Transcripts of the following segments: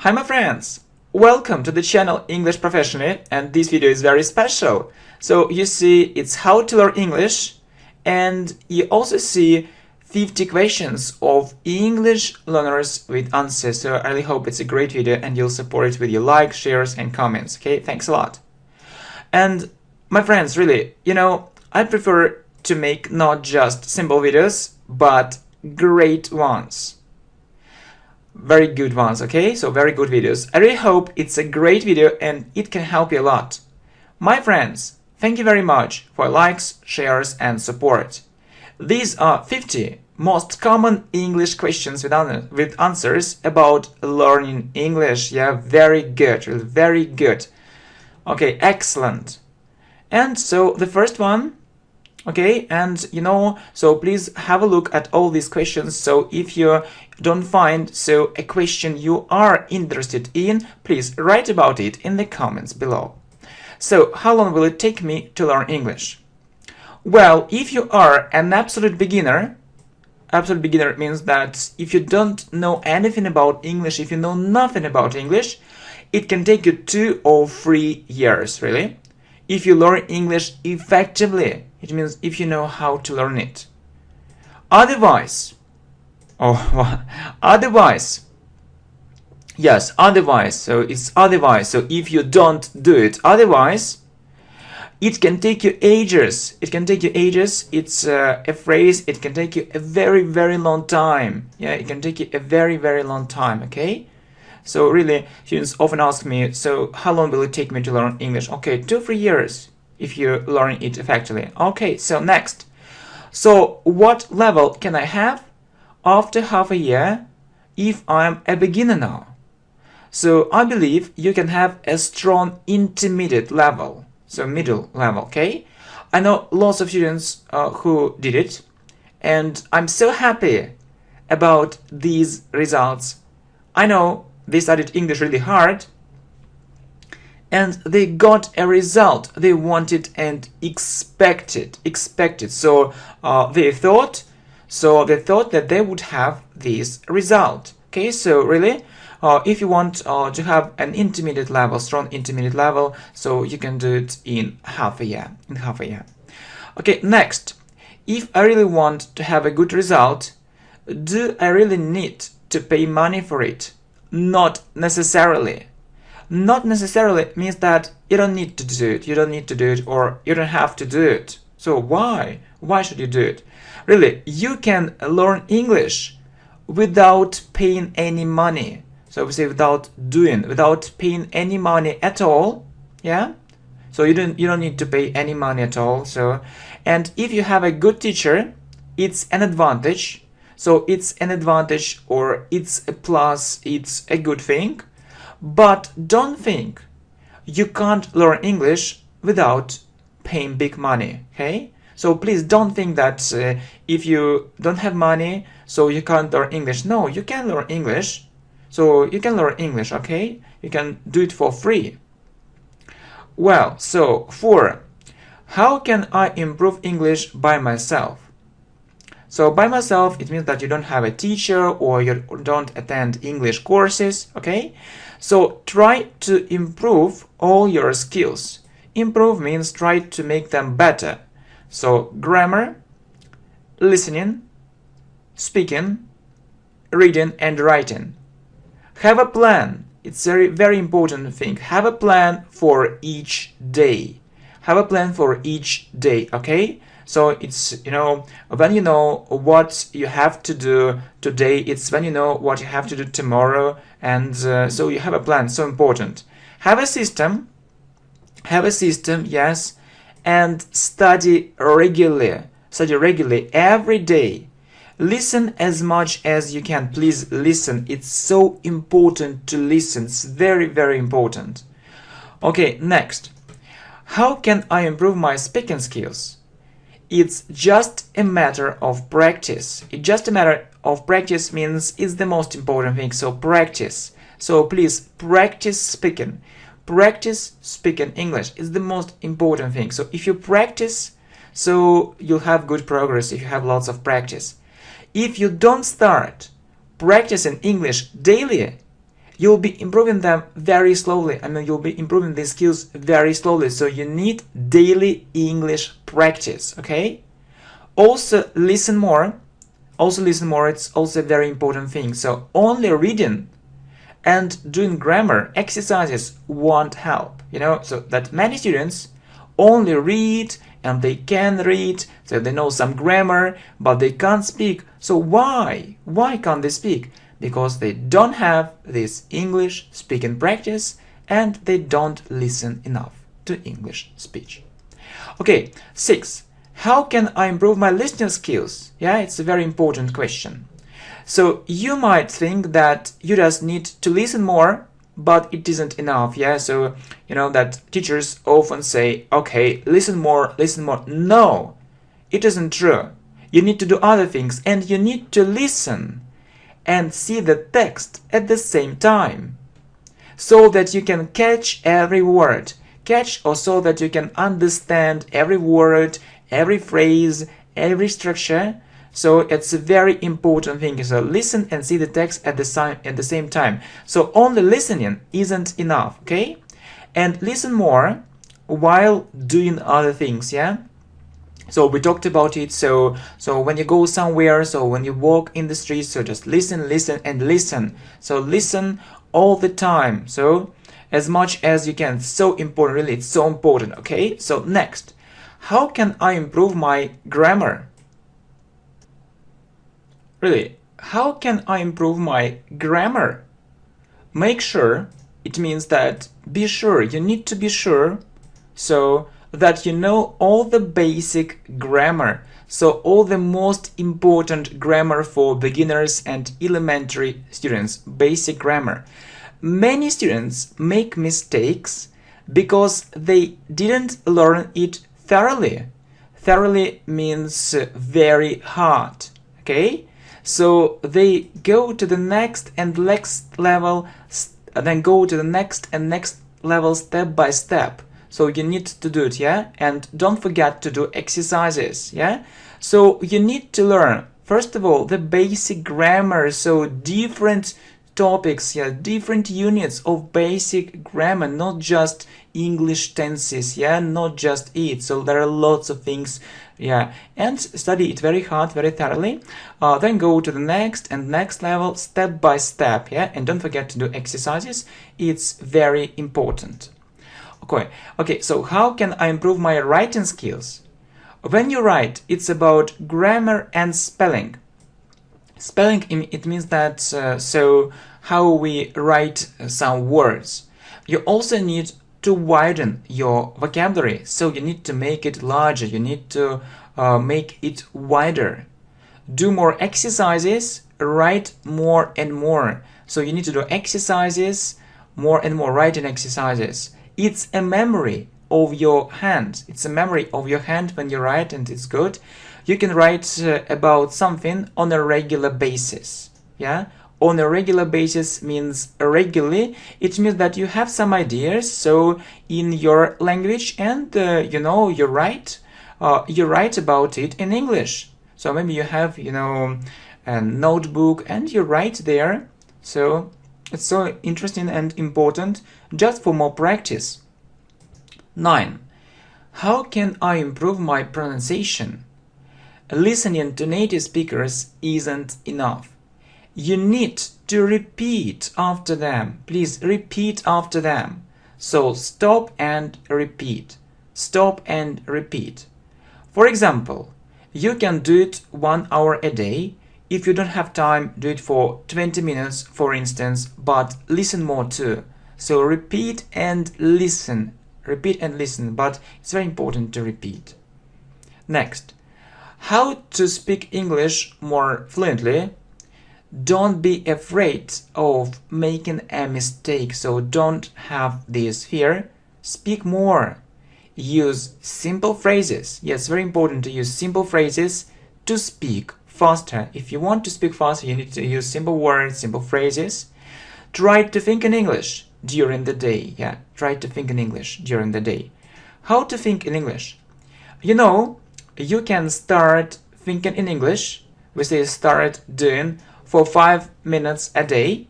Hi my friends! Welcome to the channel English Professionally, and this video is very special. So you see it's how to learn English, and you also see 50 questions of English learners with answers. So I really hope it's a great video and you'll support it with your likes, shares and comments. Okay, thanks a lot. And my friends, really, I prefer to make not just simple videos, but great ones. Very good ones, okay? So very good videos. I really hope it's a great video and it can help you a lot. My friends, thank you very much for likes, shares and support. These are 50 most common English questions with answers about learning English. Yeah, very good, really very good. Okay, excellent. And so the first one, okay, and so please have a look at all these questions. So if you don't find a question you are interested in, please write about it in the comments below. So how long will it take me to learn English? Well, if you are an absolute beginner means that if you don't know anything about English, if you know nothing about English, it can take you 2 or 3 years, really. If you learn English effectively, it means if you know how to learn it. Otherwise, so it's otherwise. So if you don't do it otherwise, it can take you ages. It can take you ages. It's a phrase. It can take you a very, very long time. Yeah, it can take you a very, very long time. Okay. So really, students often ask me, so how long will it take me to learn English? Okay, 2-3 years if you learn it effectively. Okay, so next. So what level can I have after half a year if I'm a beginner now? So I believe you can have a strong intermediate level, so middle level, okay? I know lots of students who did it, and I'm so happy about these results. I know they studied English really hard and they got a result they wanted and expected. So they thought that they would have this result. Okay, so really if you want to have an intermediate level, strong intermediate level, so you can do it in half a year. Okay, next, if I really want to have a good result, do I really need to pay money for it? Not necessarily. Not necessarily means that you don't need to do it. You don't need to do it, or you don't have to do it. So why? Why should you do it? Really, you can learn English without paying any money. So we say without paying any money at all. Yeah. So you don't need to pay any money at all. So, and if you have a good teacher, it's an advantage. So it's an advantage, or it's a plus, it's a good thing. But don't think you can't learn English without paying big money, okay? So please don't think that if you don't have money, so you can't learn English. No, you can learn English. So you can learn English, okay? You can do it for free. Well, so 4. How can I improve English by myself? So by myself, it means that you don't have a teacher or you don't attend English courses, okay? So try to improve all your skills. Improve means try to make them better. So grammar, listening, speaking, reading and writing. Have a plan. It's a very important thing. Have a plan for each day. Have a plan for each day, okay? So it's, when you know what you have to do today, it's when you know what you have to do tomorrow, and so you have a plan, so important. Have a system, yes, and study regularly every day. Listen as much as you can, please listen. It's so important to listen, it's very, very important. Okay, next. How can I improve my speaking skills? It's just a matter of practice. It's just a matter of practice means it's the most important thing. So practice. So please practice speaking. Practice speaking English is the most important thing. So if you practice, so you'll have good progress if you have lots of practice. If you don't start practicing English daily, you'll be improving them very slowly. I mean, you'll be improving these skills very slowly. So you need daily English practice, okay? Also listen more. It's also a very important thing. So only reading and doing grammar exercises won't help, so that many students only read and they can read, so they know some grammar, but they can't speak. So why can't they speak? Because they don't have this English speaking practice and they don't listen enough to English speech. Okay, 6. How can I improve my listening skills? Yeah, it's a very important question. So you might think that you just need to listen more, but it isn't enough. Yeah, so that teachers often say, okay, listen more. No, it isn't true. You need to do other things, and you need to listen and see the text at the same time, so that you can catch every word, so that you can understand every word, every phrase, every structure. So it's a very important thing. So listen and see the text at the same time. So only listening isn't enough, okay? And listen more while doing other things, yeah? So we talked about it. So when you go somewhere, so when you walk in the street, so just listen and listen. So listen all the time. So as much as you can. So important, really, it's so important, okay? So next, how can I improve my grammar? Really, how can I improve my grammar? Make sure, it means that be sure, you need to be sure, so that you know all the basic grammar, so all the most important grammar for beginners and elementary students, basic grammar. Many students make mistakes because they didn't learn it thoroughly. Thoroughly means very hard, okay? So they go to the next and next level, then go to the next and next level step by step. So you need to do it, yeah? And don't forget to do exercises, yeah? So you need to learn, first of all, the basic grammar, so different topics, yeah, different units of basic grammar, not just English tenses, yeah, not just it. So there are lots of things, yeah, and study it very hard, very thoroughly. Then go to the next and next level, step by step, yeah, and don't forget to do exercises. It's very important. Okay, so how can I improve my writing skills? When you write, it's about grammar and spelling. Spelling, it means that, so how we write some words. You also need to widen your vocabulary, so you need to make it larger, you need to make it wider. Do more exercises, write more and more. So you need to do exercises, more and more writing exercises. It's a memory of your hand. It's a memory of your hand when you write, and it's good. You can write about something on a regular basis, yeah? On a regular basis means regularly. It means that you have some ideas, so in your language, and you write about it in English. So maybe you have, a notebook and you write there. So it's so interesting and important, just for more practice. 9. How can I improve my pronunciation? Listening to native speakers isn't enough. You need to repeat after them. Please repeat after them. So stop and repeat. Stop and repeat. For example, you can do it 1 hour a day. If you don't have time, do it for 20 minutes, for instance, but listen more too. So repeat and listen. Repeat and listen, but it's very important to repeat. Next, how to speak English more fluently. Don't be afraid of making a mistake, so don't have this fear. Speak more. Use simple phrases. Yes, very important to use simple phrases to speak faster. If you want to speak faster, you need to use simple words, simple phrases. Try to think in English during the day. Yeah, try to think in English during the day. How to think in English? You can start thinking in English. We say start doing for 5 minutes a day.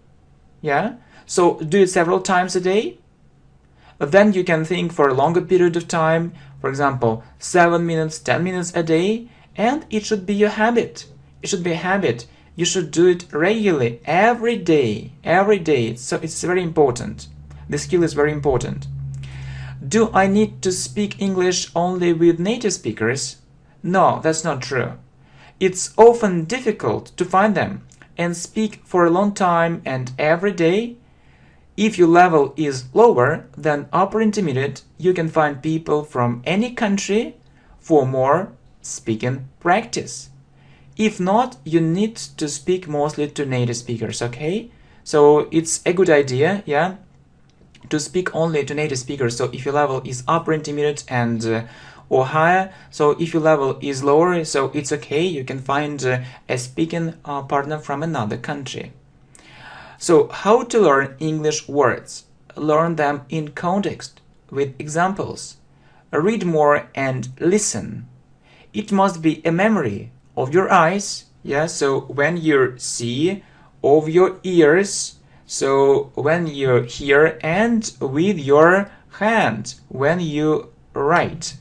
Yeah, So do it several times a day. Then you can think for a longer period of time, for example, 7 minutes, 10 minutes a day, and it should be your habit. It should be a habit. You should do it regularly, every day, every day. So it's very important. The skill is very important. Do I need to speak English only with native speakers? No, that's not true. It's often difficult to find them and speak for a long time and every day. If your level is lower than upper intermediate, you can find people from any country for more speaking practice. If not, you need to speak mostly to native speakers, okay? So it's a good idea, yeah, to speak only to native speakers. So if your level is upper intermediate and or higher, so if your level is lower, so it's okay, you can find a speaking partner from another country. So how to learn English words? Learn them in context, with examples. Read more and listen. It must be a memory of your eyes, yeah, so when you see, of your ears, so when you hear, and with your hand, when you write.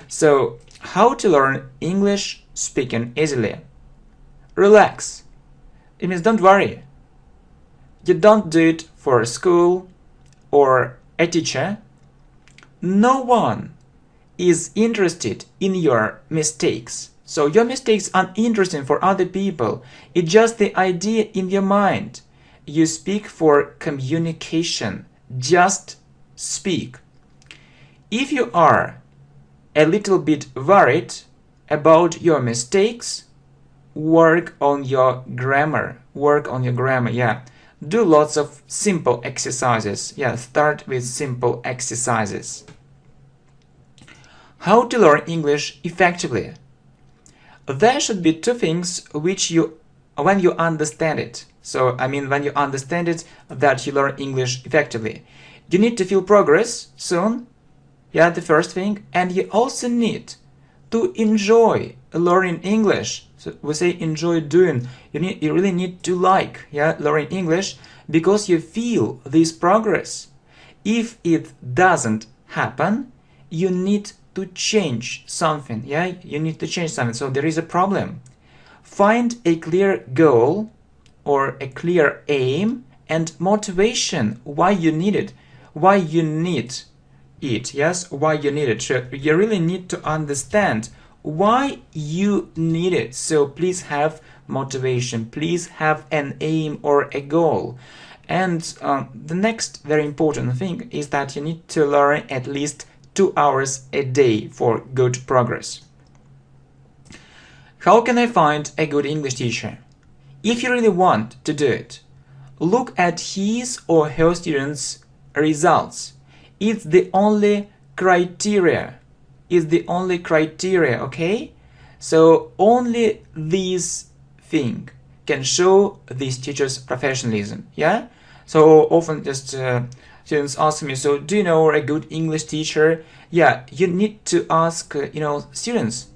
So how to learn English speaking easily? Relax. It means don't worry. You don't do it for a school or a teacher. No one is interested in your mistakes. So your mistakes aren't interesting for other people. It's just the idea in your mind. You speak for communication. Just speak. If you are a little bit worried about your mistakes, work on your grammar. Yeah. Do lots of simple exercises. Yeah, start with simple exercises. How to learn English effectively? There should be two things which when you understand it. So, I mean, when you understand it, that you learn English effectively. You need to feel progress soon. Yeah, the first thing. And you also need to enjoy learning English. So we say enjoy doing. You really need to like, yeah, learning English because you feel this progress. If it doesn't happen, you need to change something, yeah, you need to change something. So there is a problem. Find a clear goal or a clear aim and motivation why you need it, why you need it, yes, why you need it. So you really need to understand why you need it. So please have motivation, please have an aim or a goal. And the next very important thing is that you need to learn at least 2 hours a day for good progress. How can I find a good English teacher? If you really want to do it, look at his or her students' results. It's the only criteria. Okay? So only this thing can show this teacher's professionalism, yeah? So often just students ask me, so do you know a good English teacher? Yeah, you need to ask, students.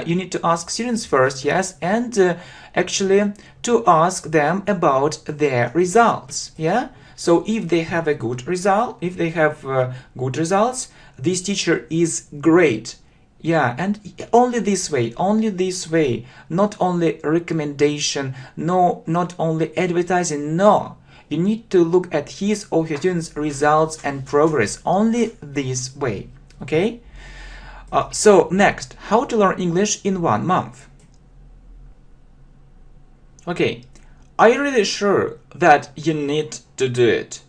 You need to ask students first, yes, and actually to ask them about their results, yeah? So if they have a good result, good results, this teacher is great. Yeah, and only this way, not only recommendation, no, not only advertising, no. You need to look at his or her students' results and progress, only this way, okay? So next, how to learn English in 1 month. Okay, are you really sure that you need to do it?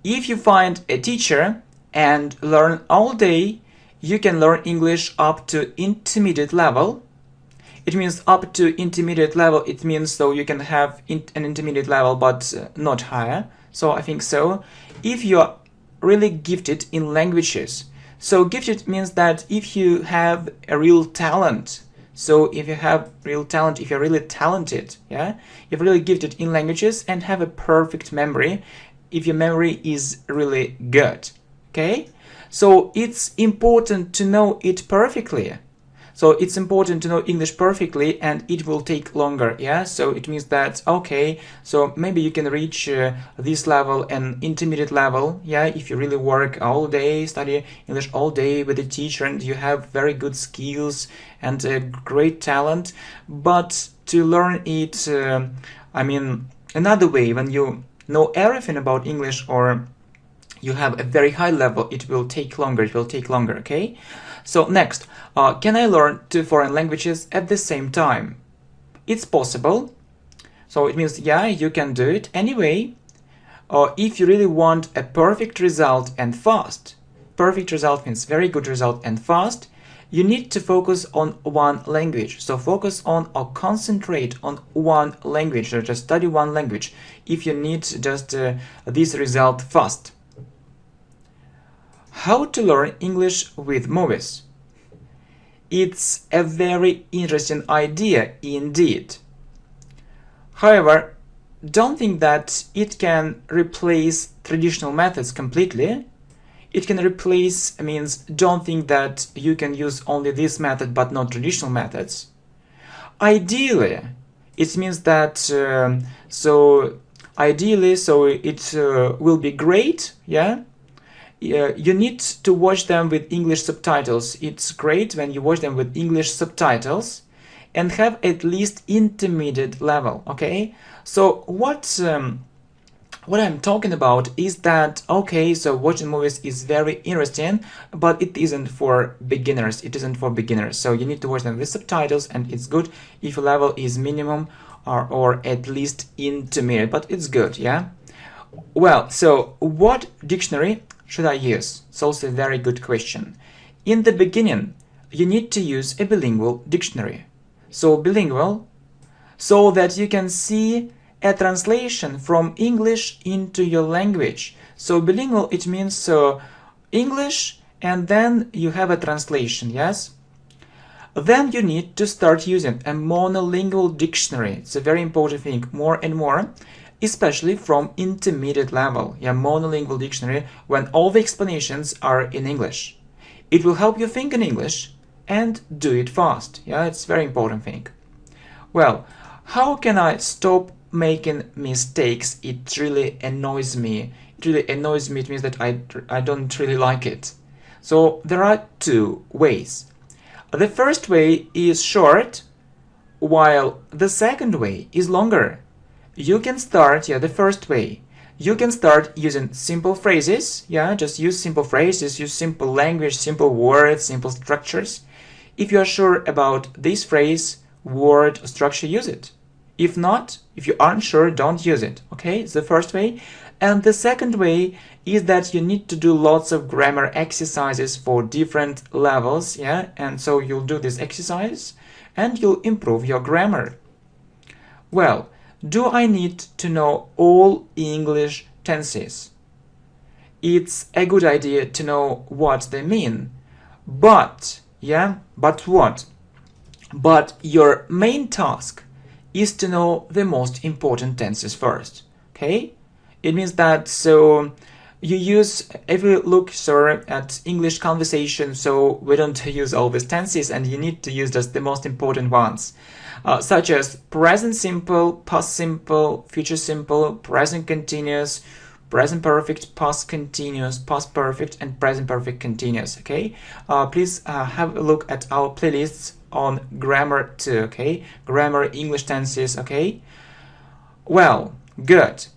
If you find a teacher and learn all day, you can learn English up to intermediate level. It means up to intermediate level, it means so you can have an intermediate level but not higher. So I think so. If you're really gifted in languages, so gifted means that if you have a real talent, so if you have real talent, if you're really talented, yeah, if you're really gifted in languages and have a perfect memory, if your memory is really good, okay? So it's important to know it perfectly. So it's important to know English perfectly, and it will take longer. Yeah, so it means that, okay, so maybe you can reach this level, an intermediate level. Yeah, if you really work all day, study English all day with a teacher, and you have very good skills and great talent. But to learn it, I mean, another way, when you know everything about English, or you have a very high level, it will take longer. It will take longer. Okay. So next, can I learn 2 foreign languages at the same time? It's possible. So it means, yeah, you can do it anyway. If you really want a perfect result and fast, perfect result means very good result and fast, you need to focus on one language. So focus on or concentrate on one language, or just study one language if you need just this result fast. How to learn English with movies? It's a very interesting idea indeed. However, don't think that it can replace traditional methods completely. It can replace means don't think that you can use only this method but not traditional methods. Ideally, it means that ideally it will be great, yeah. You need to watch them with English subtitles. It's great when you watch them with English subtitles and have at least intermediate level. Okay, so what I'm talking about is that, okay, so watching movies is very interesting, but it isn't for beginners. It isn't for beginners. So you need to watch them with subtitles, and it's good if your level is minimum or at least intermediate, but it's good, yeah. Well, so what dictionary should I use? It's also a very good question. In the beginning, you need to use a bilingual dictionary. So bilingual, so that you can see a translation from English into your language. So bilingual, it means English, and then you have a translation, yes? Then you need to start using a monolingual dictionary. It's a very important thing, more and more, especially from intermediate level. Yeah, monolingual dictionary, when all the explanations are in English. It will help you think in English and do it fast. Yeah, it's a very important thing. Well, how can I stop making mistakes? It really annoys me. It really annoys me. It means that I don't really like it. So there are 2 ways. The first way is short, while the second way is longer. You can start, the first way. You can start using simple phrases, just use simple phrases, use simple language, simple words, simple structures. If you are sure about this phrase, word, or structure, use it. If not, if you aren't sure, don't use it, okay? It's the first way. And the second way is that you need to do lots of grammar exercises for different levels, and so you'll do this exercise and you'll improve your grammar. Well, do I need to know all English tenses? It's a good idea to know what they mean, but what? But your main task is to know the most important tenses first. Okay? It means that you use, if you look at English conversation, so we don't use all these tenses, and you need to use just the most important ones. Such as present simple, past simple, future simple, present continuous, present perfect, past continuous, past perfect, and present perfect continuous. Okay, please have a look at our playlists on grammar too. Okay, grammar, English tenses. Okay, well, good.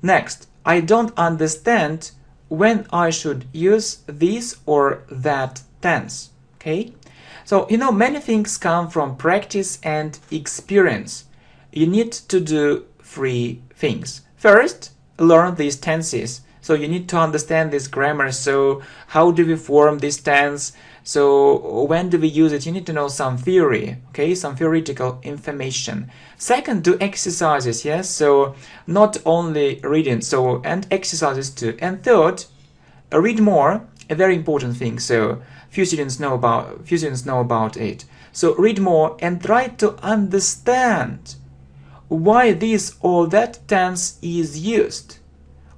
Next, I don't understand when I should use this or that tense. Okay. So, many things come from practice and experience. You need to do 3 things. First, learn these tenses. So you need to understand this grammar. So how do we form this tense? So when do we use it? You need to know some theory, okay, some theoretical information. Second, do exercises, yes, so not only reading, and exercises too. And third, read more, a very important thing. So few students know about it. So read more and try to understand why this or that tense is used.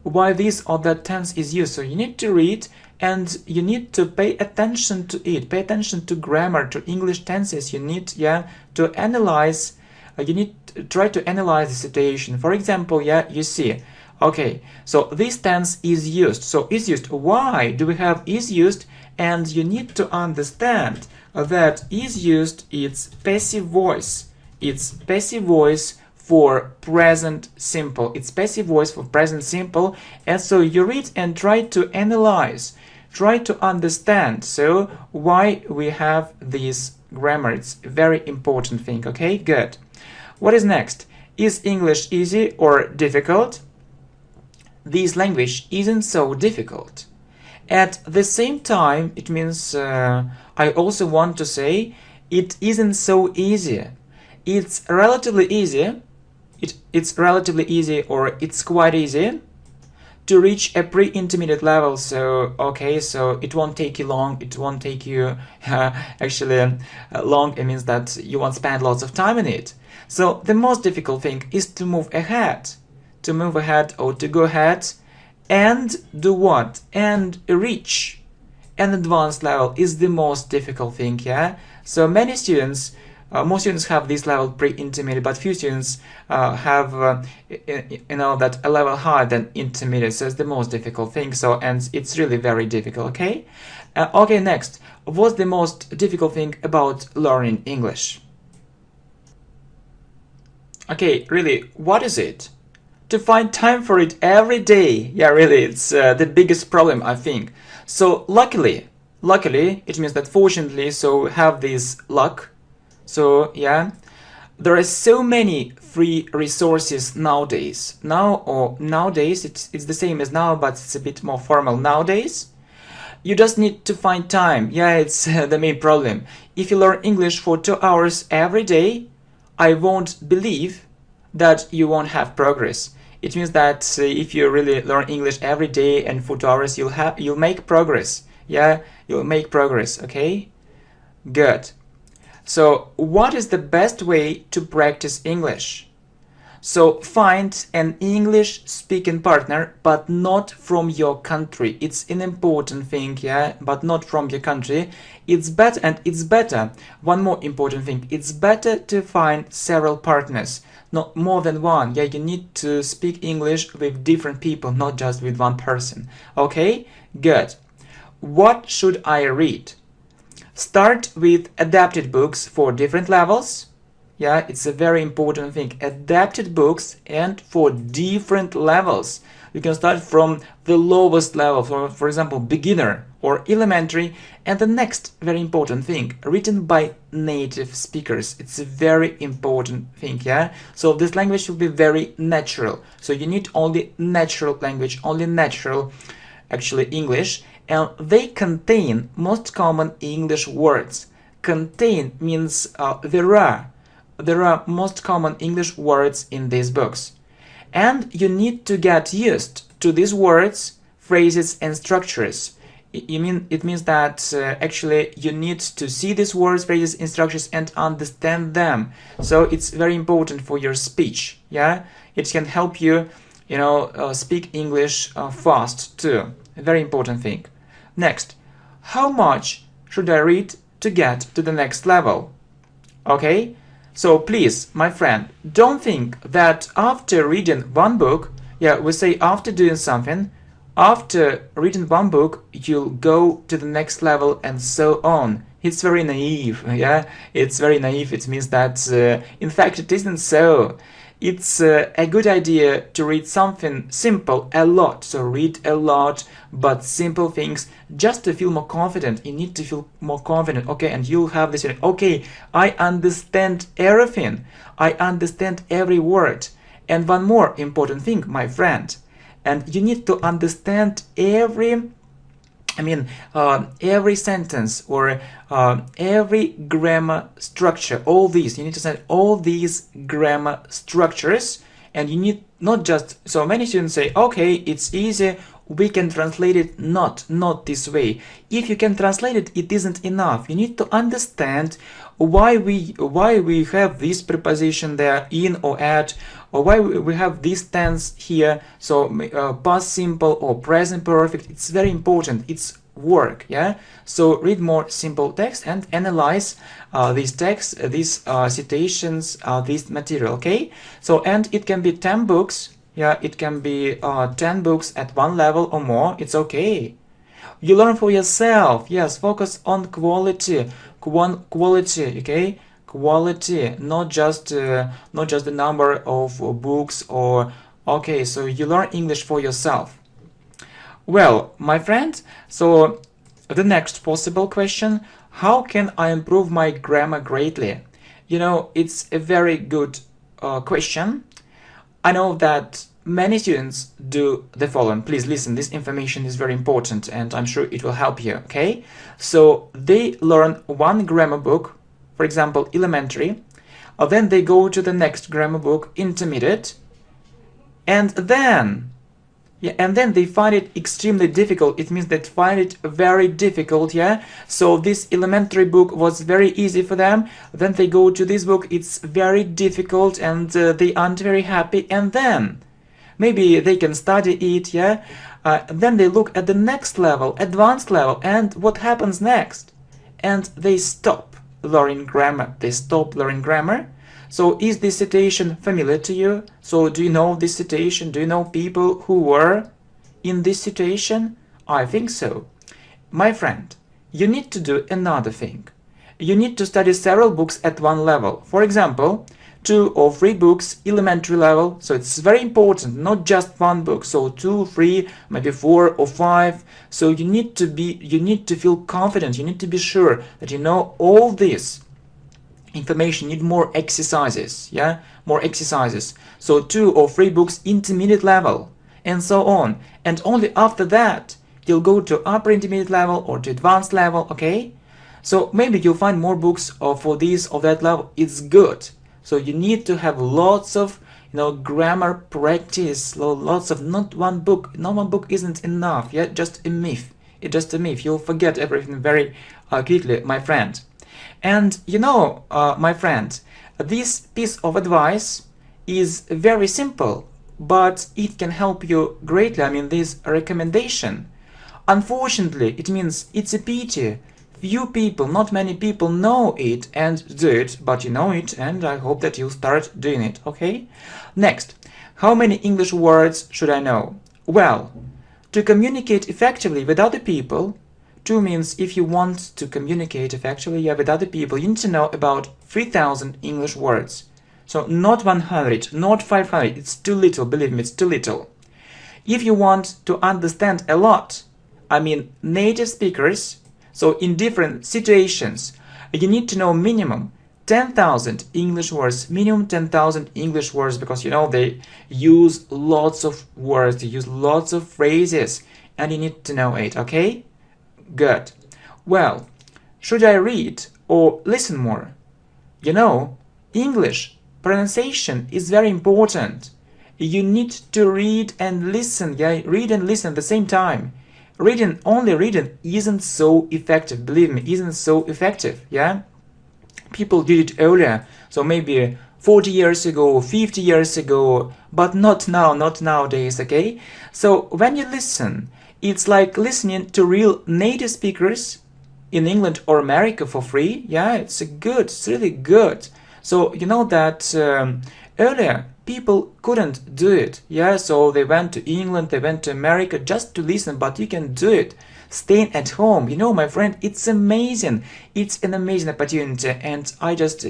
Why this or that tense is used. So you need to read and you need to pay attention to it, pay attention to grammar, to English tenses. You need to analyze, you need to try to analyze the situation. For example, you see, okay, so this tense is used. So is used, why do we have is used? And you need to understand that is used, it's passive voice. It's passive voice for present simple. It's passive voice for present simple. And so you read and try to analyze, try to understand. So why we have this grammar? It's a very important thing. Okay, good. What is next? Is English easy or difficult? This language isn't so difficult. At the same time, it means I also want to say it isn't so easy. It's relatively easy. It's relatively easy, or it's quite easy to reach a pre-intermediate level. So okay, so it won't take you long. It won't take you actually long. It means that you won't spend lots of time in it. So the most difficult thing is to move ahead, or to go ahead and do what? And reach an advanced level is the most difficult thing. So many students, most students have this level pre-intermediate, but few students have that a level higher than intermediate. So it's the most difficult thing. So, and it's really very difficult. Okay. Okay, next, what's the most difficult thing about learning English? Okay, really, what is it? To find time for it every day. Yeah, really, it's the biggest problem, I think. So luckily, it means that fortunately, so we have this luck. So there are so many free resources nowadays. Nowadays, it's the same as now, but it's a bit more formal nowadays. You just need to find time. Yeah, it's the main problem. If you learn English for 2 hours every day, I won't believe that you won't have progress. It means that if you really learn English every day and for 2 hours, you'll make progress. Yeah, you'll make progress. Okay, good. So what is the best way to practice English? So find an English speaking partner, but not from your country. It's an important thing, but not from your country. It's better. One more important thing. It's better to find several partners, not more than one. You need to speak English with different people, not just with one person. Okay, good. What should I read? Start with adapted books for different levels. It's a very important thing. Adapted books and for different levels. You can start from the lowest level, for example, beginner or elementary, and the next very important thing, written by native speakers. It's a very important thing, So this language will be very natural. So you need only natural language, only natural, actually, English, and they contain most common English words. Contain means there are most common English words in these books. And you need to get used to these words, phrases, and structures. It means that actually you need to see these words, phrases, and structures and understand them. So it's very important for your speech. It can help you, speak English fast too. A very important thing. Next, how much should I read to get to the next level? Okay. So please, my friend, don't think that after reading one book, we say after doing something, after reading one book, you'll go to the next level and so on. It's very naive, It's very naive. It means that, in fact, it isn't so. It's a good idea to read something simple a lot. So read a lot, but simple things, just to feel more confident. You need to feel more confident, okay? And you'll have this, okay, I understand everything. I understand every word. And one more important thing, my friend, and you need to understand every sentence or every grammar structure, all these. You need to understand all these grammar structures, and you need not just, so many students say, okay, it's easy, we can translate it. Not this way. If you can translate it, it isn't enough. You need to understand why we have this preposition there, in or at, or why we have this tense here. So past simple or present perfect. It's very important. It's work. Yeah, so read more simple text and analyze these texts, these citations, this material. Okay, so and it can be 10 books. Yeah, it can be 10 books at one level or more. It's okay. You learn for yourself. Yes, focus on quality. Quality. Okay, quality, not just the number of books or. Okay, so you learn English for yourself. Well, my friend, so the next possible question, how can I improve my grammar greatly? You know, it's a very good question. I know that many students do the following. Please listen, this information is very important and I'm sure it will help you, okay? So they learn one grammar book, for example, elementary, then they go to the next grammar book, intermediate, and then they find it extremely difficult. It means they find it very difficult. Yeah, so this elementary book was very easy for them, then they go to this book, it's very difficult, and they aren't very happy, and then maybe they can study it. Yeah, then they look at the next level, advanced level, and what happens next? And they stop learning grammar. So is this situation familiar to you? So do you know this situation? Do you know people who were in this situation? I think so. My friend, you need to do another thing. You need to study several books at one level. For example, 2 or 3 books, elementary level. So it's very important, not just one book. So 2, 3, maybe 4 or 5. So you need to feel confident. You need to be sure that you know all this information. You need more exercises. Yeah, more exercises. So 2 or 3 books, intermediate level, and so on. And only after that you'll go to upper intermediate level or to advanced level. Okay, so maybe you'll find more books for this or that level. It's good. So you need to have lots of grammar practice, lots of not one book isn't enough. Yeah, just a myth. It's just a myth. You'll forget everything very quickly, my friend. And my friend, this piece of advice is very simple, but it can help you greatly. I mean, this recommendation. Unfortunately, it means it's a pity. Few people, not many people know it and do it, but you know it, and I hope that you'll start doing it, okay? Next, how many English words should I know? Well, to communicate effectively with other people, 2 means if you want to communicate effectively with other people, you need to know about 3,000 English words. So not 100, not 500, it's too little, believe me, it's too little. If you want to understand a lot, I mean native speakers, so in different situations, you need to know minimum 10,000 English words, minimum 10,000 English words, because they use lots of words, they use lots of phrases, and you need to know it, okay? Good. Well, should I read or listen more? English pronunciation is very important. You need to read and listen, read and listen at the same time. Only reading isn't so effective, believe me, isn't so effective, yeah? People did it earlier, so maybe 40 years ago, 50 years ago, but not now, not nowadays, okay? So when you listen, it's like listening to real native speakers in England or America for free. Yeah, it's really good. So you know that earlier people couldn't do it. Yeah, so they went to England, they went to America just to listen, but you can do it staying at home. My friend, it's amazing. It's an amazing opportunity, and I just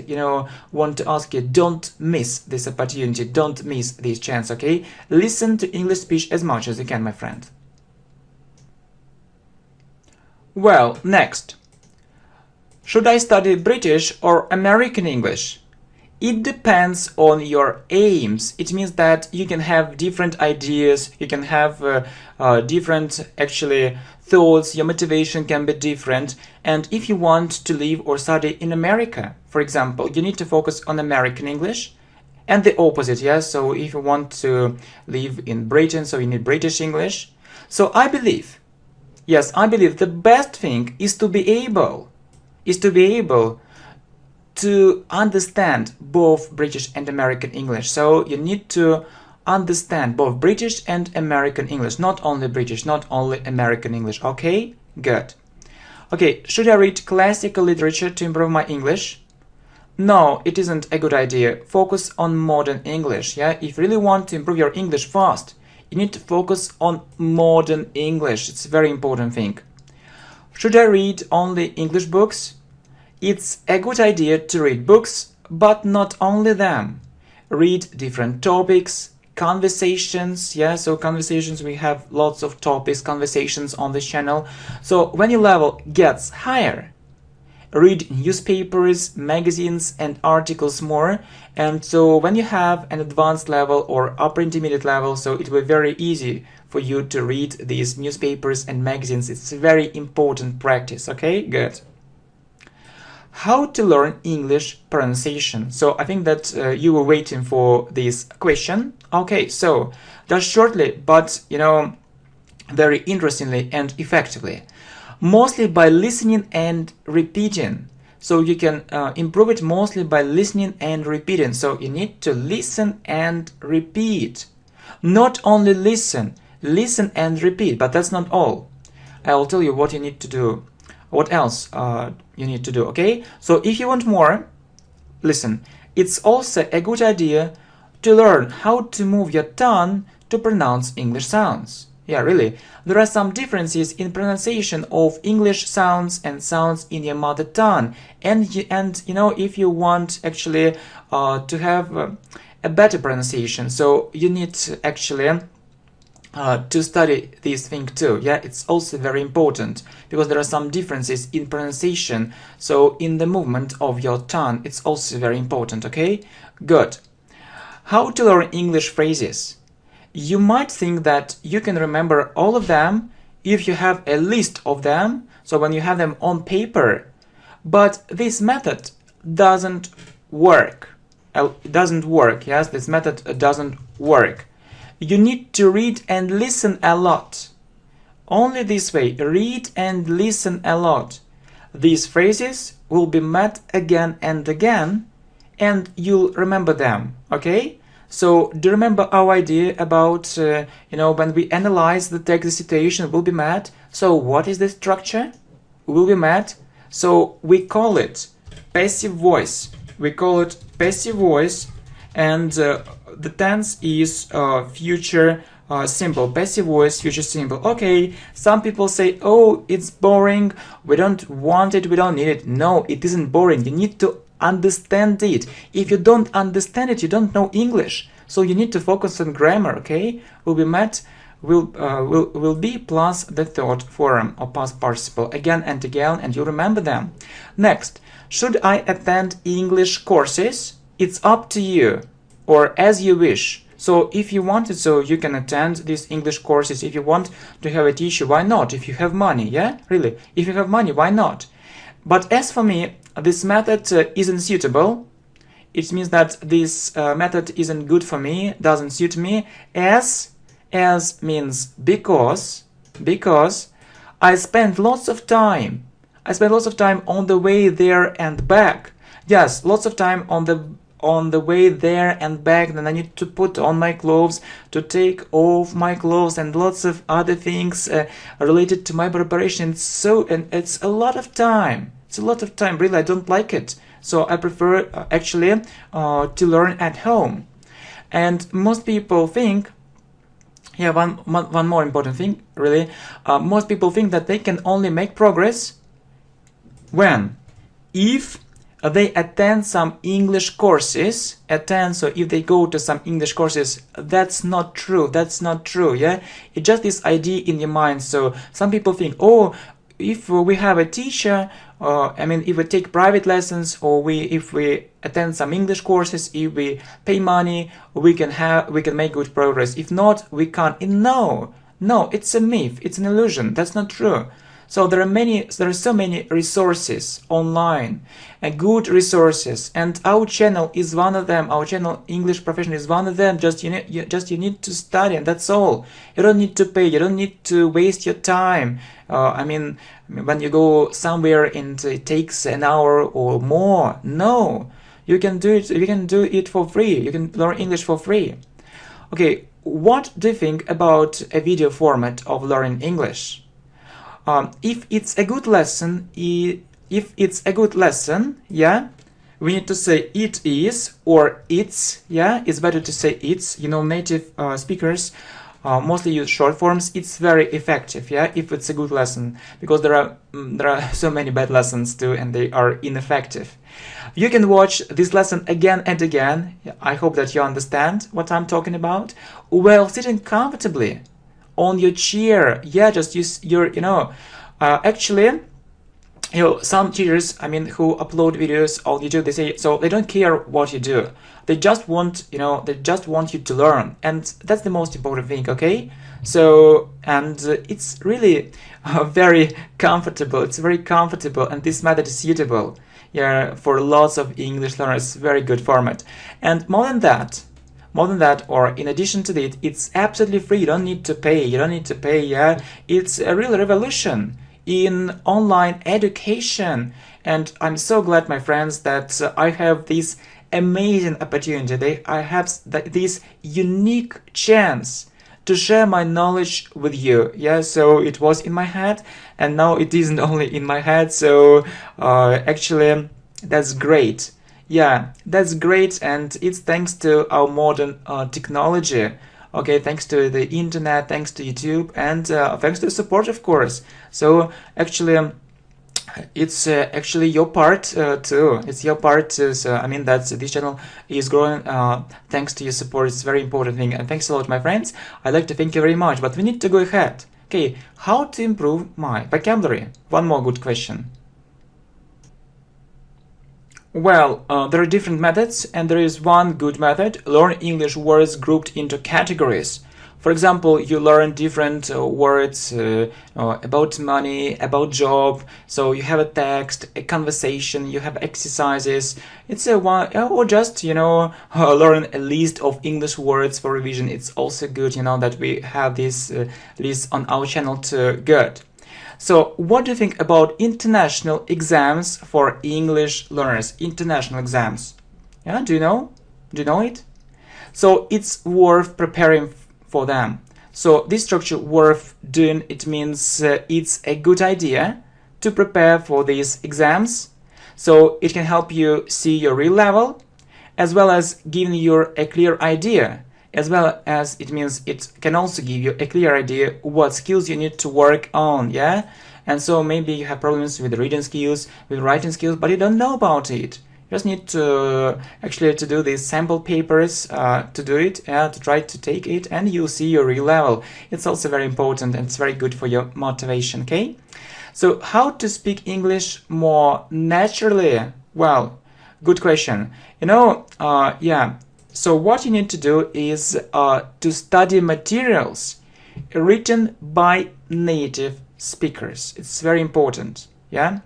want to ask you, don't miss this opportunity, don't miss this chance, okay? Listen to English speech as much as you can, my friend. Well, next. Should I study British or American English? It depends on your aims. It means that you can have different ideas, you can have different thoughts, your motivation can be different. And if you want to live or study in America, for example, you need to focus on American English. And the opposite, yes? So if you want to live in Britain, so you need British English. So I believe the best thing is to be able to understand both British and American English. So you need to understand both British and American English, not only British, not only American English, okay? Good. Okay, should I read classical literature to improve my English? No, it isn't a good idea. Focus on modern English, yeah? If you really want to improve your English fast, you need to focus on modern English. It's a very important thing. Should I read only English books? It's a good idea to read books, but not only them. Read different topics, conversations, yeah, so conversations, we have lots of topics, conversations on this channel. So when your level gets higher, read newspapers, magazines and articles more. And so when you have an advanced level or upper intermediate level, so it will be very easy for you to read these newspapers and magazines. It's a very important practice. Okay, good. How to learn English pronunciation? So I think that you were waiting for this question. Okay, so just shortly, but very interestingly and effectively. Mostly by listening and repeating. So you can improve it mostly by listening and repeating. So you need to listen and repeat. Not only listen and repeat, but that's not all. I will tell you what you need to do. What else you need to do, okay? So if you want more, listen. It's also a good idea to learn how to move your tongue to pronounce English sounds. Yeah, really. There are some differences in pronunciation of English sounds and sounds in your mother tongue. And if you want actually to have a better pronunciation, so you need to actually to study this thing too. Yeah, it's also very important because there are some differences in pronunciation. So in the movement of your tongue, it's also very important. Okay, good. How to learn English phrases? You might think that you can remember all of them if you have a list of them, so when you have them on paper, but this method doesn't work. It doesn't work, yes, this method doesn't work. You need to read and listen a lot. Only this way, read and listen a lot. These phrases will be met again and again, and you'll remember them, okay? So do you remember our idea about, when we analyze the text, the situation will be met. So what is the structure? Will be met. So we call it passive voice. We call it passive voice, and the tense is future simple. Passive voice, future simple. Okay, some people say, oh, it's boring. We don't want it. We don't need it. No, it isn't boring. You need to understand it. If you don't understand it, you don't know English. So you need to focus on grammar, okay? Will be met, will be plus the third form or past participle again and again, and you remember them. Next, should I attend English courses? It's up to you, or as you wish. So if you want it, so you can attend these English courses. If you want to have a teacher, why not? If you have money, yeah? Really, if you have money, why not? But as for me, this method isn't suitable. It means that this method isn't good for me, doesn't suit me. As means because I spend lots of time. I spend lots of time on the way there and back. Yes, lots of time on the way there and back. Then I need to put on my clothes, to take off my clothes, and lots of other things related to my preparation. And it's a lot of time. It's a lot of time, really. I don't like it. So I prefer actually to learn at home. And most people think, yeah, one more important thing, really. Most people think that they can only make progress if they attend some English courses. So if they go to some English courses, that's not true. That's not true, yeah? It's just this idea in your mind. So some people think, oh, if we have a teacher, if we take private lessons, or if we attend some English courses, if we pay money, we can make good progress. If not, we can't. No, it's a myth. It's an illusion. That's not true. So there are so many resources online, and good resources, and our channel is one of them. Our channel English Profession is one of them. You need to study, and that's all. You don't need to pay. You don't need to waste your time. When you go somewhere and it takes an hour or more, no, you can do it. You can do it for free. You can learn English for free. Okay, what do you think about a video format of learning English? if it's a good lesson, yeah, we need to say it is or it's, yeah, it's better to say it's. You know, native speakers mostly use short forms. It's very effective, yeah, if it's a good lesson, because there are so many bad lessons too, and they are ineffective. You can watch this lesson again and again. I hope that you understand what I'm talking about, while sitting comfortably on your chair. Yeah, just use your, actually, some teachers, I mean, who upload videos on YouTube, they say, so they don't care what you do. They just want, they just want you to learn. And that's the most important thing, okay? So, and it's really very comfortable. It's very comfortable, and this method is suitable, yeah, for lots of English learners. Very good format. And more than that, or in addition to that, it's absolutely free. You don't need to pay. Yeah. It's a real revolution in online education, and I'm so glad, my friends, that I have this amazing opportunity. I have this unique chance to share my knowledge with you. Yeah, so it was in my head, and now it isn't only in my head. So actually, that's great. Yeah, that's great, and it's thanks to our modern technology. Okay, thanks to the internet, thanks to YouTube, and thanks to the support, of course. So actually, it's actually your part too. It's your part too. So I mean, that this channel is growing thanks to your support. It's a very important thing. And thanks a lot, my friends. I'd like to thank you very much. But we need to go ahead. Okay, how to improve my vocabulary? One more good question. Well, there are different methods, and there is one good method: learn English words grouped into categories. For example, you learn different words about money, about job. So you have a text, a conversation, you have exercises. It's a one, or just, learn a list of English words for revision. It's also good, that we have this list on our channel too. Good. So what do you think about international exams for English learners? International exams. Yeah, do you know? Do you know it? So it's worth preparing for them. So this structure worth doing, it means it's a good idea to prepare for these exams. So it can help you see your real level, as well as giving you a clear idea, as well as it means it can also give you a clear idea what skills you need to work on, yeah? And so maybe you have problems with reading skills, with writing skills, but you don't know about it. You just need to actually to do these sample papers to do it, to try to take it, and you'll see your real level. It's also very important, and it's very good for your motivation, okay? So how to speak English more naturally? Well, good question. Yeah. So what you need to do is to study materials written by native speakers. It's very important, yeah?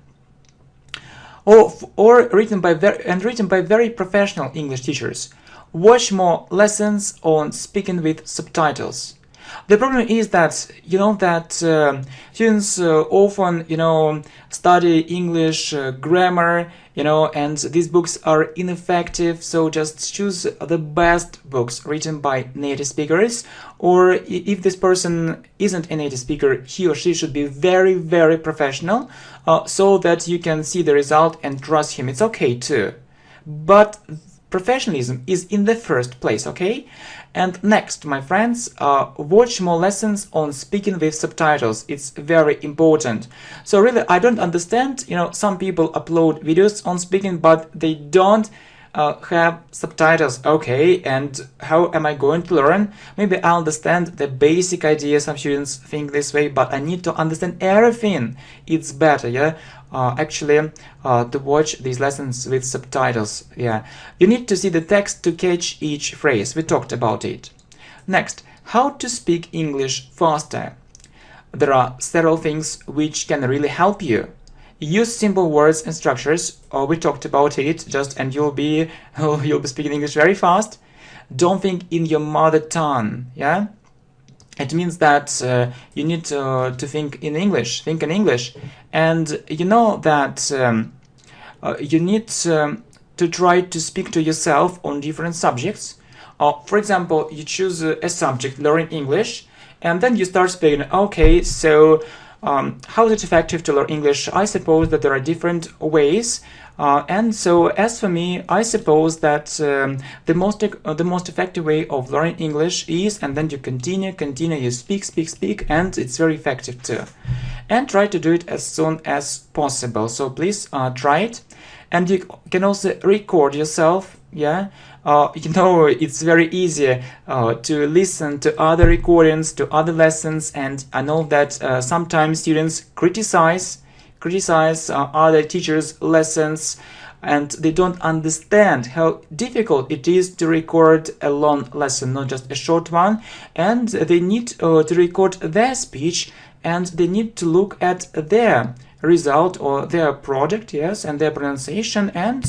Or written by very professional English teachers. Watch more lessons on speaking with subtitles. The problem is that students often study English grammar, and these books are ineffective. So just choose the best books written by native speakers. Or if this person isn't a native speaker, he or she should be very, very professional, so that you can see the result and trust him. It's okay too, but professionalism is in the first place, okay? And next, my friends, watch more lessons on speaking with subtitles. It's very important. So really, I don't understand, some people upload videos on speaking, but they don't have subtitles. Okay, and how am I going to learn? Maybe I understand the basic ideas. Some students think this way, but I need to understand everything. It's better, yeah, actually to watch these lessons with subtitles. Yeah, you need to see the text to catch each phrase. We talked about it. Next, how to speak English faster. There are several things which can really help you. Use simple words and structures. We talked about it and you'll be speaking English very fast. Don't think in your mother tongue. Yeah, it means that you need to think in English. Think in English, and you know that you need to try to speak to yourself on different subjects. For example, you choose a subject, learning English, and then you start speaking. Okay, so How is it effective to learn English? I suppose that there are different ways. And so, as for me, I suppose that the most effective way of learning English is, and then you continue, you speak, and it's very effective too. And try to do it as soon as possible. So please try it, and you can also record yourself. Yeah, it's very easy to listen to other recordings, to other lessons, and I know that sometimes students criticize other teachers' lessons, and they don't understand how difficult it is to record a long lesson, not just a short one, and they need to record their speech, and they need to look at their result or their project, yes, and their pronunciation, and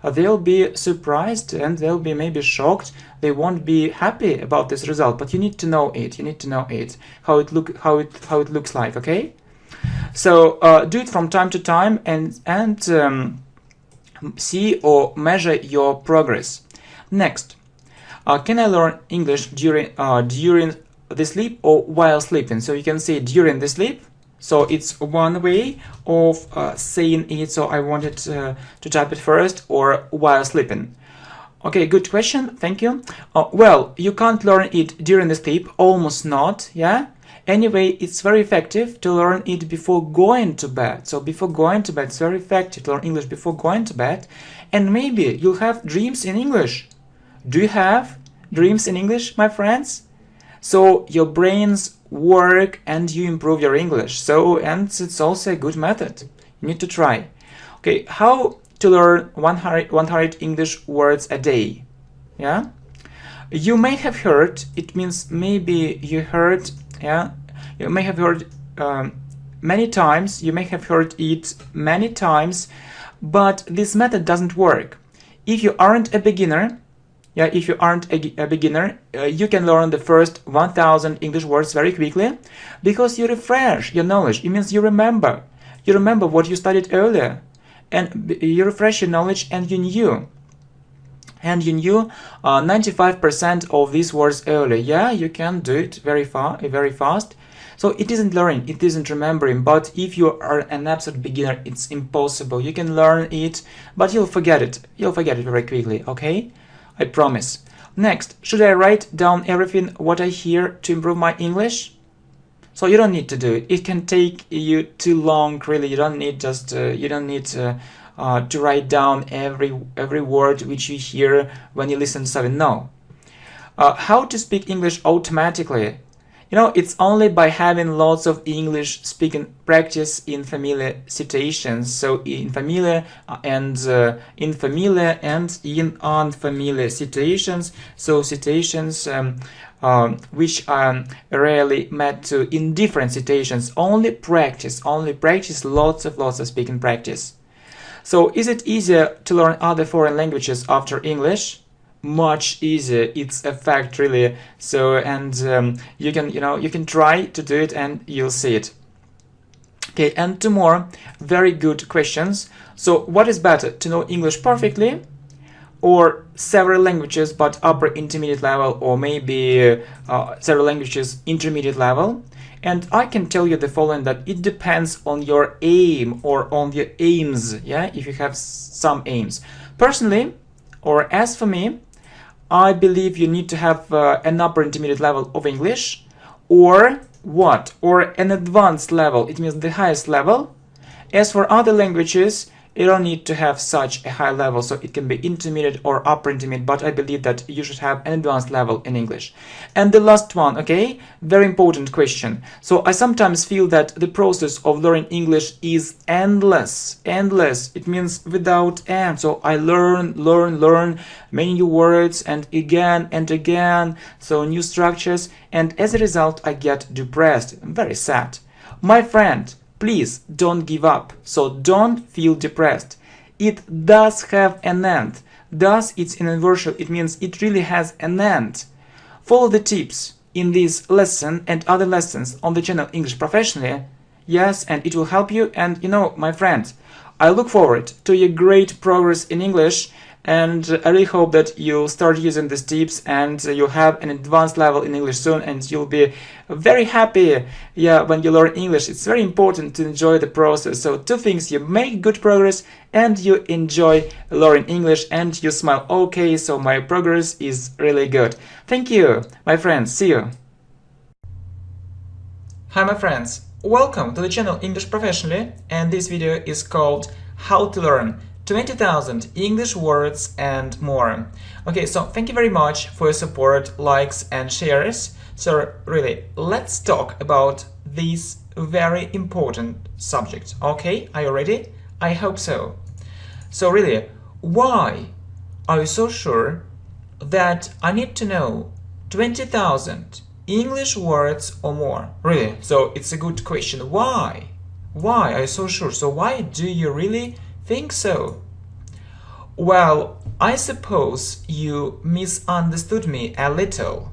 they'll be surprised and they'll be maybe shocked. They won't be happy about this result, but you need to know it. You need to know it, how it looks like. Okay. So do it from time to time and see or measure your progress. Next, can I learn English during the sleep or while sleeping? So you can say during the sleep. So it's one way of saying it. So I wanted to type it first, or while sleeping. Okay, good question. Thank you. Well, you can't learn it during the sleep. Almost not. Yeah. Anyway, it's very effective to learn it before going to bed. So before going to bed, it's very effective to learn English before going to bed. And maybe you'll have dreams in English. Do you have dreams in English, my friends? So your brains work and you improve your English. So, and it's also a good method. You need to try. Okay, how to learn 100 English words a day? Yeah? You may have heard, it means maybe you heard, yeah, you may have heard many times, you may have heard it many times, but this method doesn't work. If you aren't a beginner, yeah, if you aren't a beginner, you can learn the first 1000 English words very quickly, because you refresh your knowledge. It means you remember what you studied earlier, and you refresh your knowledge, and you knew 95% of these words earlier. Yeah, you can do it very fast. So it isn't learning, it isn't remembering, but if you are an absolute beginner, it's impossible. You can learn it, but you'll forget it. You'll forget it very quickly, okay? I promise. Next, should I write down everything what I hear to improve my English? So you don't need to do it. It can take you too long, really. You don't need to write down every word which you hear when you listen to something. No. How to speak English automatically? It's only by having lots of English speaking practice in familiar situations. So in familiar and in unfamiliar situations. So situations which are rarely met to in different situations. Only practice. Lots of speaking practice. So is it easier to learn other foreign languages after English? Much easier. It's a fact, really. So, and you can try to do it and you'll see it. Okay, and two more very good questions. So what is better, to know English perfectly or several languages but upper intermediate level, or maybe several languages intermediate level? And I can tell you the following, that it depends on your aim or on your aims, yeah, if you have some aims. Personally, or as for me, I believe you need to have an upper intermediate level of English, or what? Or an advanced level, it means the highest level. As for other languages, you don't need to have such a high level, so it can be intermediate or upper intermediate, but I believe that you should have an advanced level in English. And the last one, okay, very important question. So I sometimes feel that the process of learning English is endless. It means without end. So I learn many new words and again, so new structures, and as a result I get depressed. I'm very sad. My friend, please don't give up. So don't feel depressed. It does have an end. Thus, it's universal. It means it really has an end. Follow the tips in this lesson and other lessons on the channel English Professionally. Yes, and it will help you. And my friends, I look forward to your great progress in English. and I really hope that you'll start using these tips and you'll have an advanced level in English soon, and you'll be very happy, yeah, when you learn English. It's very important to enjoy the process. So two things: you make good progress and you enjoy learning English, and you smile. Okay, so my progress is really good. Thank you, my friends. See you. Hi my friends, welcome to the channel English Professionally, and this video is called How to Learn 20,000 English Words and More. Okay, so thank you very much for your support, likes and shares. So really, let's talk about this very important subject. Okay, are you ready? I hope so. So really, why are you so sure that I need to know 20,000 English words or more? Really, so it's a good question. Why? Why are you so sure? So why do you really think so? Well, I suppose you misunderstood me a little.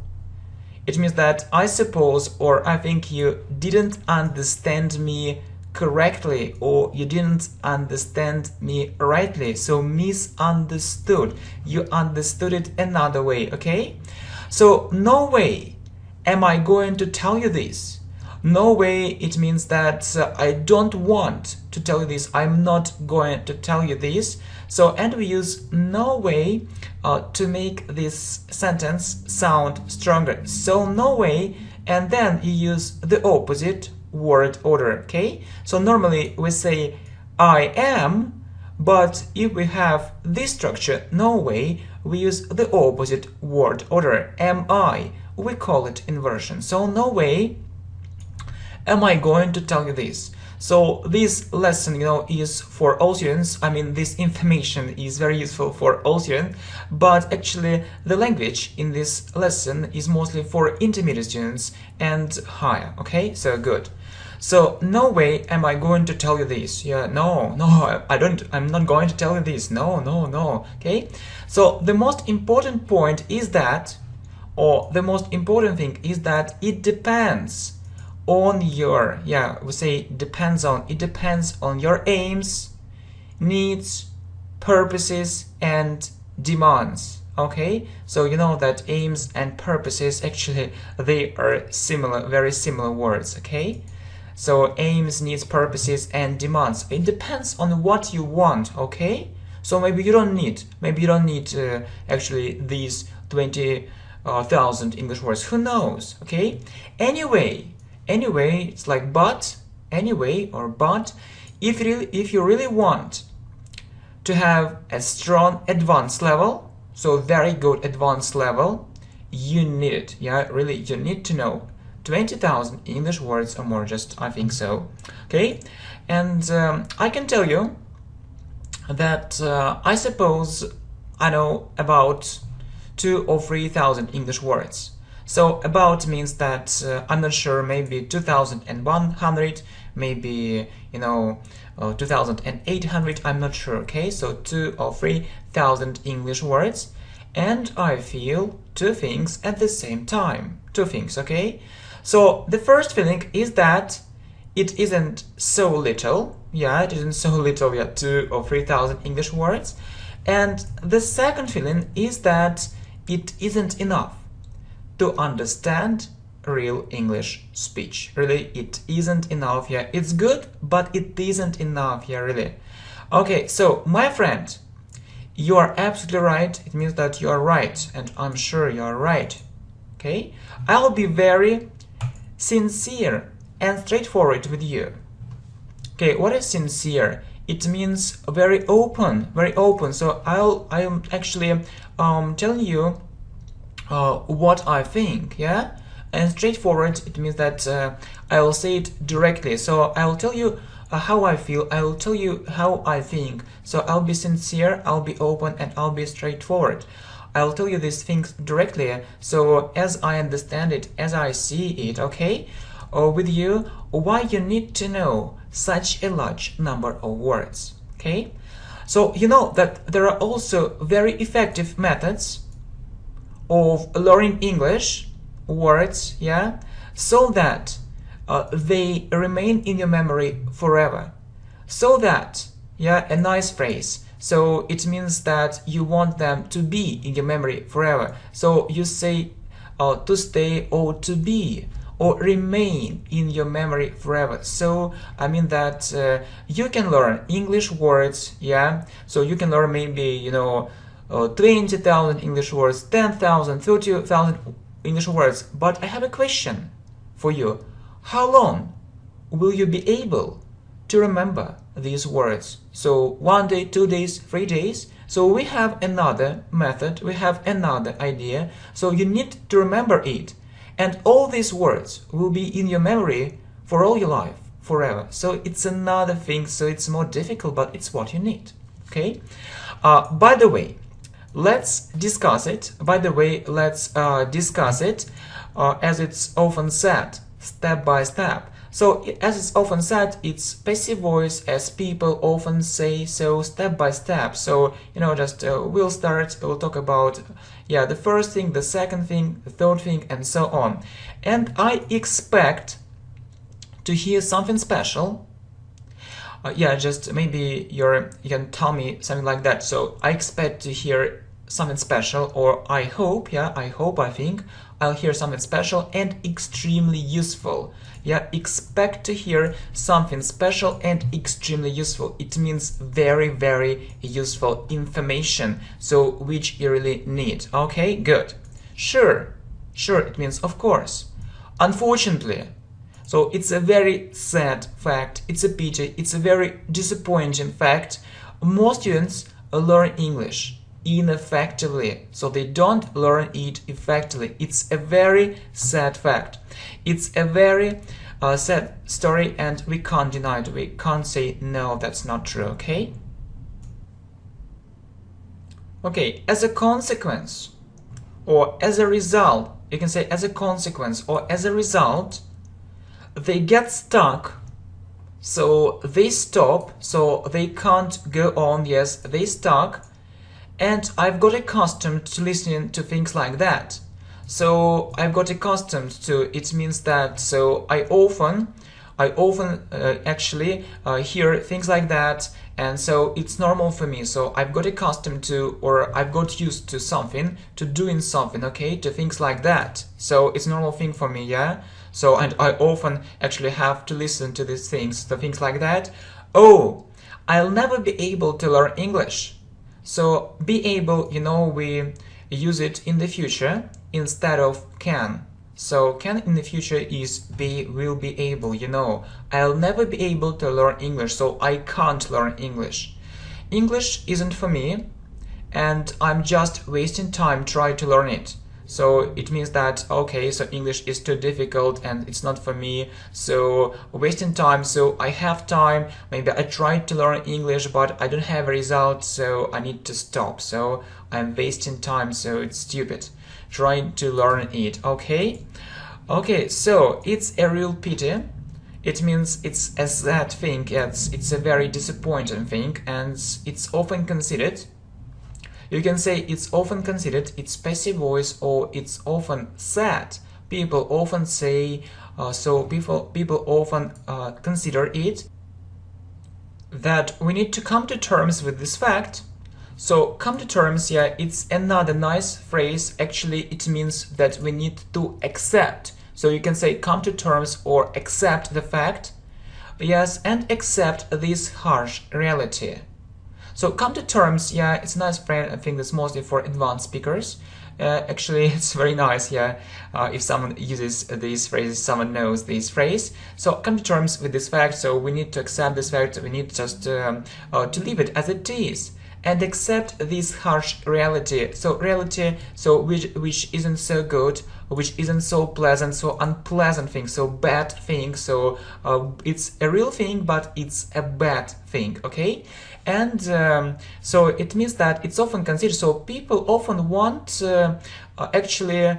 It means that I suppose, or I think you didn't understand me correctly, or you didn't understand me rightly. So misunderstood. You understood it another way, okay? So no way am I going to tell you this. No way, it means that I don't want to tell you this. I'm not going to tell you this. So, and we use no way to make this sentence sound stronger. So no way, and then you use the opposite word order, okay? So normally we say I am, but if we have this structure, no way, we use the opposite word order, am I. We call it inversion. So no way am I going to tell you this. So this lesson, is for all students. I mean, this information is very useful for all students, but actually the language in this lesson is mostly for intermediate students and higher, okay? So good. So no way am I going to tell you this. Yeah, no, I'm not going to tell you this. No, okay? So the most important point is that, or the most important thing is that it depends on your, we say depends on, it depends on your aims, needs, purposes and demands, okay? So you know that aims and purposes, actually they are similar, very similar words, okay? So aims, needs, purposes and demands, it depends on what you want, okay? So maybe you don't need actually these 20,000 English words, who knows, okay? Anyway, it's like but, anyway, or but, if you really want to have a strong advanced level, so very good advanced level, you need it, really, you need to know 20,000 English words or more, just I think so, okay? And I can tell you that I suppose I know about 2,000 or 3,000 English words. So about means that I'm not sure, maybe 2,100, maybe 2,800, I'm not sure, okay? So 2,000 or 3,000 English words, and I feel two things at the same time. Two things, okay? So the first feeling is that it isn't so little, it isn't so little, 2,000 or 3,000 English words, and the second feeling is that it isn't enough to understand real English speech. Really, it isn't enough here. It's good, but it isn't enough here, really. Okay, so my friend, you are absolutely right. It means that you are right, and I'm sure you are right. Okay, I'll be very sincere and straightforward with you. Okay, what is sincere? It means very open, very open. So I'm actually telling you what I think, and straightforward, it means that I will say it directly. So I will tell you how I feel, I will tell you how I think. So I'll be sincere, I'll be open, and I'll be straightforward. I'll tell you these things directly, so as I understand it, as I see it, okay? Or with you, why you need to know such a large number of words, okay? So you know that there are also very effective methods of learning English words, so that they remain in your memory forever. So that, a nice phrase, So it means that you want them to be in your memory forever. So you say to stay or to be or remain in your memory forever. So I mean that you can learn English words, yeah. So you can learn maybe 20,000 English words, 10,000, 30,000 English words. But I have a question for you. How long will you be able to remember these words? So 1 day, 2 days, 3 days. So we have another method, we have another idea. So you need to remember it. And all these words will be in your memory for all your life, forever. So it's another thing, so it's more difficult, but it's what you need. Okay? By the way, let's discuss it. As it's often said, step by step. So as it's often said, it's passive voice, as people often say, so step by step. So we'll talk about the first thing, the second thing, the third thing, and so on. And I expect to hear something special. Just maybe you can tell me something like that. So I expect to hear something special, or I think I'll hear something special and extremely useful. Expect to hear something special and extremely useful. It means very, very useful information, so which you really need. Okay, good. Sure, it means of course. Unfortunately. So it's a very sad fact, it's a pity, it's a very disappointing fact. Most students learn English ineffectively, so they don't learn it effectively. It's a very sad fact. It's a very sad story, and we can't deny it. We can't say no, that's not true. Okay, as a consequence or as a result, you can say as a consequence or as a result, they get stuck, so they stop, so they can't go on. Yes, they stuck. And I've got accustomed to listening to things like that. So I've got accustomed to, it means that, so I often actually hear things like that, and so it's normal for me. So I've got accustomed to, or I've got used to something, to doing something, okay, to things like that. So it's a normal thing for me, yeah. So, and I often actually have to listen to these things, to things like that. Oh, I'll never be able to learn English. So be able, we use it in the future instead of can. So can in the future is will be able, I'll never be able to learn English, so I can't learn English. English isn't for me, and I'm just wasting time trying to learn it. So it means that, okay, so English is too difficult and it's not for me, so wasting time. So I have time, maybe I tried to learn English, but I don't have a result, so I need to stop. So I'm wasting time, so it's stupid trying to learn it. Okay, so it's a real pity. It means it's a sad thing, it's a very disappointing thing, and it's often considered. You can say it's often considered, it's passive voice, or it's often said. People often say, so people often consider it, that we need to come to terms with this fact. So come to terms, it's another nice phrase. Actually, it means that we need to accept. So you can say come to terms or accept the fact. Yes, and accept this harsh reality. So come to terms, it's a nice phrase. I think that's mostly for advanced speakers. Actually, it's very nice, if someone uses these phrases, someone knows this phrase. So come to terms with this fact, so we need to accept this fact, we need just to leave it as it is and accept this harsh reality. So reality, so which isn't so good, which isn't so pleasant, so unpleasant thing, so bad thing. So it's a real thing, but it's a bad thing, okay? And so it means that it's often considered, so people often want actually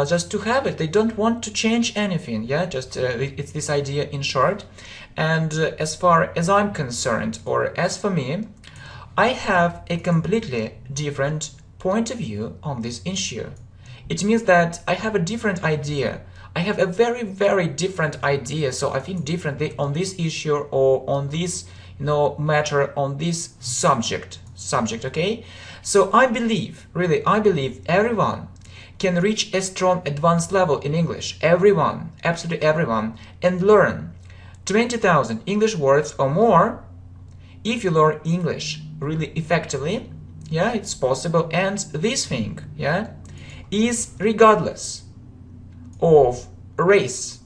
just to have it. They don't want to change anything, just it's this idea in short. And as far as I'm concerned, or as for me, I have a completely different point of view on this issue. It means that I have a different idea. I have a very, very different idea, so I think differently on this issue or on this matter, on this subject. subject, okay? So I believe, really, I believe everyone can reach a strong advanced level in English. Everyone, absolutely everyone, and learn 20,000 English words or more. If you learn English really effectively, yeah, it's possible. And this thing, yeah, is regardless of race.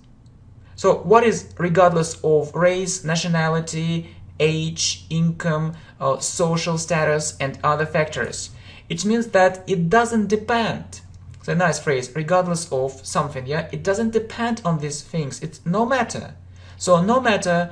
So what is regardless of race, nationality, age, income, social status, and other factors? It means that it doesn't depend. It's a nice phrase, regardless of something, yeah? It doesn't depend on these things. It's no matter. So no matter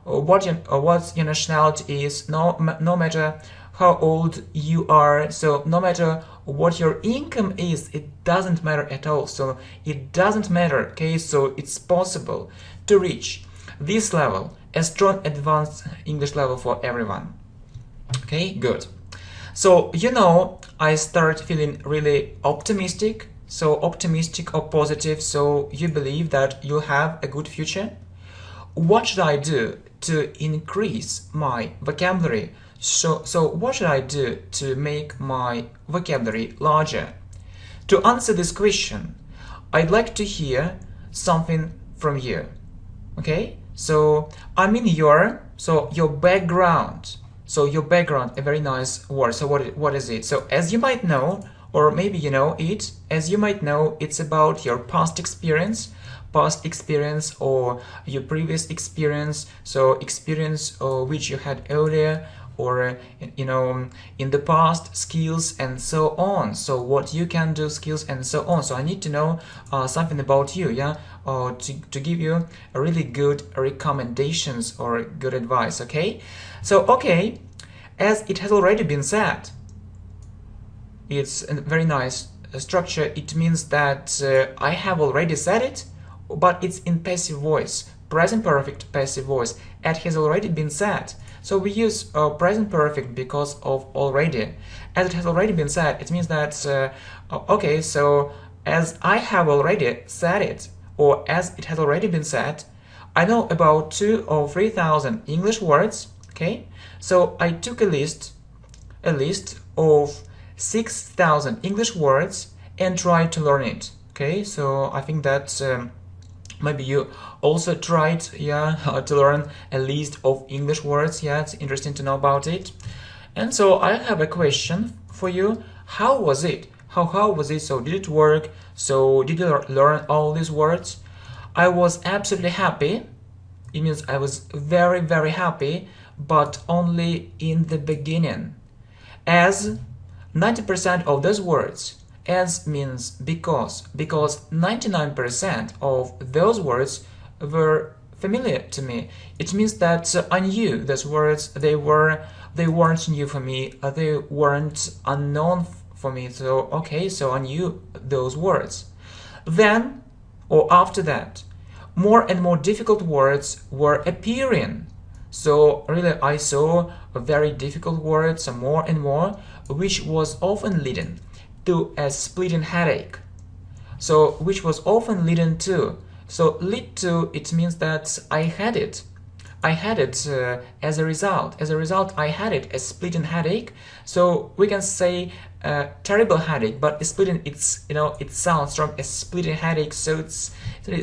what your nationality is, no matter how old you are, so no matter what your income is, it doesn't matter at all. So it doesn't matter, okay? So it's possible to reach this level, a strong advanced English level for everyone. Okay, good. So, you know, I start feeling really optimistic. So optimistic or positive, so you believe that you have a good future. What should I do to increase my vocabulary? So what should I do to make my vocabulary larger? To answer this question, I'd like to hear something from you. Okay? So I mean your background. So your background, a very nice word. So what is it? So as you might know, or maybe you know it, as you might know, it's about your past experience or your previous experience, so experience which you had earlier, or you know, in the past, skills and so on. So what you can do, skills and so on. So I need to know something about you, yeah, to give you a really good recommendations or good advice. Okay, so okay, as it has already been said, it's a very nice structure. It means that I have already said it, but it's in passive voice, present perfect passive voice. It has already been said. So we use present perfect because of already. As it has already been said, it means that okay, so as I have already said it, or as it has already been said, I know about 2,000 or 3,000 English words. Okay, so I took a list of 6,000 English words and tried to learn it. Okay, so I think that maybe you also tried, yeah, to learn a list of English words. Yeah, it's interesting to know about it. And so I have a question for you. How was it? How was it? So did it work? So did you learn all these words? I was absolutely happy. It means I was very, very happy, but only in the beginning. As 90% of those words, as means because 99% of those words were familiar to me. It means that I knew those words. They weren't new for me. They weren't unknown for me. So okay, so I knew those words. Then, or after that, more and more difficult words were appearing. So really I saw very difficult words more and more, which was often leading to a splitting headache. So which was often leading to. So lead to, it means that I had it. As a result. As a result, I had it, a splitting headache. So we can say terrible headache, but splitting, it's, you know, it sounds strong, a splitting headache. So it's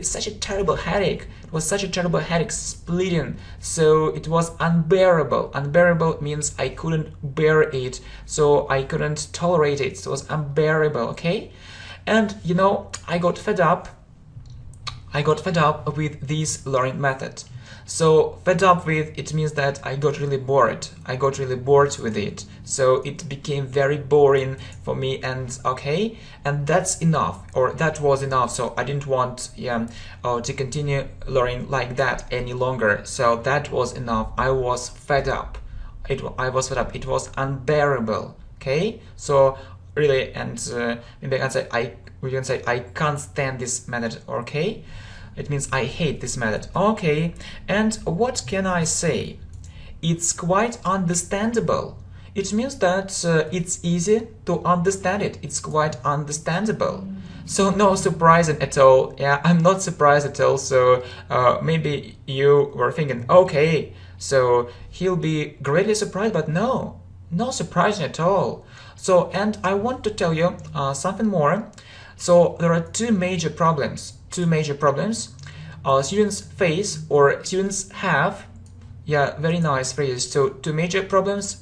such a terrible headache. It was such a terrible headache, splitting. So it was unbearable. Unbearable means I couldn't bear it. So I couldn't tolerate it. So it was unbearable. Okay, and you know, I got fed up with this learning method. So fed up with, it means that I got really bored. I got really bored with it. So it became very boring for me, and okay, and that's enough, or that was enough. So I didn't want to continue learning like that any longer. So that was enough. I was fed up. I was fed up. It was unbearable. Okay, so really, and maybe we can say I can't stand this method. Okay. It means I hate this method. Okay, and what can I say? It's quite understandable. It means that it's easy to understand it. It's quite understandable. So no surprising at all. Yeah, I'm not surprised at all. So maybe you were thinking, okay, so he'll be greatly surprised, but no. No surprising at all. So, and I want to tell you something more. So there are two major problems. Students face or students have. Yeah, very nice phrase. So two major problems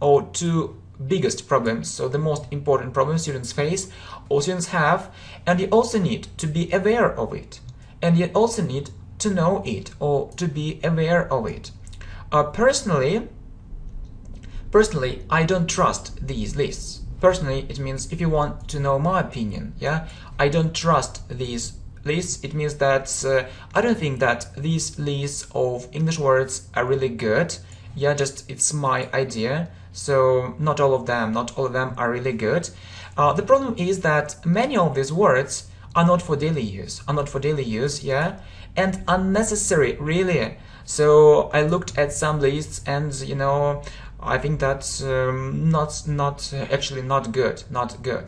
or two biggest problems. So the most important problems students face or students have, and you also need to be aware of it. And you also need to know it or to be aware of it. Personally, I don't trust these lists. Personally, it means if you want to know my opinion, yeah, I don't trust these lists. It means that I don't think that these lists of English words are really good. Yeah, just it's my idea. So not all of them are really good. The problem is that many of these words are not for daily use, yeah, and unnecessary, really. So I looked at some lists, and I think that's actually not good.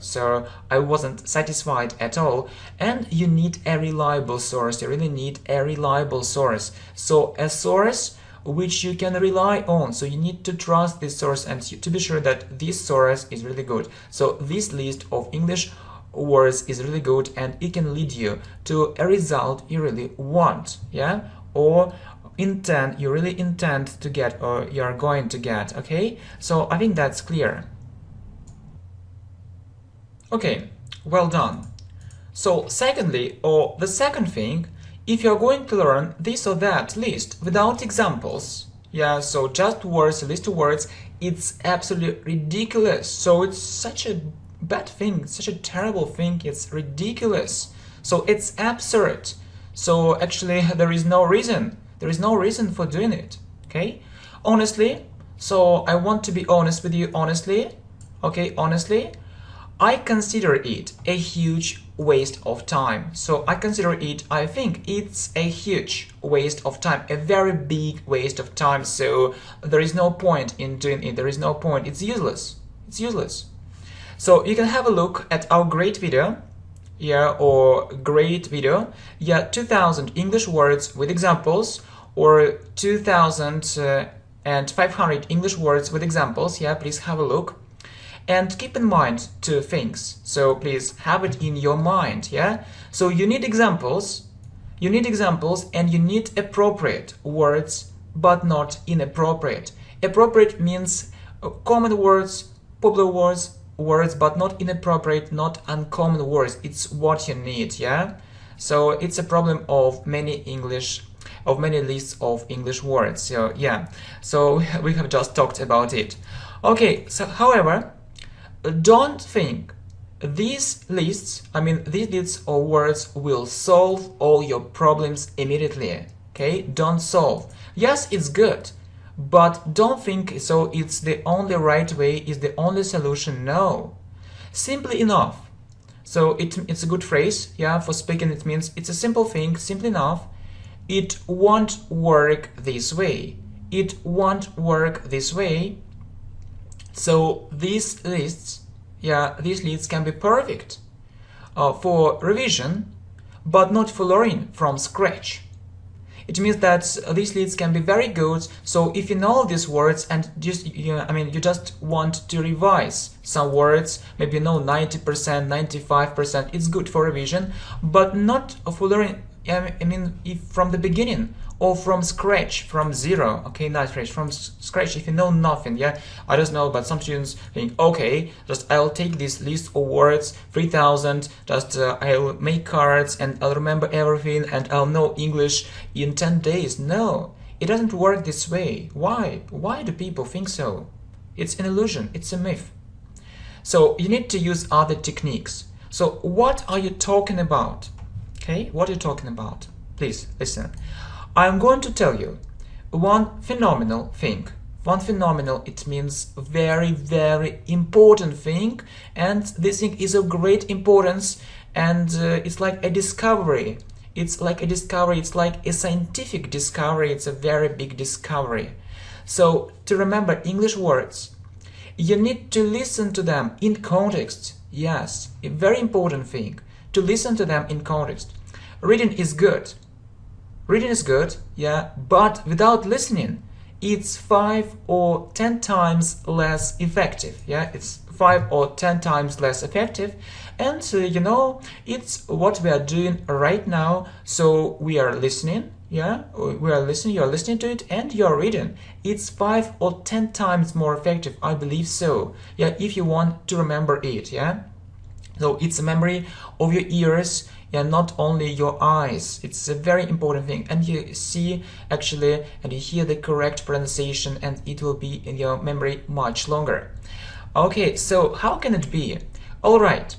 So I wasn't satisfied at all. And you need a reliable source. You really need a reliable source. So a source which you can rely on. So you need to trust this source and to be sure that this source is really good. So this list of English words is really good, and it can lead you to a result you really want, yeah, or you really intend to get, or you're going to get. Okay, so I think that's clear. Okay, well done. So secondly, or the second thing, if you're going to learn this or that list without examples, yeah, so just words, a list of words, it's absolutely ridiculous. So it's such a bad thing, such a terrible thing, it's ridiculous. So it's absurd. So actually there is no reason for doing it, okay? Honestly, so I want to be honest with you, honestly, okay, honestly, I consider it a huge waste of time. So I think it's a huge waste of time, a very big waste of time. So there is no point in doing it, it's useless, So you can have a look at our great video, yeah, 2000 English words with examples, or 2500 English words with examples, yeah, please have a look. And keep in mind two things, so please have it in your mind, yeah? So you need examples, and you need appropriate words, but not inappropriate. Appropriate means common words, popular words, but not inappropriate, not uncommon words. It's what you need, yeah? So it's a problem of many lists of English words. So yeah, so we have just talked about it. Okay, so however, don't think these lists of words will solve all your problems immediately. Okay, don't solve. Yes, it's good, but don't think so it's the only right way, is the only solution. No, simply enough. So it's a good phrase, yeah, for speaking. It means it's a simple thing, simply enough. It won't work this way. So these lists can be perfect for revision, but not for learning from scratch. It means that these lists can be very good. So if you know these words and you just want to revise some words, maybe 90%, 95%, it's good for revision, but not for learning. If from the beginning or from scratch, from zero, okay, not scratch, from scratch, if you know nothing, yeah, I don't know, but some students think, okay, just I'll take this list of words, 3000, just I'll make cards and I'll remember everything and I'll know English in 10 days. No, it doesn't work this way. Why do people think so? It's an illusion, it's a myth. So you need to use other techniques. So what are you talking about? Okay, what are you talking about? Please listen. I'm going to tell you one phenomenal thing. It means very, very important thing, and this thing is of great importance, and it's like a discovery. It's like a scientific discovery. It's a very big discovery. So to remember English words, you need to listen to them in context. Yes, a very important thing, to listen to them in context. Reading is good, yeah, but without listening, it's 5 or 10 times less effective. Yeah, it's 5 or 10 times less effective. And you know, it's what we are doing right now. So we are listening. Yeah, we are listening, you are listening to it, and you are reading. It's 5 or 10 times more effective, I believe so. Yeah, if you want to remember it. Yeah, so it's a memory of your ears, and not only your eyes. It's a very important thing, and you see actually, and you hear the correct pronunciation, and it will be in your memory much longer. Okay, so how can it be? All right,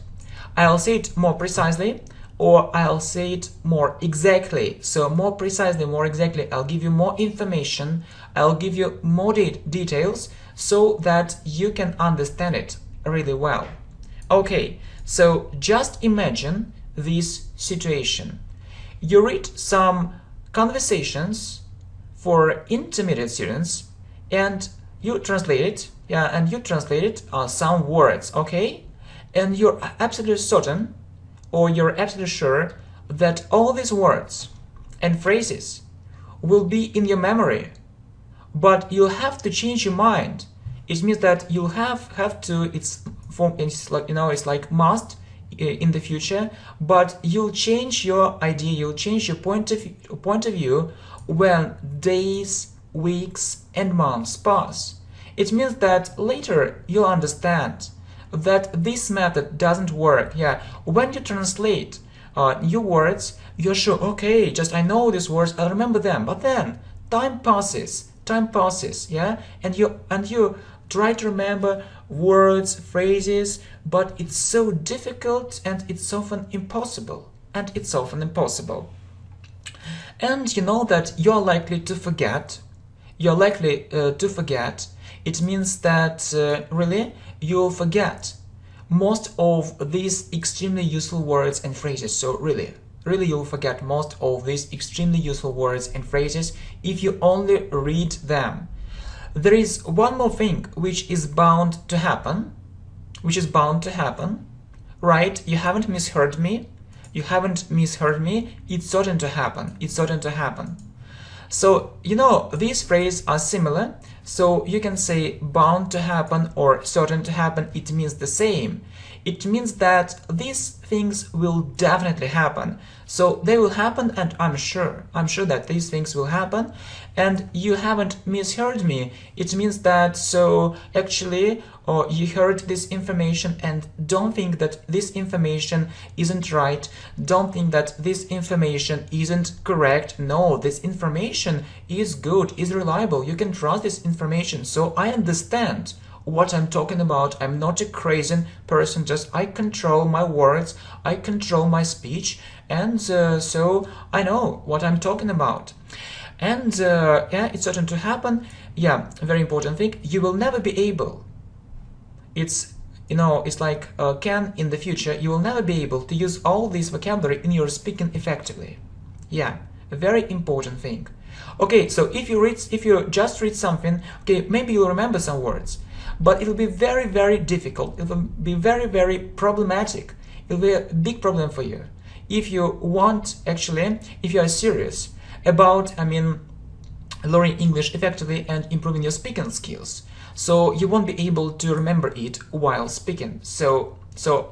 I'll say it more precisely, or I'll say it more exactly. So more precisely, more exactly, I'll give you more information, I'll give you more details so that you can understand it really well. Okay, so just imagine this situation. You read some conversations for intermediate students and you translate it, some words, okay? And you're absolutely certain, or you're absolutely sure, that all these words and phrases will be in your memory, but you'll have to change your mind. It means that you'll have to, it's like, you know, it's like must in the future, but you'll change your idea, you'll change your point of view when days, weeks and months pass. It means that later you'll understand that this method doesn't work. Yeah, when you translate new words, you're sure, okay, just I know these words, I'll remember them, but then time passes, yeah, and you try to remember words, phrases, but it's so difficult and it's often impossible. And you know that you're likely to forget. It means that really you'll forget most of these extremely useful words and phrases. So really you'll forget most of these extremely useful words and phrases if you only read them. There is one more thing which is bound to happen, right? You haven't misheard me. It's certain to happen. So, you know, these phrases are similar. So you can say bound to happen or certain to happen. It means the same. It means that these things will definitely happen. So they will happen, and I'm sure that these things will happen. And you haven't misheard me. It means that, so actually, you heard this information and don't think that this information isn't right. Don't think that this information isn't correct. No, this information is good, is reliable. You can trust this information. So I understand what I'm talking about. I'm not a crazy person, just I control my words, I control my speech, and so I know what I'm talking about. And yeah, it's certain to happen. Yeah, a very important thing, you will never be able, it's, you know, it's like can in the future, you will never be able to use all this vocabulary in your speaking effectively. Yeah, a very important thing. Okay, so if you just read something, okay, maybe you'll remember some words, but it will be very, very difficult. It will be very, very problematic. It will be a big problem for you if you want, actually, if you are serious about, learning English effectively and improving your speaking skills. So you won't be able to remember it while speaking. So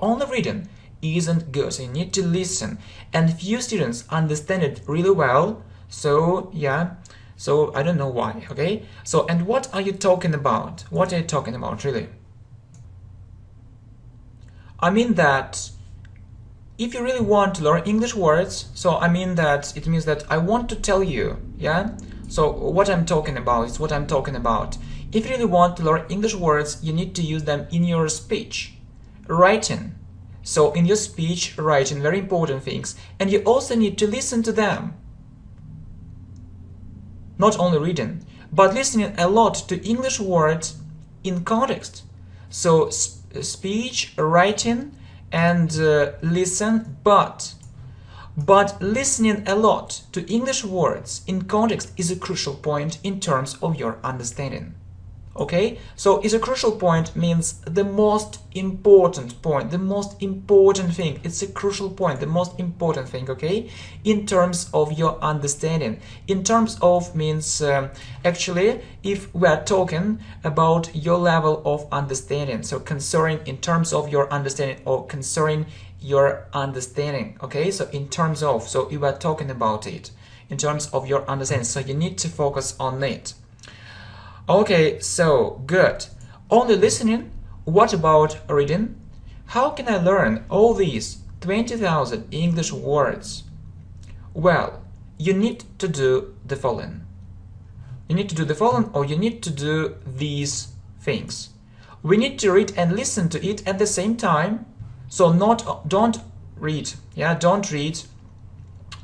only reading isn't good. So you need to listen. And few students understand it really well. So yeah. So I don't know why, okay? So, and what are you talking about? What are you talking about, really? I mean that if you really want to learn English words, so I mean that it means that I want to tell you, yeah? So what I'm talking about is what I'm talking about. If you really want to learn English words, you need to use them in your speech, writing. So in your speech, writing, very important things. And you also need to listen to them. Not only reading, but listening a lot to English words in context. So speech, writing, and listen, but listening a lot to English words in context is a crucial point in terms of your understanding. Okay, so it's a crucial point means the most important point, the most important thing. It's a crucial point, the most important thing, okay, in terms of your understanding. In terms of means actually if we are talking about your level of understanding, so concerning in terms of your understanding or concerning your understanding, okay, so in terms of, so you are talking about it in terms of your understanding, so you need to focus on it. Okay, so good. Only listening? What about reading? How can I learn all these 20,000 English words? Well, you need to do the following. You need to do the following, or you need to do these things. We need to read and listen to it at the same time. So don't read, yeah, don't read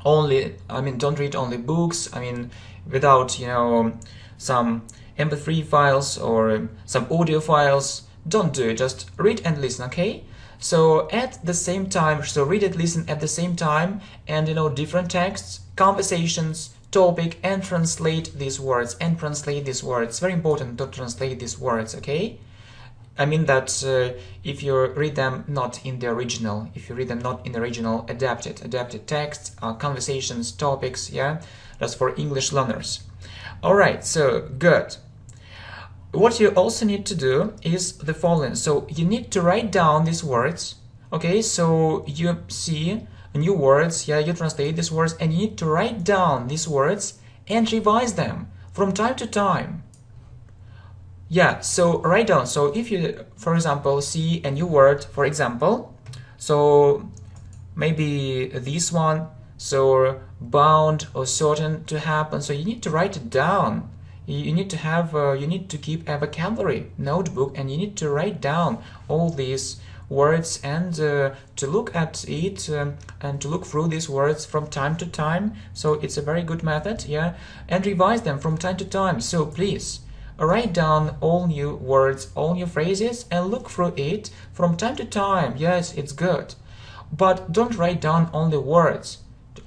only, don't read only books, without, some MP3 files or some audio files. Don't do it, just read and listen, okay? So at the same time, so read and listen at the same time, and different texts, conversations, topic, and translate these words, very important to translate these words, okay? I mean that if you read them not in the original, adapted text, conversations, topics, yeah, that's for English learners. Alright, so good. What you also need to do is the following. So you need to write down these words, okay? So you see new words, yeah, you translate these words, and you need to write down these words and revise them from time to time. Yeah, so write down. So if you, for example, see a new word, for example, so maybe this one, so bound or certain to happen, so you need to write it down. You need to have, you need to keep a vocabulary notebook, and you need to write down all these words and to look at it and to look through these words from time to time. So it's a very good method, yeah, and revise them from time to time. So please write down all new words, all new phrases, and look through it from time to time. Yes, it's good. But don't write down only words,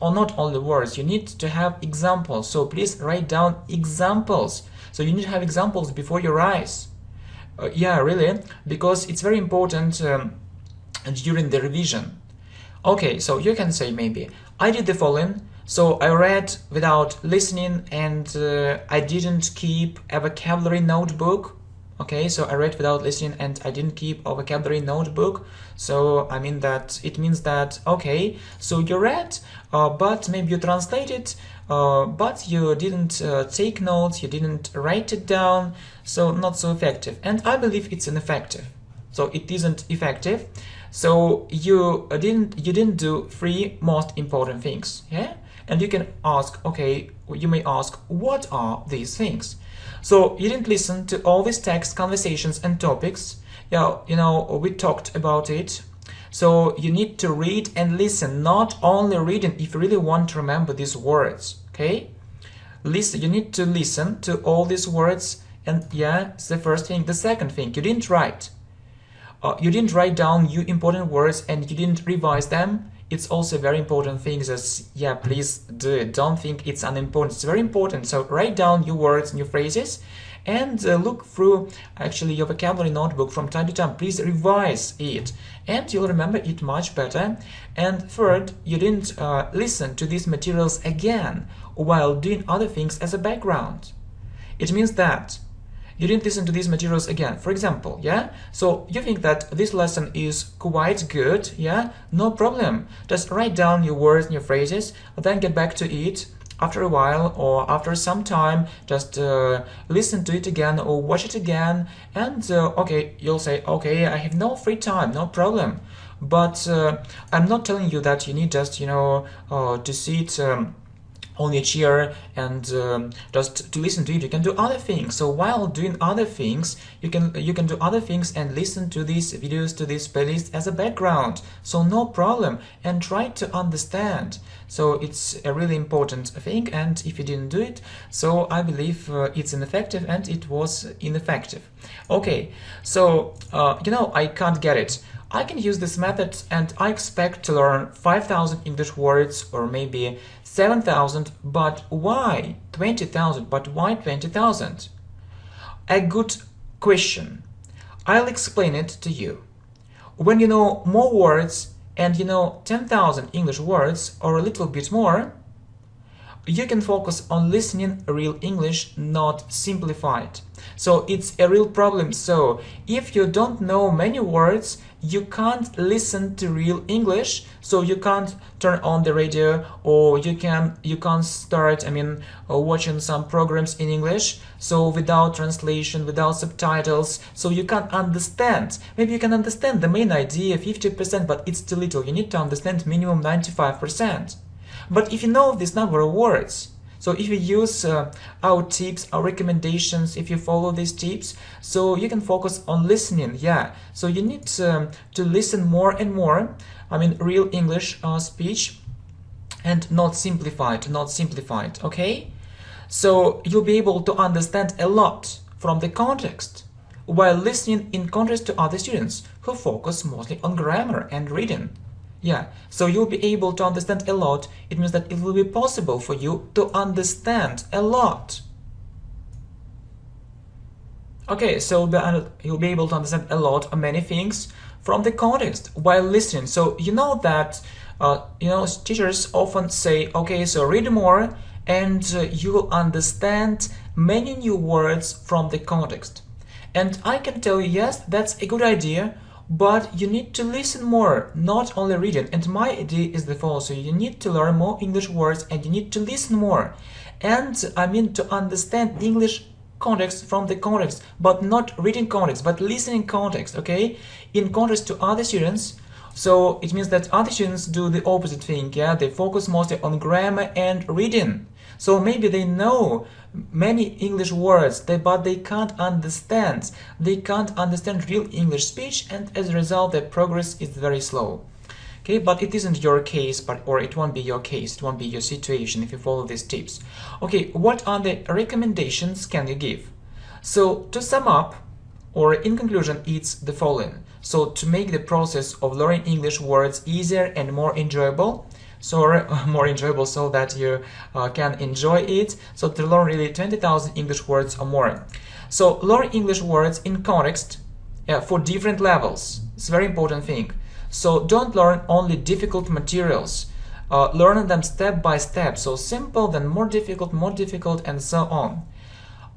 or not only words. You need to have examples. So please write down examples. So you need to have examples before your eyes. Yeah, really, because it's very important during the revision. Okay, so you can say maybe, I did the following. So I read without listening, and I didn't keep a vocabulary notebook. Okay, so I read without listening and I didn't keep a vocabulary notebook. So it means that, okay, so you read, but maybe you translated, but you didn't take notes, you didn't write it down, so not so effective. And I believe it's ineffective. So it isn't effective. So you didn't do three most important things, yeah? And you can ask, okay, you may ask, what are these things? So you didn't listen to all these text, conversations, and topics. Yeah, we talked about it. So you need to read and listen, not only reading if you really want to remember these words, okay? Listen, you need to listen to all these words, and yeah, it's the first thing. The second thing, you didn't write. You didn't write down new important words and you didn't revise them. It's also a very important thing. Just, yeah, please do it. Don't think it's unimportant. It's very important. So write down new words, new phrases, and look through actually your vocabulary notebook from time to time. Please revise it, and you'll remember it much better. And third, you didn't listen to these materials again while doing other things as a background. It means that you didn't listen to these materials again. For example, yeah? So you think that this lesson is quite good, yeah? No problem. Just write down your words and your phrases, then get back to it after a while or after some time. Just listen to it again or watch it again, and okay, you'll say, okay, I have no free time, no problem. But I'm not telling you that you need just, to sit on your chair and just to listen to it. You can do other things. So while doing other things, you can do other things and listen to these videos, to this playlist as a background. So no problem, and try to understand. So it's a really important thing, and if you didn't do it, so I believe it's ineffective, and it was ineffective. Okay, so I can't get it. I can use this method and I expect to learn 5,000 English words or maybe 7,000, but why 20,000? But why 20,000? A good Question. I'll explain it to you. When you know more words and you know 10,000 English words or a little bit more, you can focus on listening real English, not simplified. So it's a real problem. So if you don't know many words, you can't listen to real English. So you can't turn on the radio, or you can't start watching some programs in English, so without translation, without subtitles, so you can't understand. Maybe you can understand the main idea 50%, but it's too little. You need to understand minimum 95%. But if you know this number of words, so if you use our tips, our recommendations, if you follow these tips, so you can focus on listening. Yeah, so you need to listen more and more, real English speech, and not simplified, okay? So you'll be able to understand a lot from the context while listening, in contrast to other students who focus mostly on grammar and reading. Yeah, so you'll be able to understand a lot. It means that it will be possible for you to understand a lot. Okay, so you'll be able to understand a lot of many things from the context while listening. So you know that teachers often say, okay, so read more and you will understand many new words from the context. And I can tell you, yes, that's a good idea, but you need to listen more, not only reading. And my idea is the following: so you need to learn more English words and you need to listen more. And to understand English context from the context, but not reading context, but listening context, okay? In contrast to other students, so it means that other students do the opposite thing, yeah? They focus mostly on grammar and reading. So maybe they know many English words, but they can't understand. They can't understand real English speech, and as a result, their progress is very slow. Okay, but it isn't your case, or it won't be your case, it won't be your situation if you follow these tips. Okay, what are the recommendations can you give? So to sum up, or in conclusion, it's the following. So to make the process of learning English words easier and more enjoyable, so that you can enjoy it, so to learn really 20,000 English words or more. So learn English words in context for different levels. It's a very important thing. So don't learn only difficult materials. Learn them step by step. So simple, then more difficult, and so on.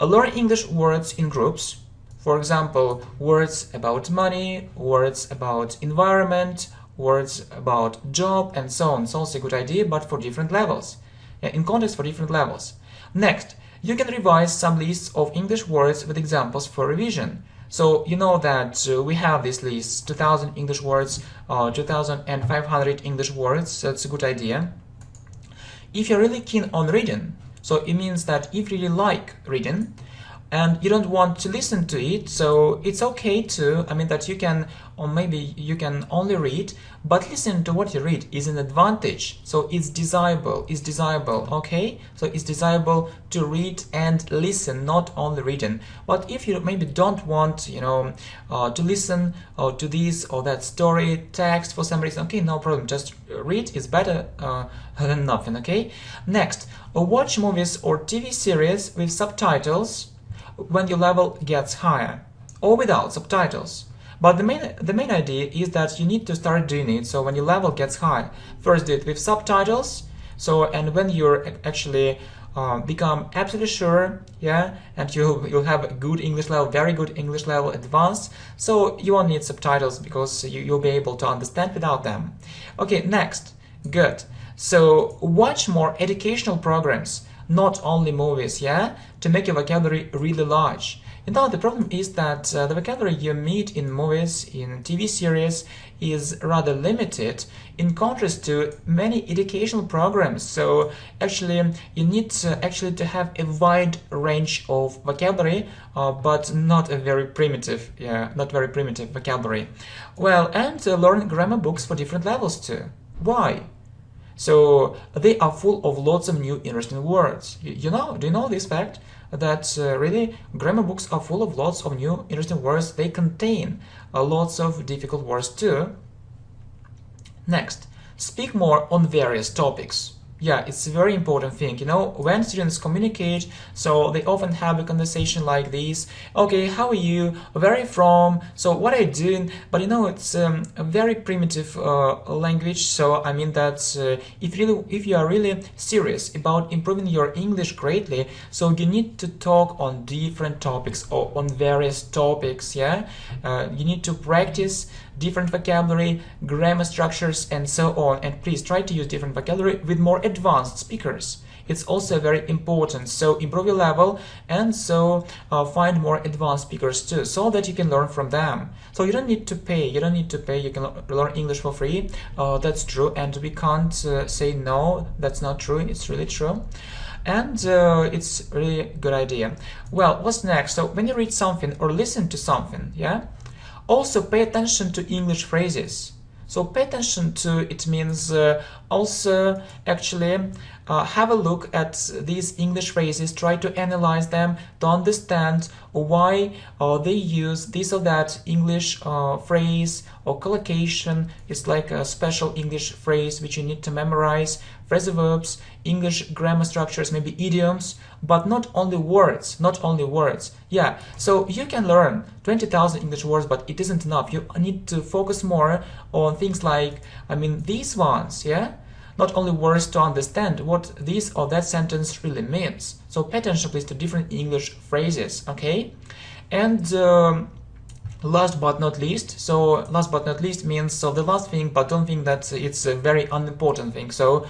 Learn English words in groups. For example, words about money, words about environment, words about job, and so on. It's also a good idea, but for different levels. In context for different levels. Next, you can revise some lists of English words with examples for revision. So you know that we have this list: 2,000 English words, 2,500 English words. So it's a good idea. If you're really keen on reading, so it means that if you really like reading and you don't want to listen to it, so it's okay to, that you can, or maybe you can only read, but listen to what you read is an advantage. So it's desirable, okay? So it's desirable to read and listen, not only reading. But if you maybe don't want, to listen to this or that story, text for some reason, okay, no problem, just read is better than nothing, okay? Next, watch movies or TV series with subtitles when your level gets higher, or without subtitles. But the main idea is that you need to start doing it. So when your level gets high, first do it with subtitles. So, and when you're actually become absolutely sure, yeah, and you'll have a good English level, very good English level, advanced, so you won't need subtitles because you'll be able to understand without them. Okay, next, good. So watch more educational programs, not only movies, yeah, to make your vocabulary really large. The problem is that the vocabulary you meet in movies, in TV series, is rather limited in contrast to many educational programs. So actually, you need to have a wide range of vocabulary, but not a very primitive, vocabulary. Well, and learn grammar books for different levels too. Why? So they are full of lots of new interesting words. Do you know this fact? That really grammar books are full of lots of new interesting words. They contain lots of difficult words too. Next, speak more on various topics. Yeah, it's a very important thing. You know, when students communicate, so they often have a conversation like this. Okay, how are you? Where are you from? So what are you doing? But you know, it's a very primitive language. So I mean that if you are really serious about improving your English greatly, so you need to talk on different topics or on various topics. Yeah, you need to practice different vocabulary, grammar structures, and so on. And please try to use different vocabulary with more advanced speakers. It's also very important. So improve your level and so find more advanced speakers too, so that you can learn from them. So you don't need to pay. You don't need to pay. You can learn English for free. That's true, and we can't say no. That's not true. It's really true. And it's really a good idea. Well, what's next? So when you read something or listen to something, yeah, also pay attention to English phrases. So pay attention to it means also actually have a look at these English phrases, try to analyze them, to understand why they use this or that English phrase or collocation. It's like a special English phrase which you need to memorize, phrasal verbs, English grammar structures, maybe idioms, but not only words, not only words. Yeah, so you can learn 20,000 English words, but it isn't enough. You need to focus more on things like, I mean, these ones, yeah? Not only words to understand what this or that sentence really means. So pay attention, please, to different English phrases, okay? And last but not least, so last but not least means so the last thing, but don't think that it's a very unimportant thing. So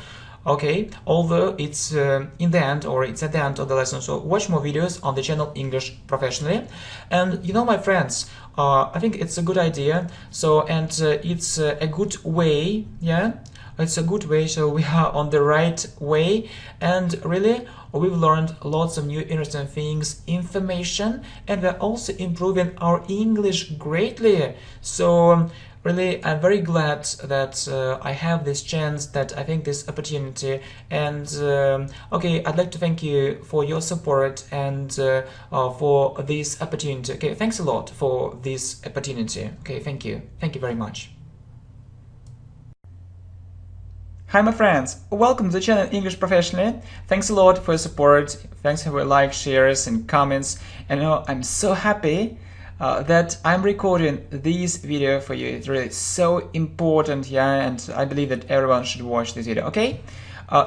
okay, although it's in the end or it's at the end of the lesson, so watch more videos on the channel English Professionally. And you know, my friends, I think it's a good idea. So and it's a good way, yeah, it's a good way. So we are on the right way, and really we've learned lots of new interesting things, information, and we're also improving our English greatly. So really, I'm very glad that I have this chance, that I think this opportunity, and okay, I'd like to thank you for your support and for this opportunity. Okay, thanks a lot for this opportunity. Okay, thank you very much. Hi my friends, welcome to the channel English Professionally. Thanks a lot for your support, thanks for your likes, shares and comments, and I'm so happy that I'm recording this video for you. It's really so important, yeah, and I believe that everyone should watch this video, okay?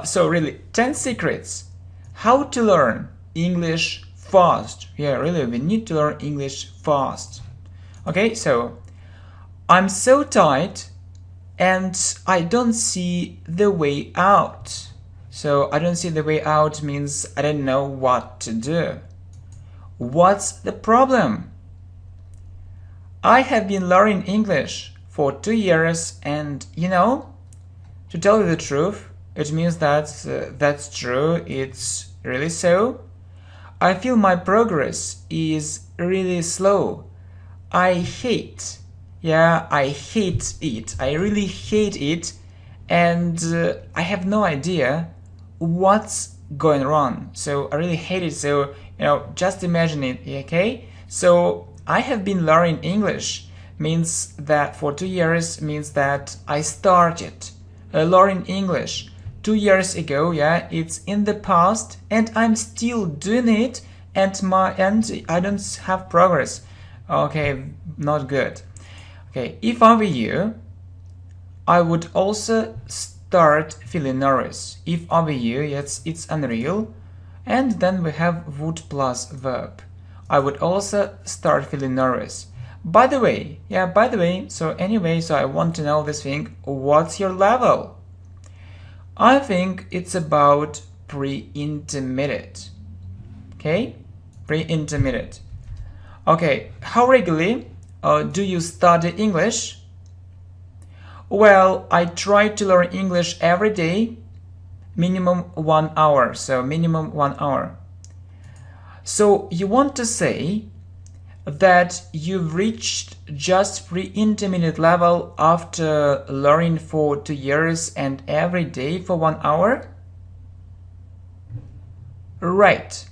So really, 10 secrets how to learn English fast. Yeah, really, we need to learn English fast. Okay, so I'm so tired and I don't see the way out. So I don't see the way out means I don't know what to do. What's the problem? I have been learning English for 2 years, and to tell you the truth, it means that that's true, it's really so. I feel my progress is really slow. I hate it. I really hate it, and I have no idea what's going wrong. So I really hate it. So just imagine it, okay? So I have been learning English means that for 2 years means that I started learning English 2 years ago. Yeah, it's in the past, and I'm still doing it, and I don't have progress. Okay, not good. Okay, if I were you, I would also start feeling nervous. If I were you, it's unreal, and then we have would plus verb. I would also start feeling nervous. By the way, so I want to know this thing, what's your level? I think it's about pre-intermediate. Okay, pre-intermediate. Okay, how regularly do you study English? Well, I try to learn English every day, minimum 1 hour, so minimum 1 hour. So you want to say that you've reached just pre-intermediate level after learning for 2 years and every day for 1 hour? Right.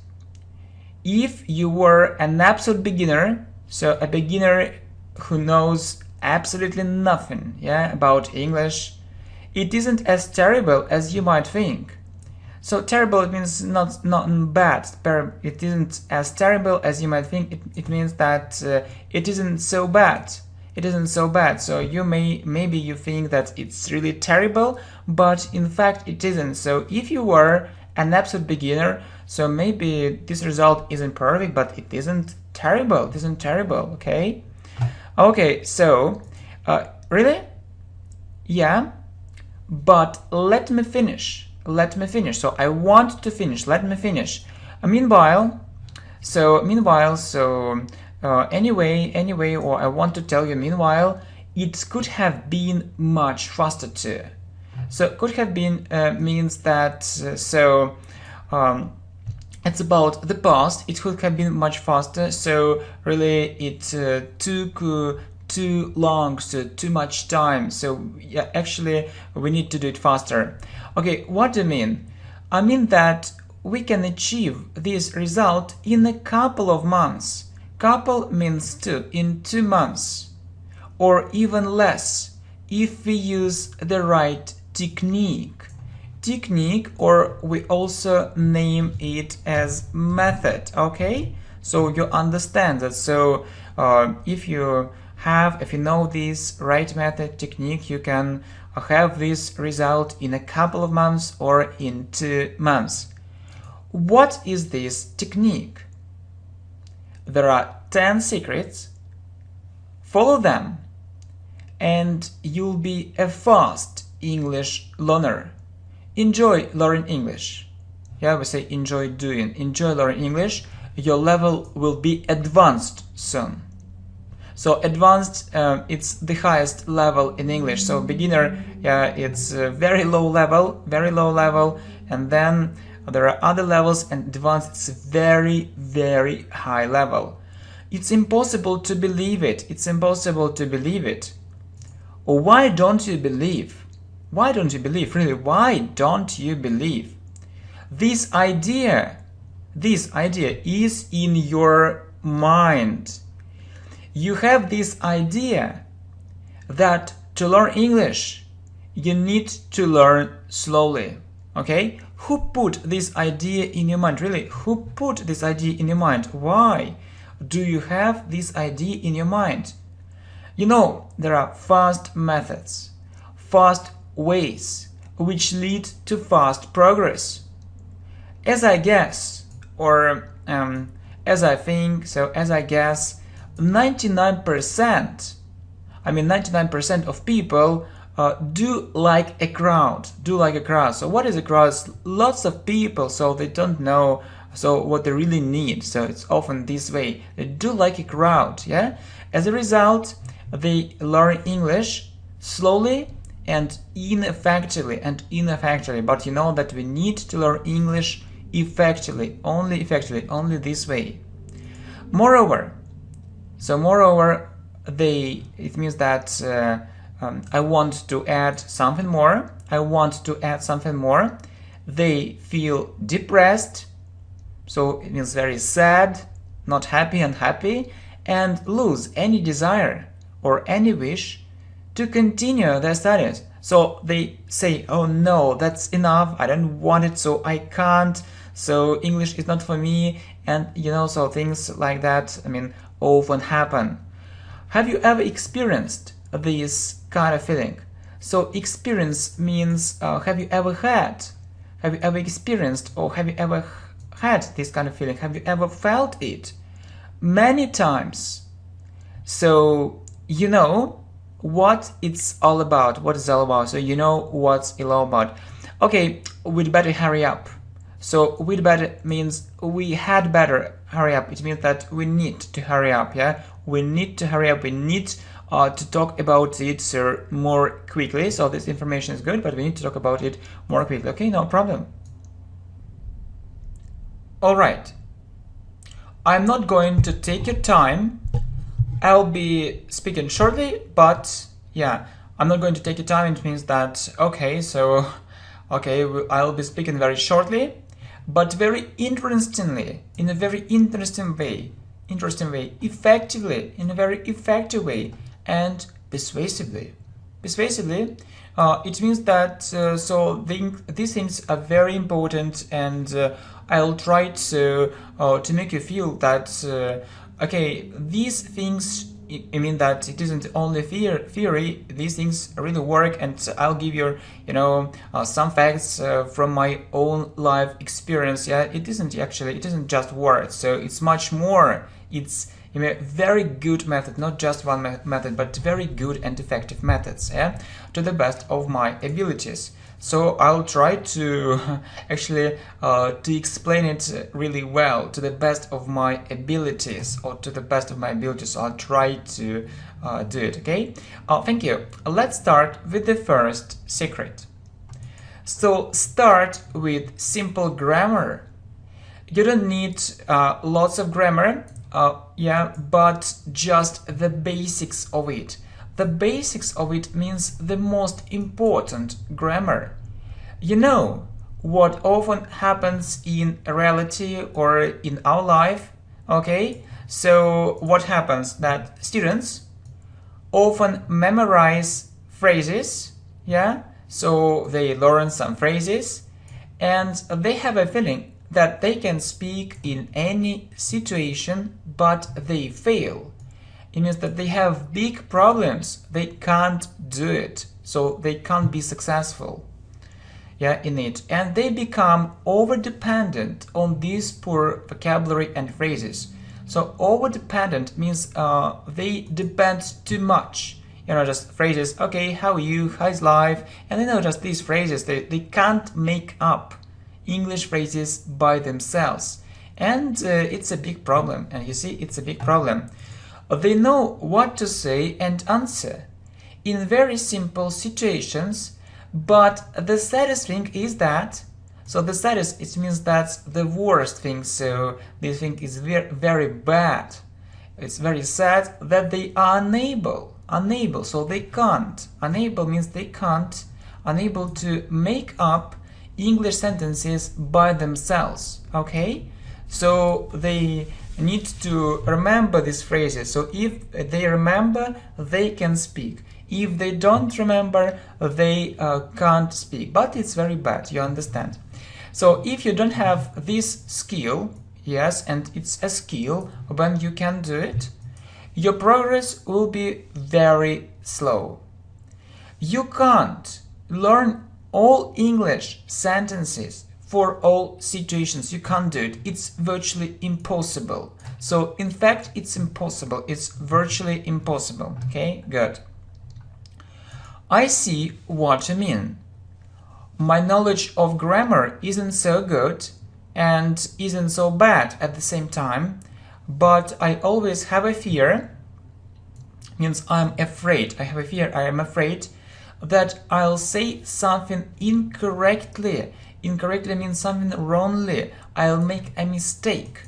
If you were an absolute beginner, so a beginner who knows absolutely nothing, about English, it isn't as terrible as you might think. So terrible, it means not bad. It isn't as terrible as you might think. It means that it isn't so bad. It isn't so bad. So maybe you think that it's really terrible, but in fact it isn't. So if you were an absolute beginner, so maybe this result isn't perfect, but it isn't terrible. It isn't terrible. Okay. Okay. So really, yeah. But let me finish. Let me finish. So I want to finish. Let me finish. Meanwhile, anyway, or I want to tell you, meanwhile, it could have been much faster too. So could have been means that it's about the past. It could have been much faster. So really, it took too long, so too much time. So yeah, actually, we need to do it faster. Okay, what do I mean? I mean that we can achieve this result in a couple of months. Couple means two, in 2 months, or even less if we use the right technique. Technique, or we also name it as method. Okay, so you understand that. So if you know this right method, technique, you can have this result in a couple of months or in 2 months. What is this technique? There are 10 secrets. Follow them and you'll be a fast English learner. Enjoy learning English. Yeah, we say enjoy doing. Enjoy learning English. Your level will be advanced soon. So advanced, it's the highest level in English. So beginner, it's very low level, and then there are other levels, and advanced, it's very, very high level. It's impossible to believe it. It's impossible to believe it. Why don't you believe? Why don't you believe? Really, why don't you believe? This idea is in your mind. You have this idea that to learn English, you need to learn slowly. Okay? Who put this idea in your mind? Really, who put this idea in your mind? Why do you have this idea in your mind? You know, there are fast methods, fast ways, which lead to fast progress. As I guess, or as I think, so as I guess, 99% of people do like a crowd. So what is a crowd? Lots of people, so they don't know so what they really need. So it's often this way. They do like a crowd, yeah? As a result, they learn English slowly and ineffectively. But you know that we need to learn English effectively, only this way. Moreover, it means that I want to add something more. They feel depressed, so it means very sad, not happy, unhappy, and lose any desire or any wish to continue their studies. So they say, oh no, that's enough, I don't want it, so I can't, so English is not for me, and so things like that, often happen. Have you ever experienced this kind of feeling? So experience means have you ever experienced, or have you ever had this kind of feeling? Have you ever felt it? Many times. So you know what it's all about, so you know what's it all about. Okay, we'd better hurry up. So we'd better means we had better hurry up. It means that we need to hurry up, yeah? We need to hurry up. We need to talk about it more quickly. So this information is good, but we need to talk about it more quickly. Okay, no problem. All right. I'm not going to take your time. I'll be speaking shortly, but yeah, I'm not going to take your time. It means that, I'll be speaking very shortly, but very interestingly, in a very interesting way, effectively, in a very effective way, and persuasively. it means that these things are very important, and I'll try to make you feel that okay, these things, I mean that it isn't only theory. These things really work, and I'll give you, some facts from my own life experience. Yeah, it isn't just words. So it's much more. It's a very good method, not just one method, but very good and effective methods. Yeah, to the best of my abilities. So I'll try to actually to explain it really well to the best of my abilities, or to the best of my abilities. I'll try to do it. Okay. Thank you. Let's start with the first secret. So start with simple grammar. You don't need lots of grammar. Yeah, but just the basics of it. The basics of it means the most important grammar. You know what often happens in reality or in our life, okay? So what happens? That students often memorize phrases, yeah? So they learn some phrases, and they have a feeling that they can speak in any situation, but they fail. It means that they have big problems. They can't do it. So they can't be successful, yeah, in it. And they become over-dependent on these poor vocabulary and phrases. So over-dependent means they depend too much. Just phrases, okay, how are you, how's life? And just these phrases, they can't make up English phrases by themselves. And it's a big problem. And you see, it's a big problem. They know what to say and answer in very simple situations, but the saddest thing is that, so the saddest, it means that's the worst thing, so this thing is very, very bad. It's very sad that they are unable, so they can't. Unable means they can't, unable to make up English sentences by themselves, okay? So they need to remember these phrases. So if they remember, they can speak. If they don't remember, they can't speak. But it's very bad, you understand. So if you don't have this skill, yes, and it's a skill when you can do it, your progress will be very slow. You can't learn all English sentences for all situations. You can't do it. It's virtually impossible. So in fact, it's impossible. It's virtually impossible. Okay, good. I see what you mean. My knowledge of grammar isn't so good and isn't so bad at the same time, but I always have a fear, means I'm afraid. I have a fear, I am afraid that I'll say something incorrectly. Incorrectly means something wrongly. I'll make a mistake.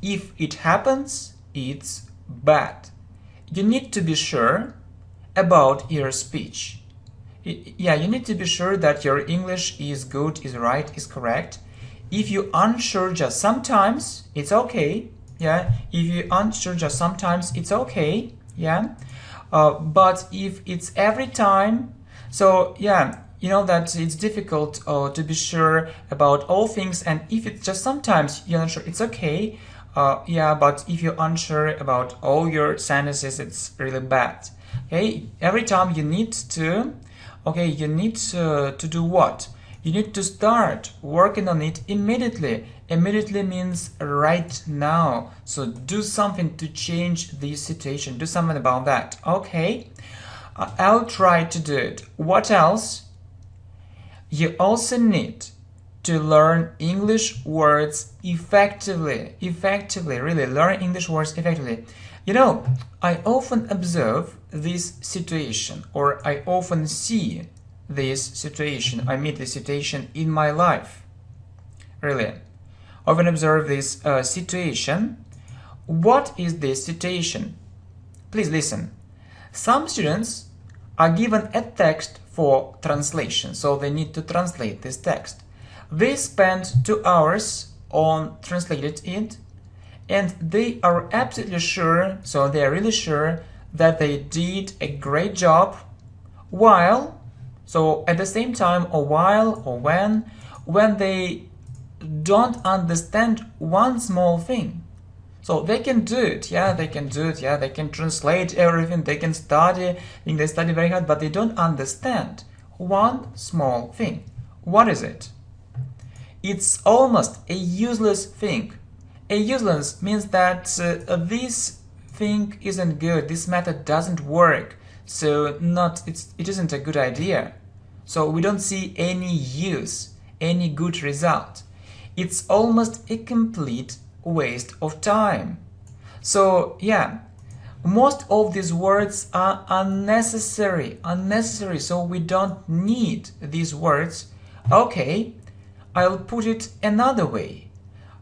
If it happens, it's bad. You need to be sure about your speech. Yeah, you need to be sure that your English is good, is right, is correct. If you're unsure just sometimes, it's okay. Yeah, if you're unsure just sometimes, it's okay. Yeah, but if it's every time, so yeah, you know that it's difficult to be sure about all things, and if it's just sometimes you're not sure, it's okay. Yeah, but if you're unsure about all your sentences, it's really bad. Okay, every time you need to, okay, you need to do what? You need to start working on it immediately. Immediately means right now. So do something to change the situation. Do something about that. Okay, I'll try to do it. What else? You also need to learn English words effectively. Really learn English words effectively. You know, I often observe this situation, or I often see this situation. I meet this situation in my life. Really. I often observe this situation. What is this situation? Please listen. Some students are given a text for translation, so they need to translate this text. They spend 2 hours on translating it, and they are absolutely sure, so they are really sure that they did a great job, while So at the same time, or while, or when they don't understand one small thing. So they can do it, yeah, they can do it, yeah, they can translate everything, they can study, I think they study very hard, but they don't understand one small thing. What is it? It's almost a useless thing. A useless means that this thing isn't good, this method doesn't work, so it isn't a good idea. So we don't see any use, any good result. It's almost a complete waste of time. So yeah, most of these words are unnecessary, so we don't need these words. Okay, I'll put it another way.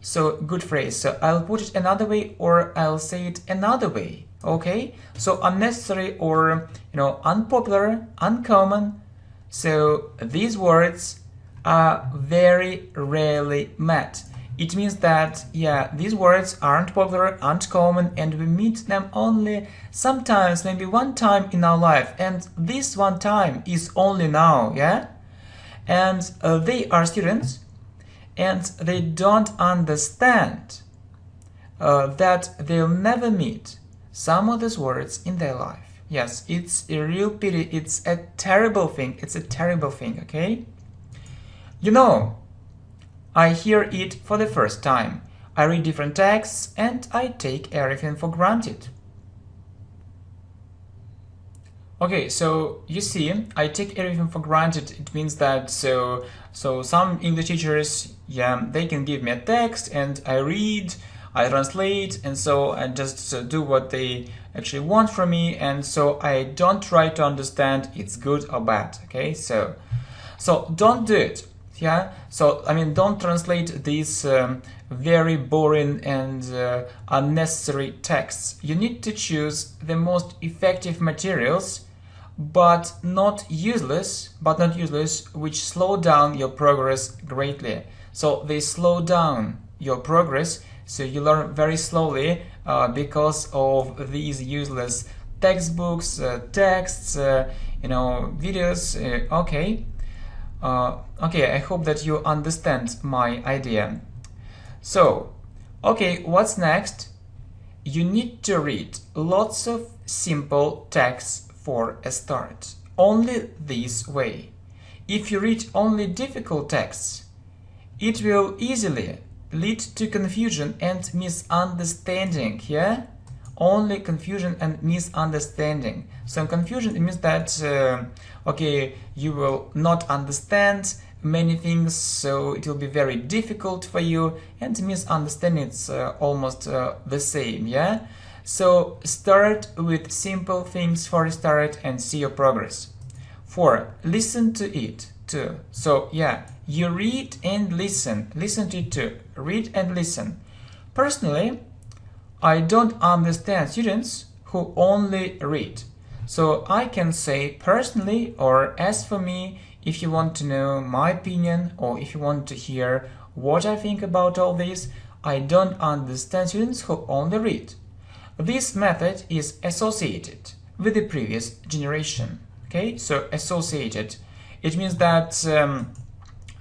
So good phrase. So I'll put it another way, or I'll say it another way. Okay, so unnecessary, or unpopular, uncommon. So these words are very rarely met. It means that, yeah, these words aren't popular, aren't common, and we meet them only sometimes, maybe one time in our life, and this one time is only now, yeah? And they are students, and they don't understand that they'll never meet some of these words in their life. Yes, it's a real pity, it's a terrible thing, okay? I hear it for the first time. I read different texts and I take everything for granted. Okay, so you see, I take everything for granted. It means that so some English teachers, yeah, they can give me a text and I read, I translate, and so I just do what they actually want from me, and so I don't try to understand it's good or bad. Okay, so don't do it. Yeah, so I mean, don't translate these very boring and unnecessary texts. You need to choose the most effective materials, but not useless, which slow down your progress greatly. So they slow down your progress, so you learn very slowly because of these useless textbooks, texts, videos. Okay. Okay, I hope that you understand my idea. So, okay, what's next? You need to read lots of simple texts for a start. Only this way. If you read only difficult texts, it will easily lead to confusion and misunderstanding, yeah? Only confusion and misunderstanding. So confusion, it means that okay, you will not understand many things, so it will be very difficult for you, and misunderstanding, it's almost the same, yeah? So start with simple things for a start and see your progress. 4. Listen to it too. So yeah, you read and listen to it too. Read and listen. Personally, I don't understand students who only read. So I can say personally, or as for me, if you want to know my opinion, or if you want to hear what I think about all this, I don't understand students who only read. This method is associated with the previous generation. Okay, so associated. It means that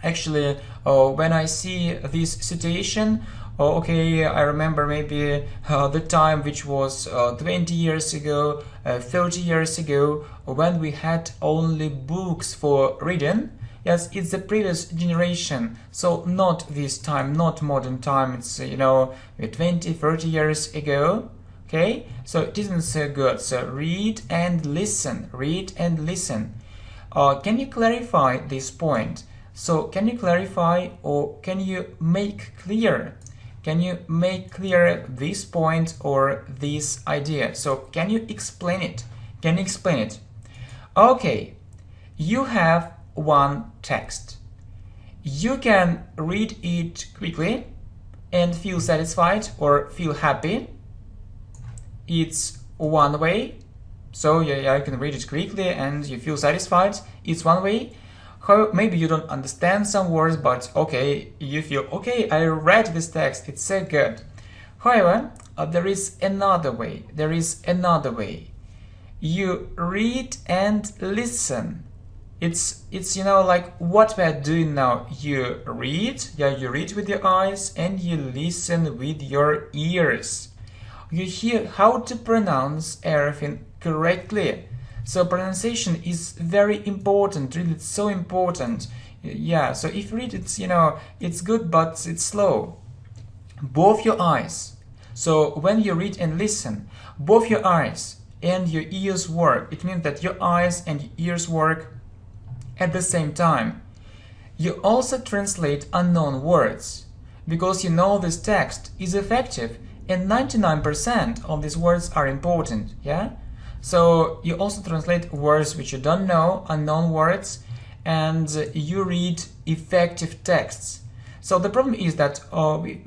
actually when I see this situation, okay, I remember maybe the time which was 20 years ago, 30 years ago, when we had only books for reading. Yes, it's the previous generation, so not this time, not modern time, it's 20, 30 years ago. Okay, so it isn't so good. So read and listen, can you clarify this point? So can you clarify, or can you make clear? Can you make clear this point or this idea? So can you explain it? Okay, you have one text. You can read it quickly and feel satisfied or feel happy. It's one way. So yeah, you can read it quickly and you feel satisfied. It's one way. Maybe you don't understand some words, but okay, you feel, okay, I read this text, it's so good. However, there is another way. You read and listen. it's you know, like what we are doing now. You read, yeah, you read with your eyes and you listen with your ears. You hear how to pronounce everything correctly. So pronunciation is very important, really, it's so important. Yeah, so if you read, it's, you know, it's good, but it's slow. Both your eyes. So when you read and listen, both your eyes and your ears work. It means that your eyes and your ears work at the same time. You also translate unknown words because you know this text is effective and 99% of these words are important, yeah? So you also translate words which you don't know, unknown words, and you read effective texts. So the problem is that we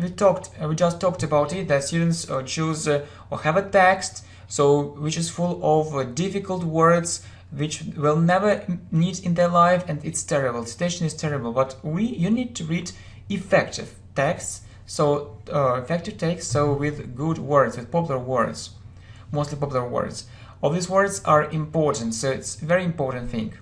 just talked about it, that students choose or have a text which is full of difficult words which will never need in their life, and it's terrible. The situation is terrible. But you need to read effective texts, effective texts, with good words, with popular words, mostly popular words. All these words are important, so it's a very important thing.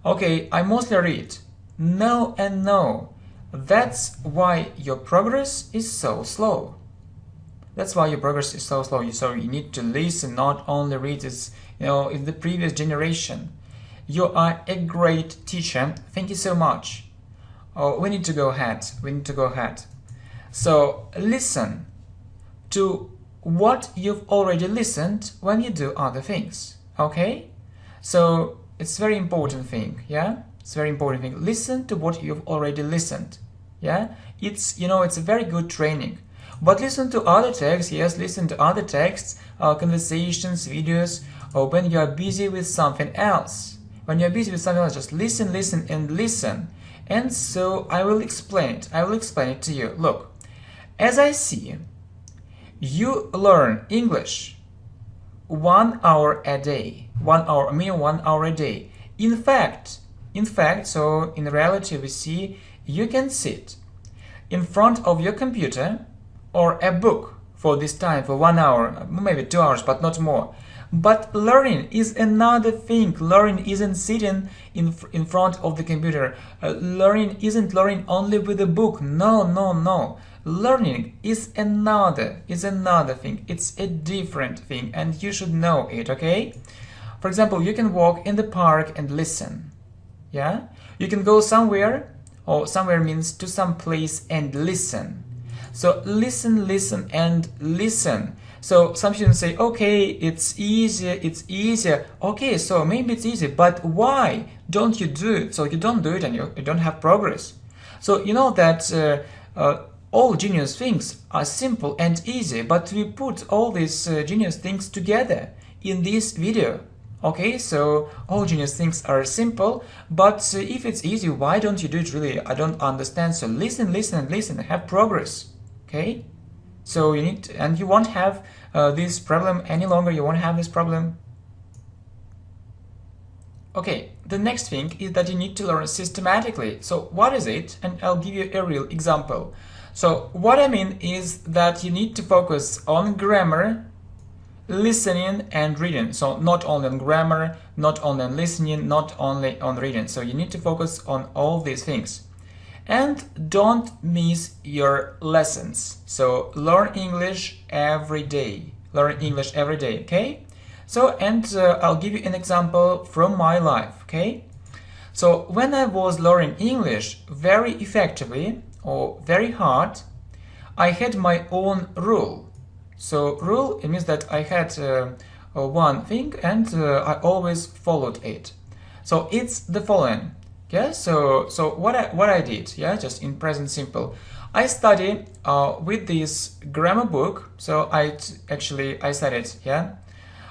Okay, I mostly read. No and no. That's why your progress is so slow. That's why your progress is so slow. So you need to listen, not only read. As you know, in the previous generation. You are a great teacher. Thank you so much. We need to go ahead. We need to go ahead. So listen to what you've already listened when you do other things. Okay? So it's a very important thing. Yeah? It's a very important thing. Listen to what you've already listened. Yeah? It's, you know, it's a very good training. But listen to other texts, yes, listen to other texts, conversations, videos, or when you are busy with something else. When you're busy with something else, just listen, listen, and listen. And so I will explain it. I will explain it to you. Look, as I see, you learn English 1 hour a day. 1 hour, I mean 1 hour a day. In fact, so in reality we see you can sit in front of your computer or a book for this time, for 1 hour, maybe 2 hours, but not more. But learning is another thing. Learning isn't sitting in front of the computer. Learning isn't learning only with a book. No, no, no. Learning is another thing. It's a different thing, and you should know it, okay? For example, you can walk in the park and listen. Yeah? You can go somewhere, or somewhere means to some place, and listen. So listen, listen, and listen. So some students say, okay, it's easier. Okay, so maybe it's easy, but why don't you do it? So you don't do it and you don't have progress. So you know that all genius things are simple and easy, but we put all these genius things together in this video. Okay, so all genius things are simple, but if it's easy, why don't you do it really? I don't understand. So listen, listen, and listen, and have progress. Okay, so you need to, and you won't have this problem any longer. You won't have this problem. Okay, the next thing is that you need to learn systematically. So what is it? And I'll give you a real example. So what I mean is that you need to focus on grammar, listening, and reading. So not only on grammar, not only on listening, not only on reading. So you need to focus on all these things. And don't miss your lessons. So learn English every day. Learn English every day, okay? So, and I'll give you an example from my life, okay? So when I was learning English very effectively or very hard, I had my own rule. So rule, it means that I had one thing and I always followed it. So it's the following. Yeah, so what I did, yeah, just in present simple, I study with this grammar book. So I studied, yeah,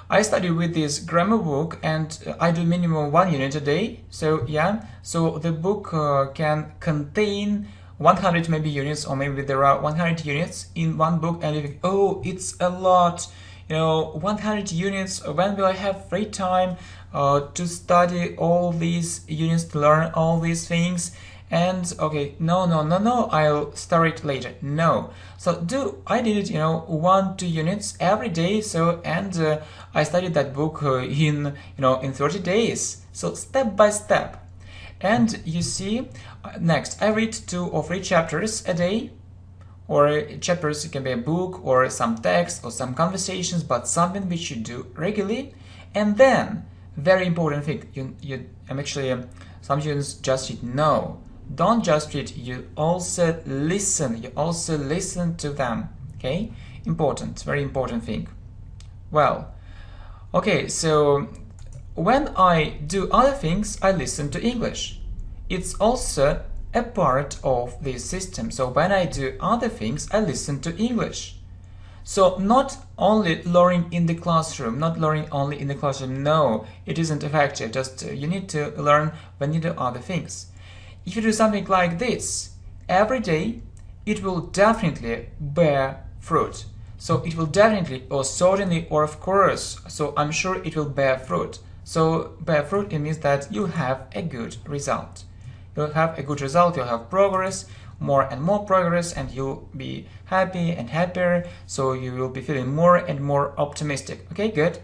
I study with this grammar book, and I do minimum 1 unit a day. So yeah, so the book can contain 100 maybe units, or maybe there are 100 units in one book, and you think, oh, it's a lot, you know, 100 units. When will I have free time to study all these units, to learn all these things? And okay, no, I'll start it later. No, so I did it, you know, 1-2 units every day. So and I studied that book in 30 days. So step by step, And you see, next, I read 2 or 3 chapters a day, or chapters, it can be a book or some text or some conversations, but something which you do regularly. And then, very important thing, some students just read. No, don't just read, you also listen. You also listen to them, okay? Important, very important thing. Well, okay, so when I do other things, I listen to English. It's also a part of this system. So when I do other things, I listen to English. So not only learning in the classroom, not learning only in the classroom. No, it isn't effective. Just you need to learn when you do other things. If you do something like this every day, it will definitely bear fruit. So it will definitely, or certainly, or of course, so I'm sure it will bear fruit. So bear fruit, it means that you'll have a good result. You'll have a good result, you'll have progress, more and more progress, and you'll be happy and happier, so you will be feeling more and more optimistic. Okay, good.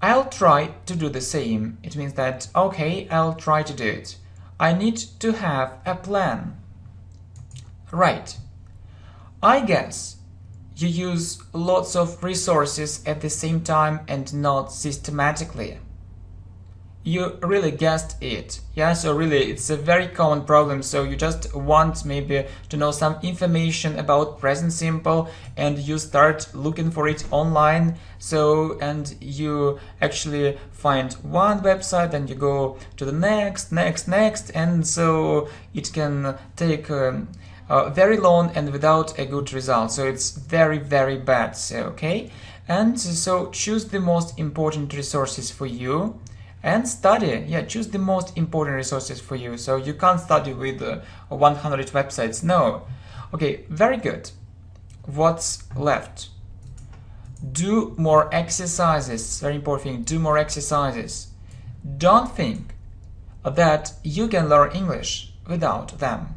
I'll try to do the same. It means that, okay, I'll try to do it. I need to have a plan. Right. I guess you use lots of resources at the same time and not systematically. You really guessed it. Yeah, so really it's a very common problem. So you just want maybe to know some information about present simple and you start looking for it online. So, and you actually find one website, then you go to the next, and so it can take very long and without a good result. So it's very, very bad. So, okay. And so choose the most important resources for you. And study, yeah, choose the most important resources for you. So you can't study with 100 websites, no. Okay, very good. What's left? Do more exercises, very important thing, do more exercises. Don't think that you can learn English without them.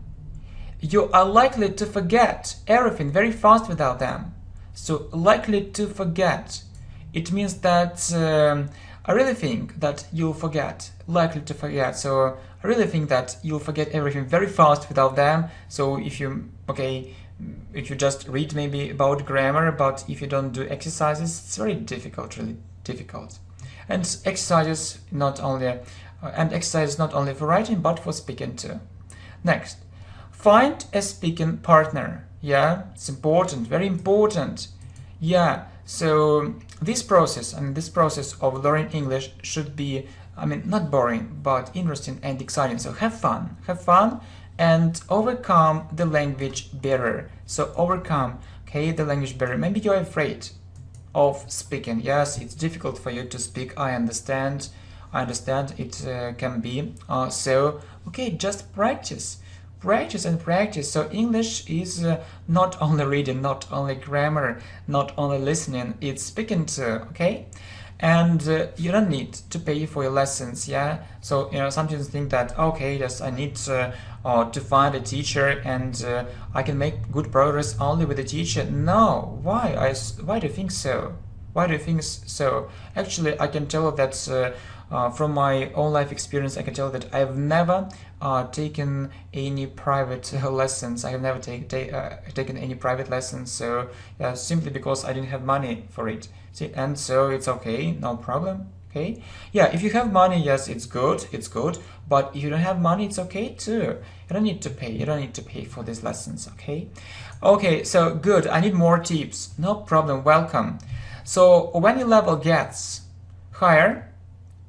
You are likely to forget everything very fast without them. So likely to forget, it means that I really think that you'll forget, likely to forget. So I really think that you'll forget everything very fast without them. So if you, okay, if you just read maybe about grammar, but if you don't do exercises, it's very difficult, really difficult. And exercises not only, not only for writing, but for speaking too. Next, find a speaking partner. Yeah, it's important, very important. Yeah. So this process of learning English should be, not boring, but interesting and exciting. So have fun and overcome the language barrier. So overcome, okay, the language barrier. Maybe you're afraid of speaking. Yes, it's difficult for you to speak. I understand it can be. So, okay, just practice. Practice. So English is not only reading, not only grammar, not only listening, it's speaking too, okay? And you don't need to pay for your lessons, yeah? So, some students think that, okay, yes, I need to find a teacher and I can make good progress only with a teacher. No, why? Why do you think so? Why do you think so? Actually, I can tell that from my own life experience, I can tell that I've never taken any private lessons. I have never taken any private lessons, so simply because I didn't have money for it. See, and so it's okay, no problem. Okay, yeah, if you have money, yes, it's good, but if you don't have money, it's okay too. You don't need to pay for these lessons. Okay, so good. I need more tips. No problem, welcome. So when your level gets higher,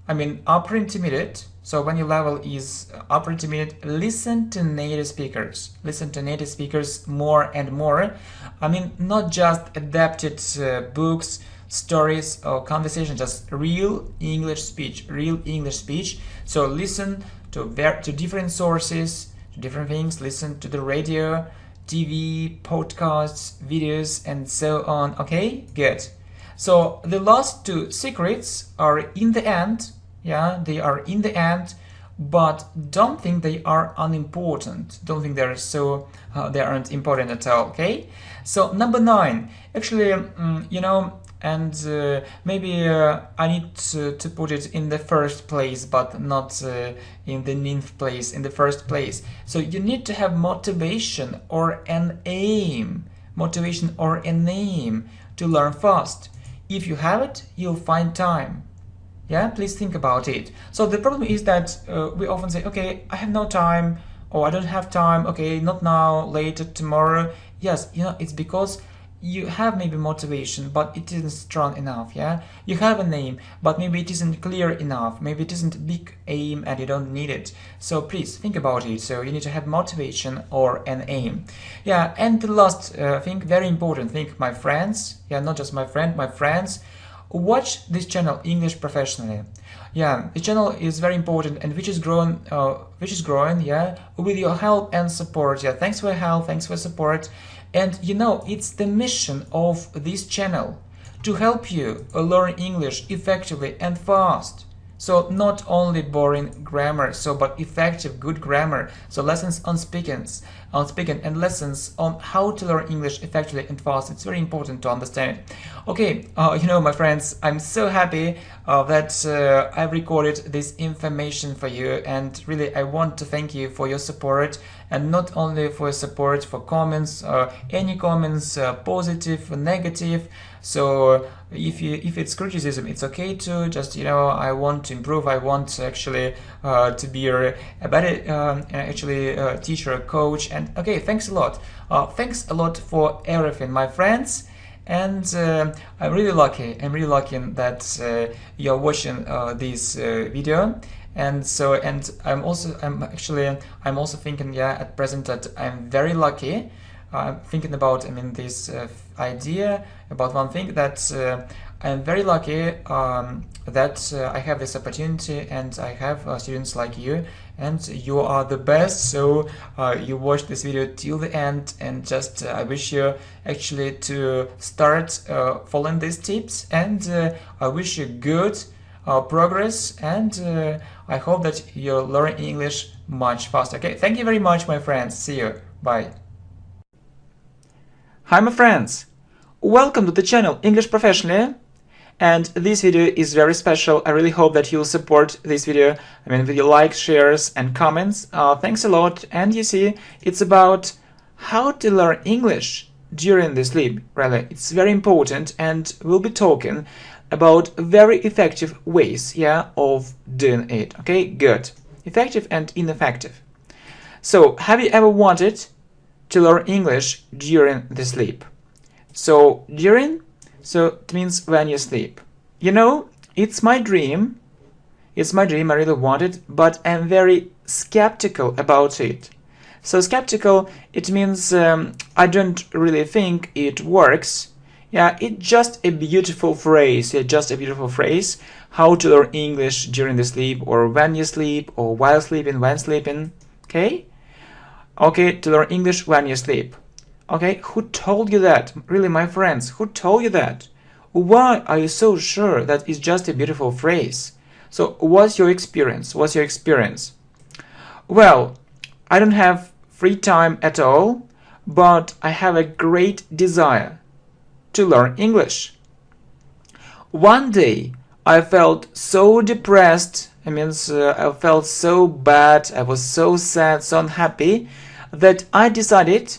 upper intermediate, so when your level is upper intermediate, listen to native speakers. Listen to native speakers more and more. Not just adapted books, stories, or conversation, just real English speech. So listen to different sources, to different things. Listen to the radio, TV, podcasts, videos, and so on. Okay, good. So the last 2 secrets are in the end. Yeah, they are in the end, but don't think they are unimportant. Don't think they're they aren't important at all. Okay. So number 9. Actually, and maybe I need to put it in the first place, but not in the ninth place, in the first place. So you need to have motivation or an aim, to learn fast. If you have it, you'll find time. Yeah, please think about it. So the problem is that we often say, okay, I have no time, or I don't have time, okay, not now, later, tomorrow. Yes, it's because you have maybe motivation, but it isn't strong enough. Yeah, you have an aim, but maybe it isn't clear enough, maybe it isn't a big aim and you don't need it. So please think about it. So you need to have motivation or an aim. Yeah, and the last thing, very important thing, my friends, yeah, not just my friend, my friends, watch this channel, English Professionally. Yeah, the channel is very important and which is growing, yeah, with your help and support. Yeah, thanks for your help, thanks for support. And it's the mission of this channel to help you learn English effectively and fast. So not only boring grammar, but effective, good grammar. So lessons on speaking, and lessons on how to learn English effectively and fast. It's very important to understand it. Okay, my friends, I'm so happy that I've recorded this information for you, and really I want to thank you for your support, and not only for your support, for comments, any comments, positive, negative. So if it's criticism, it's okay to just, I want to improve, I want actually to be a better teacher, coach. And okay, thanks a lot. Thanks a lot for everything, my friends. And I'm really lucky that you're watching this video. And I'm also thinking, yeah, at present that I'm very lucky. I'm thinking about, this idea about one thing, that I'm very lucky that I have this opportunity, and I have students like you, and you are the best. So you watched this video till the end, and just I wish you actually to start following these tips, and I wish you good progress, and I hope that you learn English much faster. Okay, thank you very much, my friends. See you. Bye. Hi, my friends. Welcome to the channel English Professionally. And this video is very special. I really hope that you'll support this video, with your likes, shares, and comments. Thanks a lot. And you see, it's about how to learn English during the sleep. Really, it's very important, and we'll be talking about very effective ways, yeah, of doing it. Okay, good. Effective and ineffective. So, have you ever wanted to learn English during the sleep? So it means when you sleep. It's my dream. I really want it, but I'm very skeptical about it. So skeptical, it means I don't really think it works. Yeah, it's just a beautiful phrase. Yeah, just a beautiful phrase. How to learn English during the sleep, or when you sleep, or while sleeping, when sleeping. Okay? Okay, to learn English when you sleep. Okay, who told you that? Really, my friends, who told you that? Why are you so sure that it's just a beautiful phrase? So, what's your experience? Well, I don't have free time at all, but I have a great desire to learn English. One day, I felt so depressed. I felt so bad. I was so sad, so unhappy, that I decided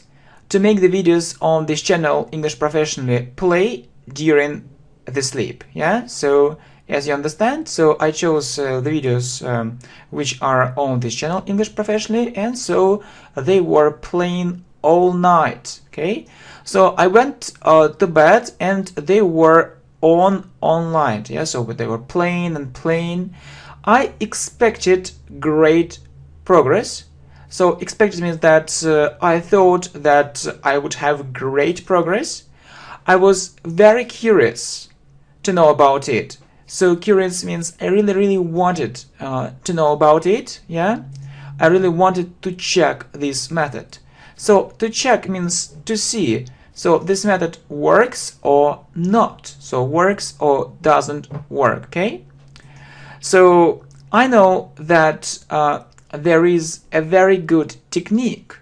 to make the videos on this channel, English Professionally, play during the sleep. Yeah, so as you understand, so I chose the videos which are on this channel, English Professionally, and so they were playing all night. Okay, so I went to bed and they were online. Yeah, so they were playing and playing. I expected great progress. So expected means that I thought that I would have great progress. I was very curious to know about it. So curious means I really wanted to know about it. Yeah, I really wanted to check this method. So to check means to see. So this method works or not. So works or doesn't work. Okay. So I know that there is a very good technique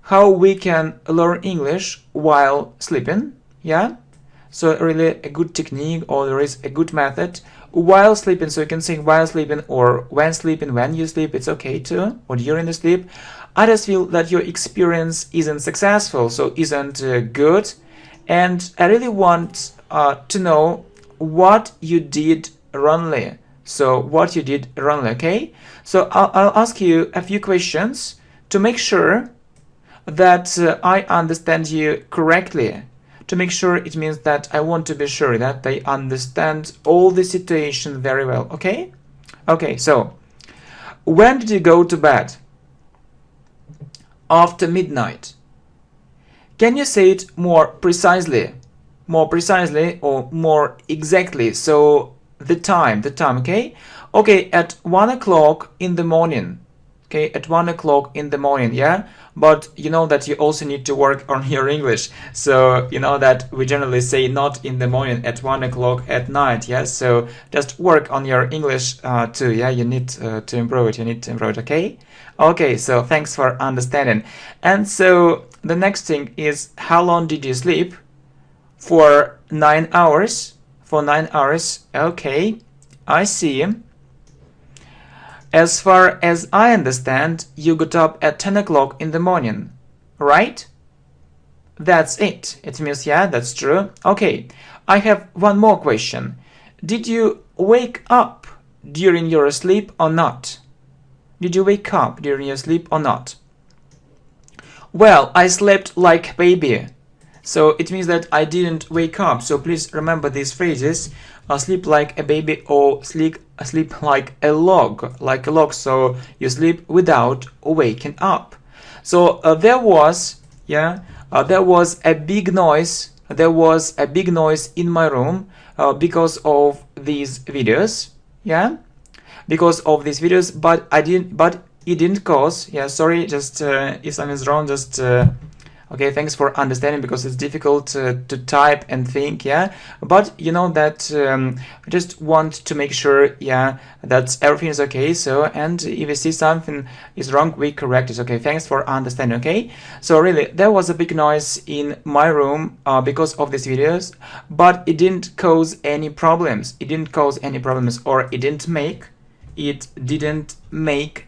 how we can learn English while sleeping. Yeah, So really a good technique, or there is a good method while sleeping. So you can say while sleeping or when sleeping, when you sleep, it's okay too, or during the sleep. I just feel that your experience isn't successful, so isn't good, and I really want to know what you did wrongly. So what you did wrongly, okay? So I'll ask you a few questions to make sure that I understand you correctly. To make sure, it means that I want to be sure that they understand all the situation very well, okay? Okay, so when did you go to bed? After midnight. Can you say it more precisely? More precisely or more exactly? So the time, okay? Okay, at 1 o'clock in the morning. Okay, at 1 o'clock in the morning, yeah? But you know that you also need to work on your English. So you know that we generally say not in the morning, at 1 o'clock at night, yeah? So just work on your English too, yeah? You need to improve it, okay? Okay, so thanks for understanding. And so the next thing is, how long did you sleep? For 9 hours. For 9 hours, okay, I see. As far as I understand, you got up at 10 o'clock in the morning, right? That's it. It means, yeah, that's true. Okay, I have one more question. Did you wake up during your sleep or not? Did you wake up during your sleep or not? Well, I slept like a baby. So it means that I didn't wake up. So please remember these phrases. Sleep like a baby or sleep like a log. Like a log. So you sleep without waking up. So there was a big noise. There was a big noise in my room because of these videos. Yeah, because of these videos. But it didn't cause. Yeah, sorry. Just if something is wrong, just. Okay, thanks for understanding, because it's difficult to type and think, yeah? But you know that I just want to make sure, yeah, that everything is okay. So, and if you see something is wrong, we correct it. Okay, thanks for understanding, okay? So really, there was a big noise in my room because of these videos, but it didn't cause any problems. It didn't cause any problems, or it didn't make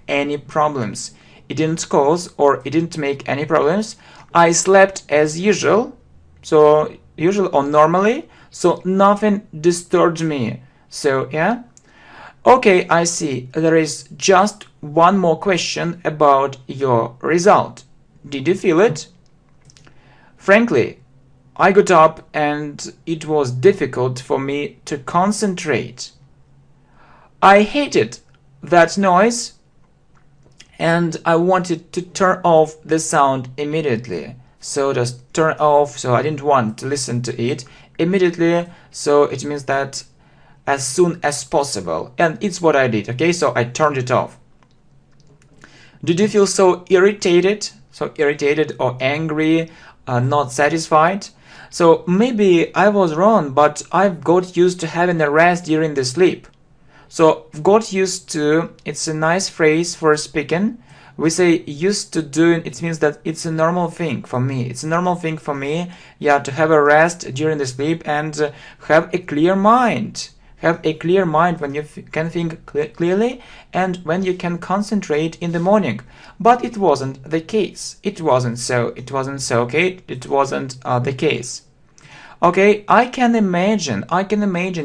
any problems. It didn't cause or it didn't make any problems. I slept as usual, so usual or normally, so nothing disturbed me. So yeah, okay, I see. There is just one more question about your result. Did you feel it? Frankly, I got up and it was difficult for me to concentrate. I hated that noise and I wanted to turn off the sound immediately. So just turn off, so I didn't want to listen to it immediately. So it means that as soon as possible. And it's what I did, okay? So I turned it off. Did you feel so irritated? So irritated or angry, not satisfied? So maybe I was wrong, but I've got used to having a rest during the sleep. So got used to, it's a nice phrase for speaking. We say used to doing, it means that it's a normal thing for me. It's a normal thing for me, yeah, to have a rest during the sleep and have a clear mind. Have a clear mind when you can think clearly and when you can concentrate in the morning. But it wasn't the case. It wasn't so, okay? It wasn't the case. Okay, I can imagine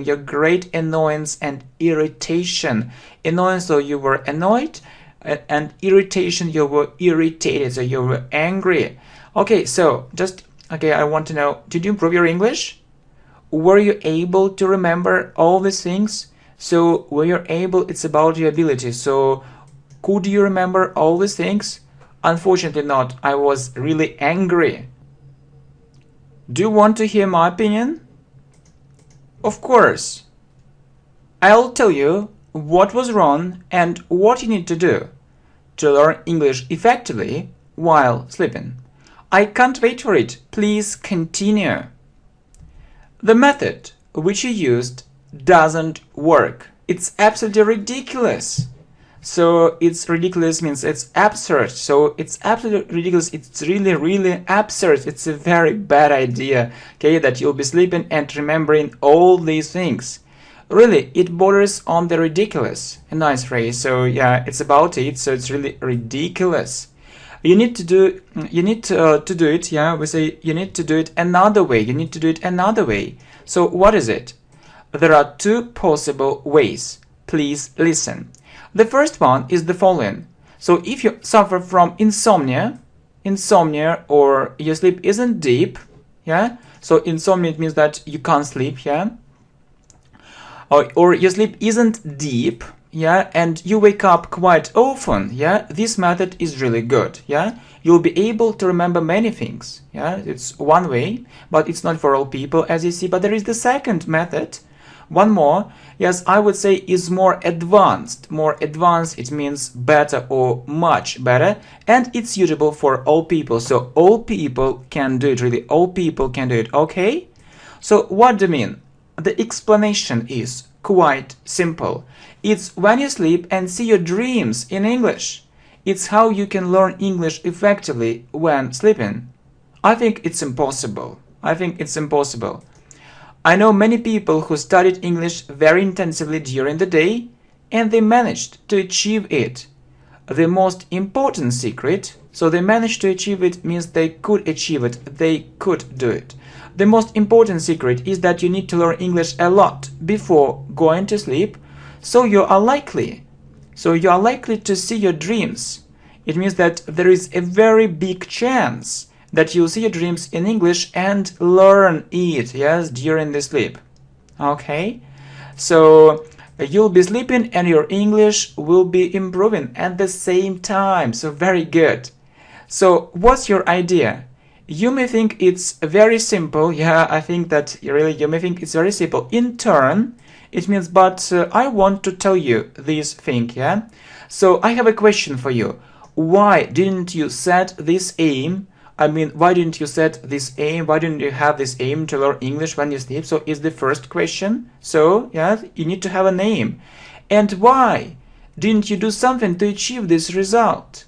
your great annoyance and irritation. Annoyance, so you were annoyed, and irritation, you were irritated, so you were angry. Okay, so I want to know, did you improve your English? Were you able to remember all these things? So were you able, it's about your ability. So could you remember all these things? Unfortunately not. I was really angry. Do you want to hear my opinion? Of course. I'll tell you what was wrong and what you need to do to learn English effectively while sleeping. I can't wait for it. Please continue. The method which you used doesn't work. It's absolutely ridiculous. So it's ridiculous means it's absurd. So it's absolutely ridiculous. It's really, really absurd. It's a very bad idea, okay, that you'll be sleeping and remembering all these things. Really, it borders on the ridiculous. A nice phrase. So yeah, it's about it. So it's really ridiculous. You need to do it. Yeah, we say you need to do it another way. You need to do it another way. So what is it? There are two possible ways. Please listen. The first one is the following. So if you suffer from insomnia, or your sleep isn't deep, yeah? So insomnia, it means that you can't sleep, yeah? Or your sleep isn't deep, yeah, and you wake up quite often, yeah, this method is really good, yeah. You'll be able to remember many things, yeah. It's one way, but it's not for all people, as you see. But there is the second method, one more, yes, I would say is more advanced. More advanced, it means better or much better, and it's suitable for all people. So all people can do it, really, all people can do it, okay? So what do you mean? The explanation is quite simple. It's when you sleep and see your dreams in English. It's how you can learn English effectively when sleeping. I think it's impossible. I know many people who studied English very intensively during the day, and they managed to achieve it. The most important secret, so they managed to achieve it means they could achieve it, they could do it. The most important secret is that you need to learn English a lot before going to sleep, so you are likely to see your dreams. It means that there is a very big chance that you'll see your dreams in English and learn it, yes, during the sleep. Okay? So you'll be sleeping and your English will be improving at the same time. So very good. So what's your idea? You may think it's very simple. Yeah, I think that really you may think it's very simple. In turn, it means, but I want to tell you this thing, yeah? So I have a question for you. Why didn't you set this aim? I mean, why didn't you set this aim? Why didn't you have this aim to learn English when you sleep? So is the first question. So, yeah, you need to have a name. And why didn't you do something to achieve this result?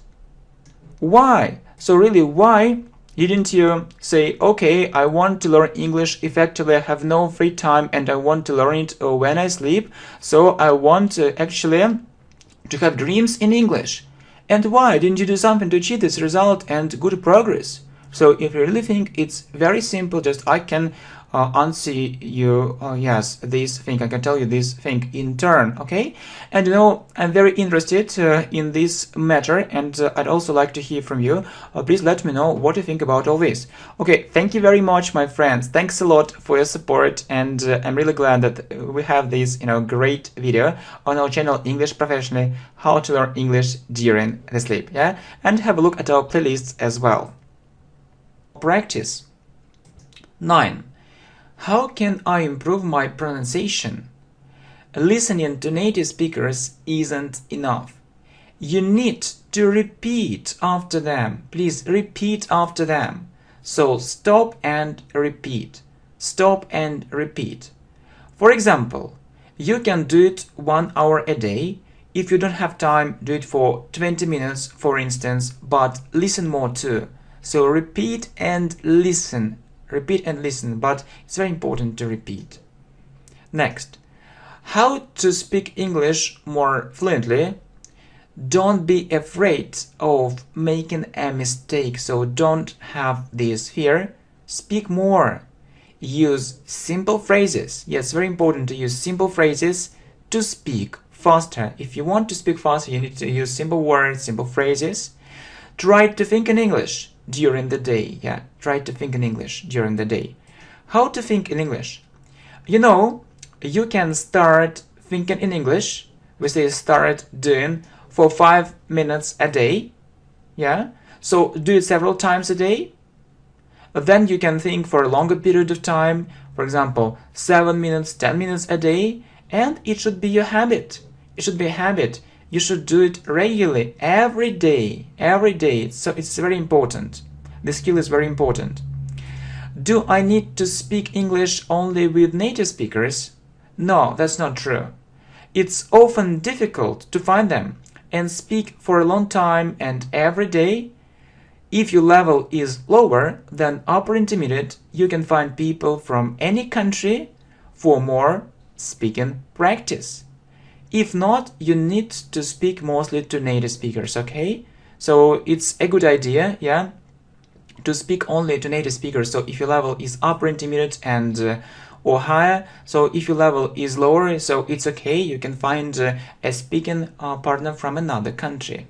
Why? So really, why didn't you say, okay, I want to learn English effectively, I have no free time and I want to learn it when I sleep, so I want actually to have dreams in English. And why didn't you do something to achieve this result and good progress? So if you really think it's very simple, just I can answer you, yes, this thing, I can tell you this thing in turn, okay? And you know, I'm very interested in this matter, and I'd also like to hear from you. Please let me know what you think about all this. Okay, thank you very much, my friends. Thanks a lot for your support, and I'm really glad that we have this, great video on our channel English Professionally, how to learn English during the sleep, yeah? And have a look at our playlists as well. Practice 9. How can I improve my pronunciation? Listening to native speakers isn't enough. You need to repeat after them. Please repeat after them. So stop and repeat. Stop and repeat. For example, you can do it 1 hour a day. If you don't have time, do it for 20 minutes, for instance, but listen more too. So repeat and listen. Repeat and listen, but it's very important to repeat. Next, how to speak English more fluently. Don't be afraid of making a mistake, so don't have this fear. Speak more. Use simple phrases. Yes, very important to use simple phrases to speak faster. If you want to speak faster, you need to use simple words, simple phrases. Try to think in English during the day. Yeah, try to think in English during the day. How to think in English? You can start thinking in English. We say start doing for 5 minutes a day. Yeah, so do it several times a day. Then you can think for a longer period of time, for example 7 minutes, 10 minutes a day, and it should be your habit. It should be a habit. You should do it regularly, every day, so it's very important. The skill is very important. Do I need to speak English only with native speakers? No, that's not true. It's often difficult to find them, and speak for a long time and every day. If your level is lower than upper intermediate, you can find people from any country for more speaking practice. If not, you need to speak mostly to native speakers, okay? So it's a good idea, yeah, to speak only to native speakers. So if your level is upper intermediate and or higher, so if your level is lower, so it's okay, you can find a speaking partner from another country.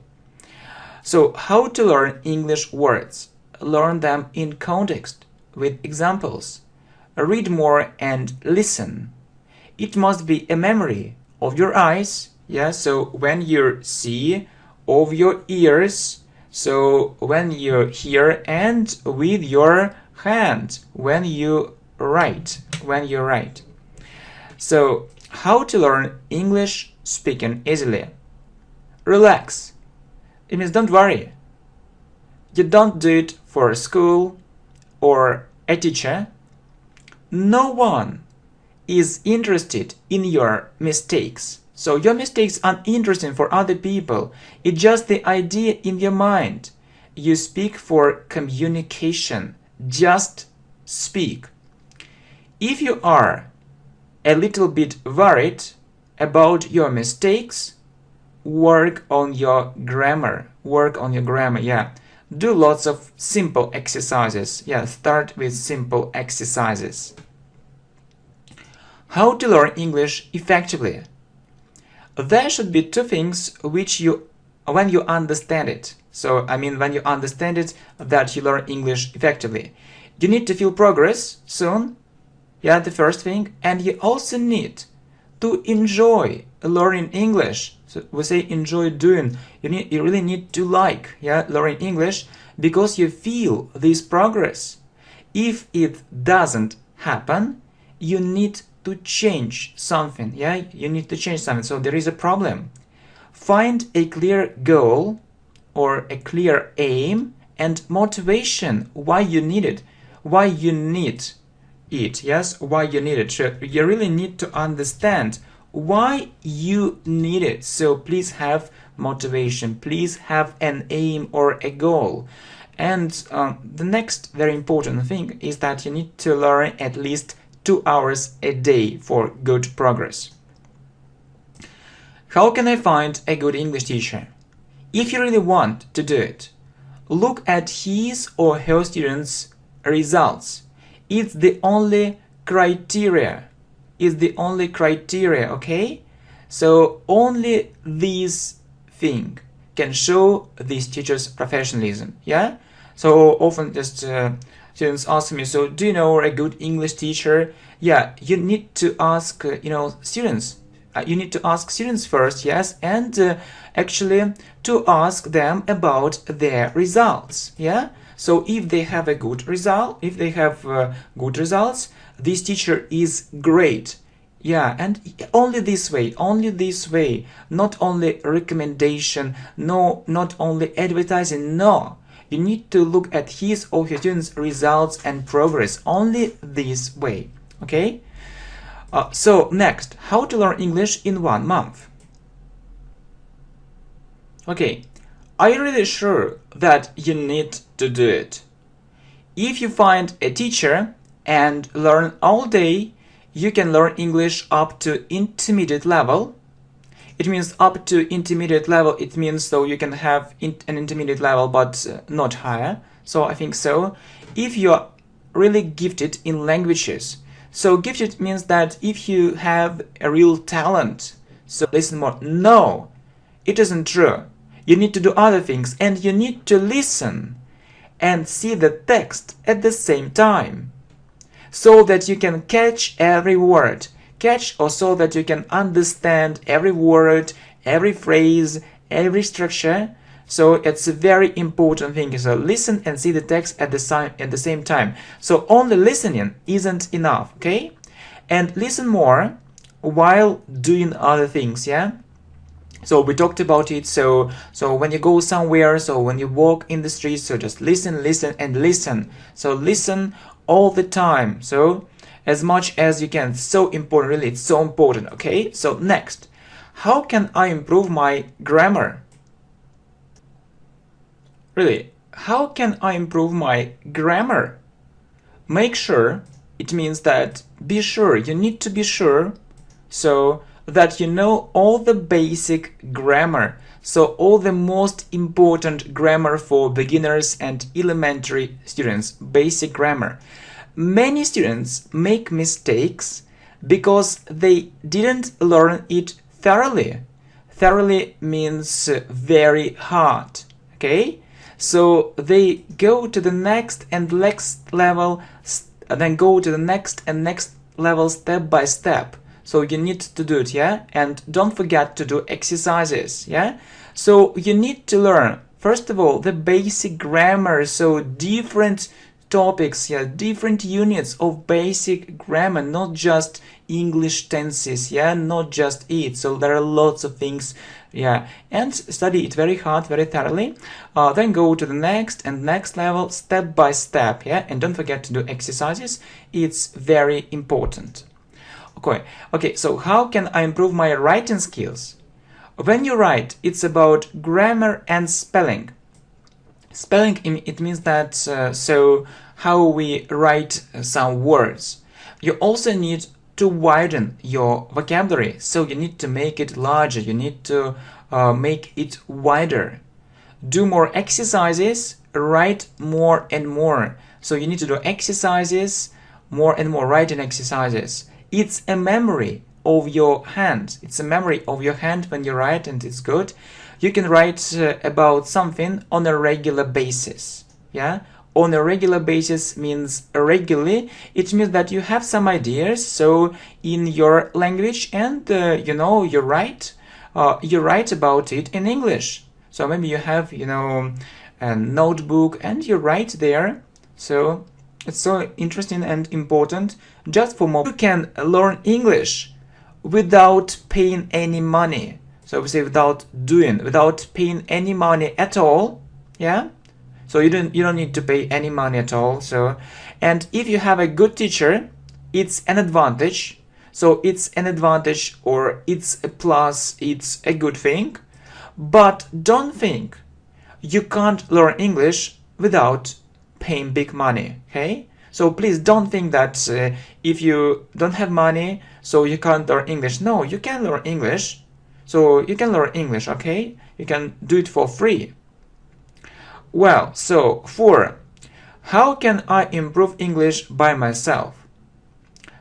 So how to learn English words? Learn them in context, with examples. Read more and listen. It must be a memory of your eyes, yeah, so when you see, of your ears, so when you hear, and with your hand when you write. So how to learn English speaking easily? Relax. It means don't worry. You don't do it for a school or a teacher. No one is interested in your mistakes. So your mistakes aren't interesting for other people. It's just the idea in your mind. You speak for communication. Just speak. If you are a little bit worried about your mistakes, work on your grammar. Yeah. Do lots of simple exercises. Yeah, start with simple exercises. How to learn English effectively? There should be two things which when you understand it. So, I mean, when you understand it, that you learn English effectively. You need to feel progress soon. Yeah, the first thing. And you also need to enjoy learning English. So we say enjoy doing. You really need to like, yeah, learning English because you feel this progress. If it doesn't happen, you need to change something, yeah, you need to change something. So there is a problem. Find a clear goal or a clear aim and motivation why you need it, why you need it, yes, why you need it. So you really need to understand why you need it. So please have motivation, please have an aim or a goal. And the next very important thing is that you need to learn at least 2 hours a day for good progress. How can I find a good English teacher? If you really want to do it, look at his or her students' results. It's the only criteria. Okay? So only this thing can show this teacher's professionalism, yeah? So often just students ask me, so do you know a good English teacher? Yeah, you need to ask, students. You need to ask students first, yes, and actually to ask them about their results, yeah? So if they have a good result, good results, this teacher is great. Yeah, and only this way, not only recommendation, no, not only advertising, no. You need to look at his or her students' results and progress, only this way, okay? So next, how to learn English in 1 month. Okay, are you really sure that you need to do it? If you find a teacher and learn all day, you can learn English up to intermediate level. It means up to intermediate level, it means so you can have an intermediate level but not higher. So I think so. If you're really gifted in languages, so gifted means that if you have a real talent, so listen more. No, it isn't true. You need to do other things and you need to listen and see the text at the same time, so that you can catch every word, so that you can understand every word, every phrase, every structure. So it's a very important thing. So listen and see the text at the same time. So only listening isn't enough, okay? And listen more while doing other things, yeah? So we talked about it. So when you go somewhere, so when you walk in the street, so just listen, and listen. So listen all the time. So as much as you can. It's so important, really. It's so important, okay? So next, how can I improve my grammar? Really, how can I improve my grammar? Make sure, it means that be sure, you need to be sure so that you know all the basic grammar. So all the most important grammar for beginners and elementary students, basic grammar. Many students make mistakes because they didn't learn it thoroughly. Thoroughly means very hard, okay? So they go to the next and next level, then go to the next and next level step by step. So you need to do it, yeah? And don't forget to do exercises, yeah? So you need to learn, first of all, the basic grammar, so different topics, yeah, different units of basic grammar, not just English tenses, yeah, not just it. So there are lots of things, yeah, and study it very hard, very thoroughly. Then go to the next and next level, step by step, yeah, and don't forget to do exercises. It's very important. Okay, so how can I improve my writing skills? When you write, it's about grammar and spelling. Spelling, it means that so how we write some words. You also need to widen your vocabulary, so you need to make it larger, you need to make it wider. Do more exercises, write more and more. So you need to do exercises, more and more writing exercises. It's a memory of your hand. It's a memory of your hand when you write, and it's good. You can write about something on a regular basis. Yeah, on a regular basis means regularly. It means that you have some ideas, so in your language, and you write about it in English. So maybe you have a notebook and you write there. So it's so interesting and important. Just for more, you can learn English without paying any money. So we say without paying any money at all, yeah. So you don't need to pay any money at all. So, and if you have a good teacher, it's an advantage. So it's an advantage, or it's a plus, it's a good thing. But don't think you can't learn English without paying big money, okay? So please don't think that if you don't have money, so you can't learn English. No, you can learn English. So you can learn English, okay? You can do it for free. Well, so 4. How can I improve English by myself?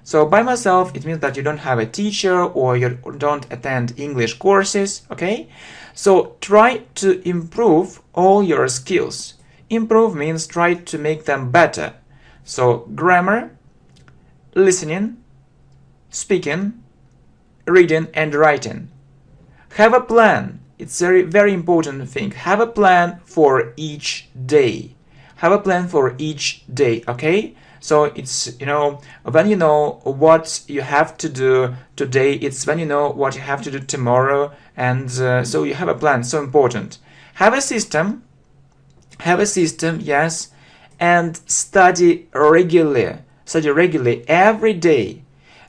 So by myself, it means that you don't have a teacher or you don't attend English courses, okay? So try to improve all your skills. Improve means try to make them better. So grammar, listening, speaking, reading and writing. Have a plan. It's a very important thing. Have a plan for each day. Have a plan for each day, okay? So it's, when you know what you have to do today, it's when you know what you have to do tomorrow, and so you have a plan, so important. Have a system, yes, and study regularly every day.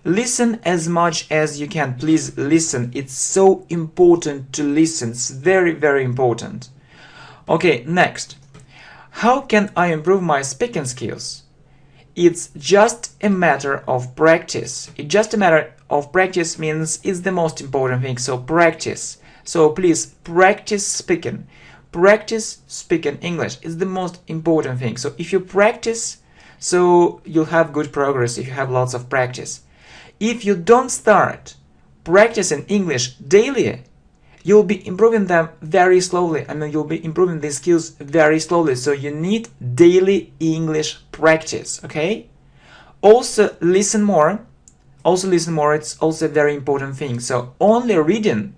Listen as much as you can. Please listen. It's so important to listen. It's very, very important. Okay, next. How can I improve my speaking skills? It's just a matter of practice. It's just a matter of practice means it's the most important thing. So practice. So please practice speaking. Practice speaking English is the most important thing. So if you practice, so you'll have good progress if you have lots of practice. If you don't start practicing English daily, you'll be improving them very slowly. You'll be improving these skills very slowly. So you need daily English practice, okay? Also listen more. It's also a very important thing. So only reading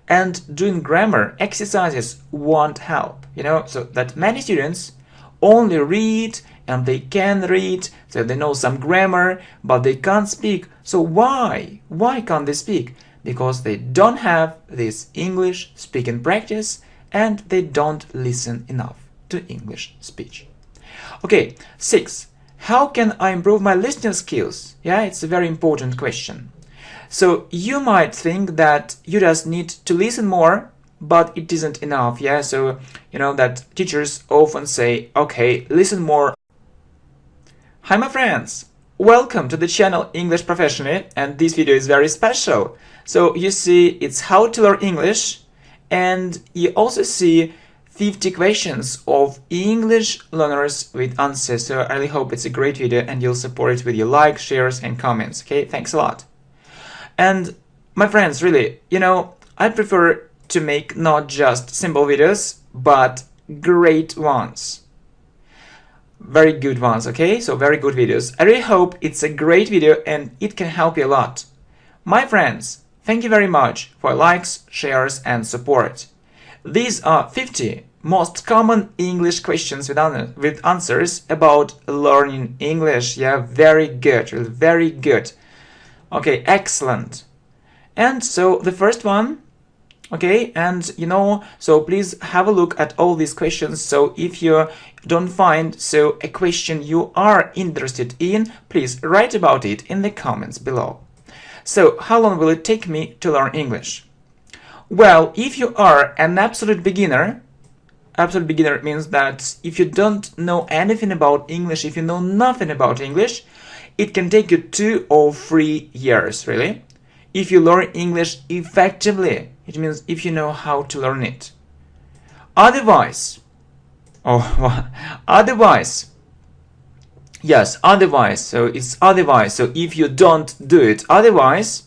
and doing grammar exercises won't help, so that many students only read, and they can read, so they know some grammar, but they can't speak. So why can't they speak? Because they don't have this English speaking practice, and they don't listen enough to English speech. Okay, 6. How can I improve my listening skills? Yeah, it's a very important question. So you might think that you just need to listen more, but it isn't enough. Yeah, so you know that teachers often say, okay, listen more. Hi my friends, welcome to the channel English Professionally, and this video is very special. So you see, it's how to learn English, and you also see 50 questions of English learners with answers. So I really hope it's a great video and you'll support it with your likes, shares and comments. Okay, thanks a lot. And my friends, really, you know, I prefer to make not just simple videos, but great ones. Very good ones, okay? So very good videos. I really hope it's a great video and it can help you a lot. My friends, thank you very much for likes, shares and support. These are 50 most common English questions with answers about learning English. Yeah, very good, really very good. Okay, excellent. And so the first one, okay, and you know, so please have a look at all these questions. So if you don't find a question you are interested in, please write about it in the comments below. So how long will it take me to learn English? Well, if you are an absolute beginner means that if you don't know anything about English, if you know nothing about English, it can take you 2 or 3 years, really. If you learn English effectively, it means if you know how to learn it. Otherwise, yes, otherwise, so it's otherwise, so if you don't do it otherwise,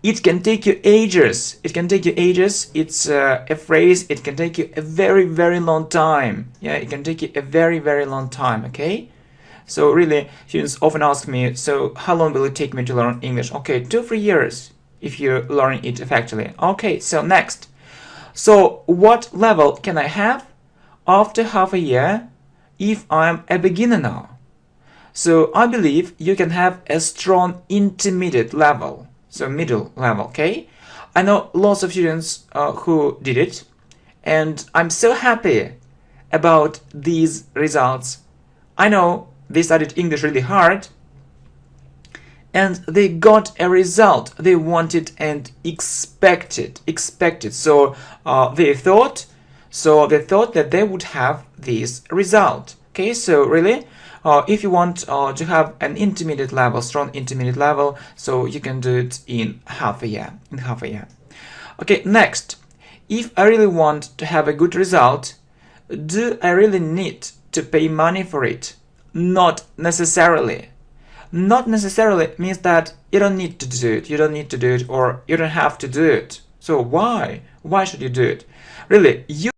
it can take you ages. It can take you ages. It's a phrase. It can take you a very, very long time. Yeah, it can take you a very, very long time. Okay. So really, students often ask me, so how long will it take me to learn English? Okay, 2-3 years if you learn it effectively. Okay, so next. So what level can I have after half a year if I'm a beginner now? So I believe you can have a strong intermediate level. So middle level, okay? I know lots of students who did it, and I'm so happy about these results. I know they studied English really hard, and they got a result they wanted and expected. So they thought that they would have this result. Okay, so really, if you want to have an intermediate level, strong intermediate level, so you can do it in half a year. Okay, next, if I really want to have a good result, do I really need to pay money for it? Not necessarily. Not necessarily means that you don't need to do it. You don't need to do it, or you don't have to do it. So why? Why should you do it? Really, you